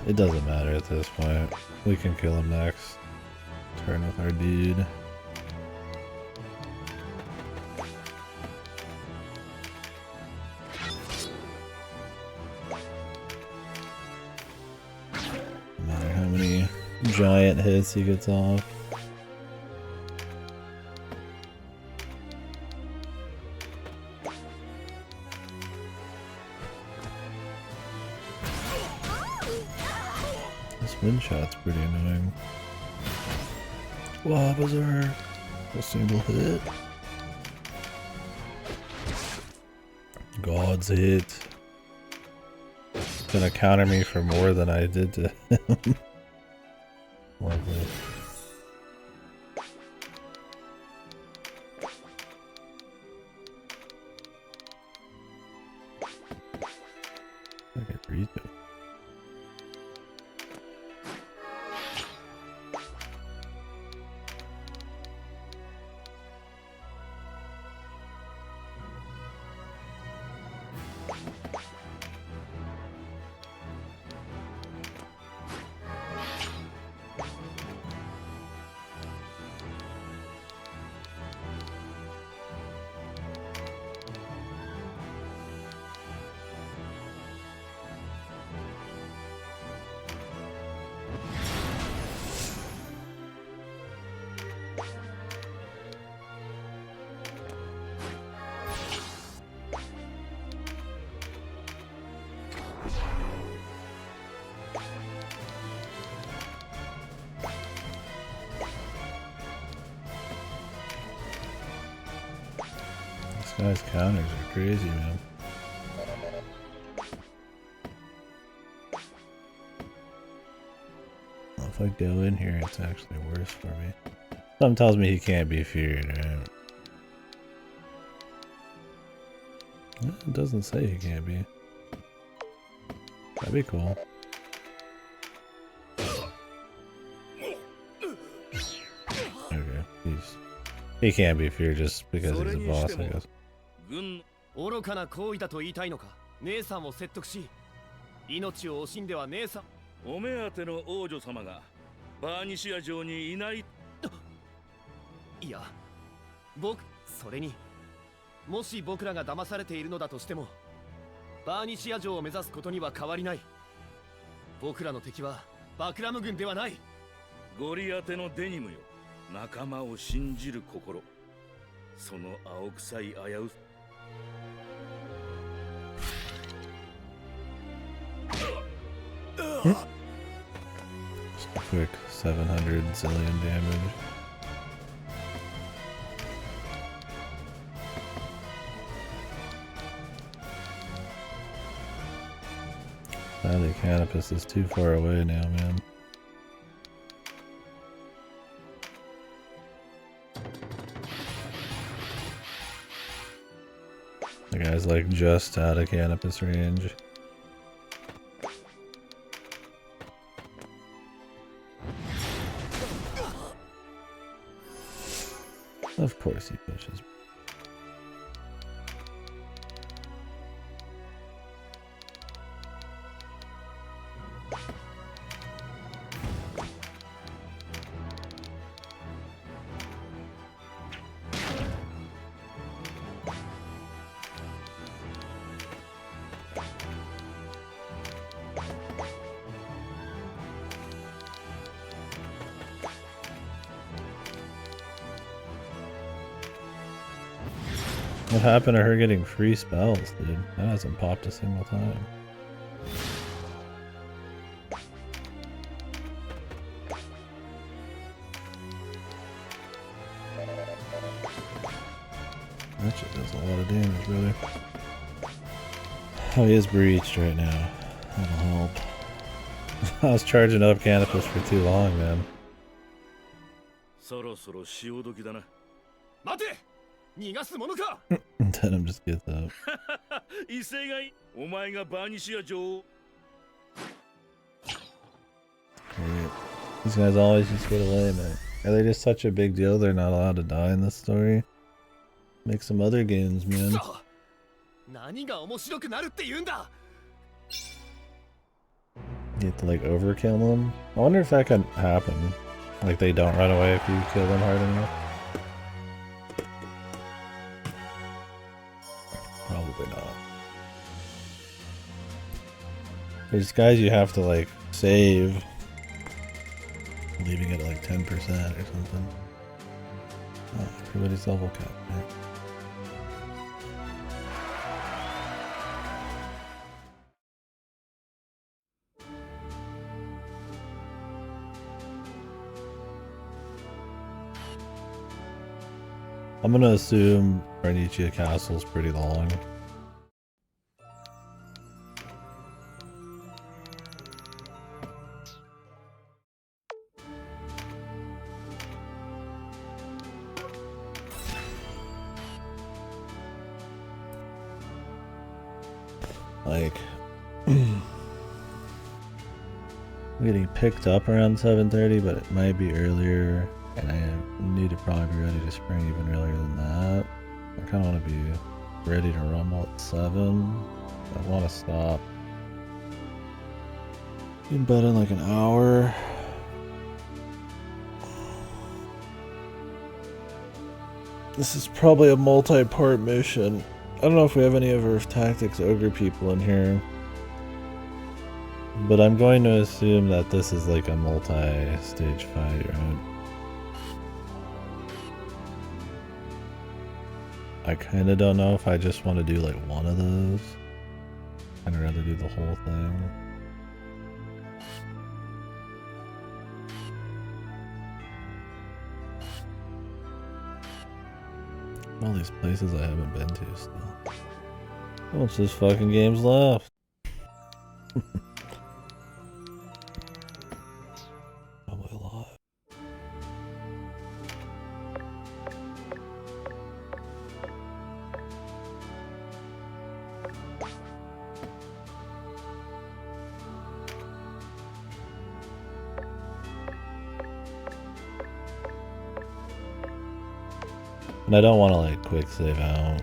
It doesn't matter at this point. We can kill him next turn with our dude. No matter how many giant hits he gets off. This wind shot's pretty annoying. Wow, Bazaar. A single hit. God's hit. Gonna counter me for more than I did to him. Lovely. Look at Rito. This guy's counters are crazy, man. Well, if I go in here, it's actually worse for me. Something tells me he can't be feared, right? It doesn't say he can't be. That'd be cool. Okay, he can't be feared just because he's a boss, I guess. 愚かな行為だと言いたいのか。姉さんを説得し、命を惜しんでは姉さん。お目当ての王女様がバーニシア城にいない。いや、それに、もし僕らが騙されているのだとしても、バーニシア城を目指すことには変わりない。僕らの敵はバクラム軍ではない。ゴリアテのデニムよ、仲間を信じる心。その青臭い危うさ。Just a quick 700 zillion damage. Sadly, Canopus is too far away now, man. The guy's like just out of Canopus range. Of course he pushes. What happened to her getting free spells, dude? That hasn't popped a single time. That shit does a lot of damage, brother. Oh, he is breached right now. That'll help. I was charging up Canopus for too long, man. そろそろ潮時だな。待て！逃がすものか。 Denim just gets up. 威勢がいい。お前がバーニシア城を。These guys always just get away, man. Are they just such a big deal they're not allowed to die in this story? Make some other games, man. 何が面白くなるって言うんだ。You have to like overkill them. I wonder if that could happen. Like they don't run away if you kill them hard enough. Probably not. There's guys you have to like save, leaving it at like 10% or something. Oh, everybody's level cap, right? I'm gonna assume Barnicia Castle's pretty long. Like, I'm getting picked up around 7:30, but it might be earlier, and I need to probably be ready to spring even earlier than that. I kind of want to be ready to rumble at 7. I want to stop in bed in like an hour. This is probably a multi-part mission. I don't know if we have any of our Tactics Ogre people in here, but I'm going to assume that this is like a multi-stage fight, right? I kind of don't know if I just want to do like one of those. I'd rather do the whole thing. All these places I haven't been to still. How much this fucking game's left? Probably a lot. And I don't want to like quick save out.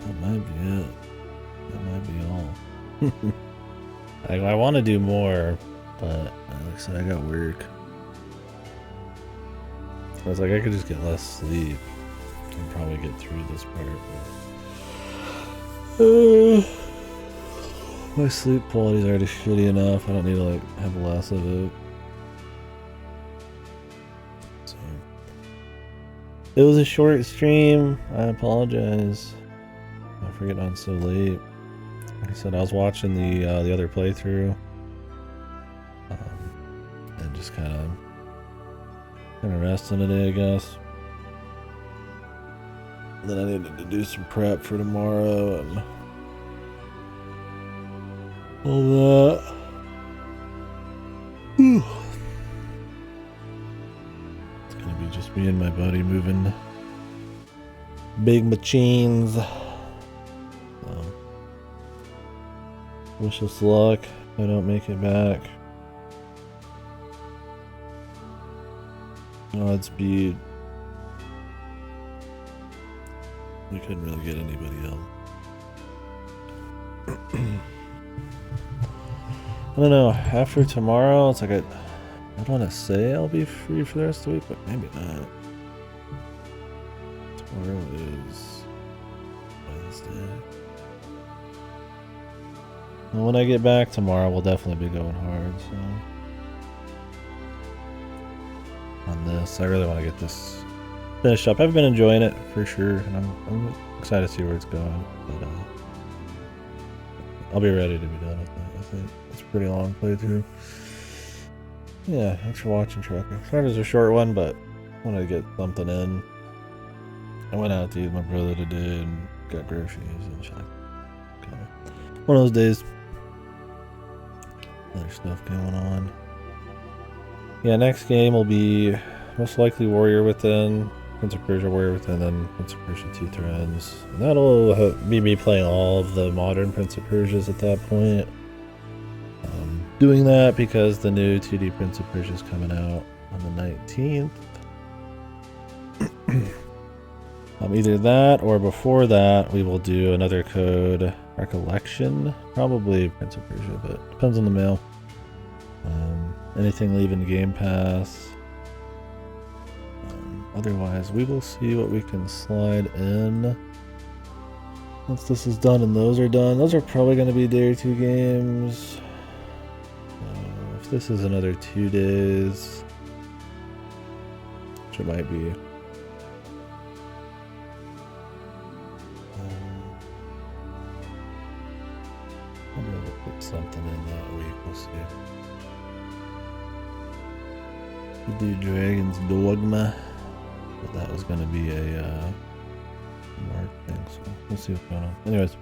That might be it. That might be all. I want to do more, but like I said, I got work. I was like, I could just get less sleep and probably get through this part. My sleep quality is already shitty enough. I don't need to like have less of it. So it was a short stream. I apologize. I forget on so late. Like I said, I was watching the other playthrough, and just kind of resting today, I guess. And then I needed to do some prep for tomorrow and all that. Whew. It's gonna be just me and my buddy moving big machines. So, wish us luck if I don't make it back. Godspeed. We couldn't really get anybody else. I don't know, after tomorrow, it's like I don't want to say I'll be free for the rest of the week, but maybe not. Tomorrow is Wednesday. Well, when I get back tomorrow, we'll definitely be going hard, so. On this, I really want to get this finished up. I've been enjoying it for sure, and I'm excited to see where it's going, but I'll be ready to be done with it. I think it's a pretty long playthrough. Yeah, thanks for watching, Trucker. Sorry it was a short one, but I wanted to get something in. I went out to eat with my brother today and got groceries and shit. Kind of one of those days. Other stuff going on. Yeah, next game will be most likely Warrior Within, Prince of Persia Warrior Within, then Prince of Persia 2 Threads. And that'll be me playing all of the modern Prince of Persias at that point. Doing that because the new 2D Prince of Persia is coming out on the 19th. Either that or before that, we will do another code recollection. Probably Prince of Persia, but depends on the mail. Anything leaving Game Pass. Otherwise, we will see what we can slide in. Once this is done and those are done, those are probably going to be day or 2 games. If this is another 2 days, which it might be. I'll be able to put something in that week, we'll see. We'll do Dragon's Dogma, but that was going to be a Mark thing, so we'll see what's going on. Anyways.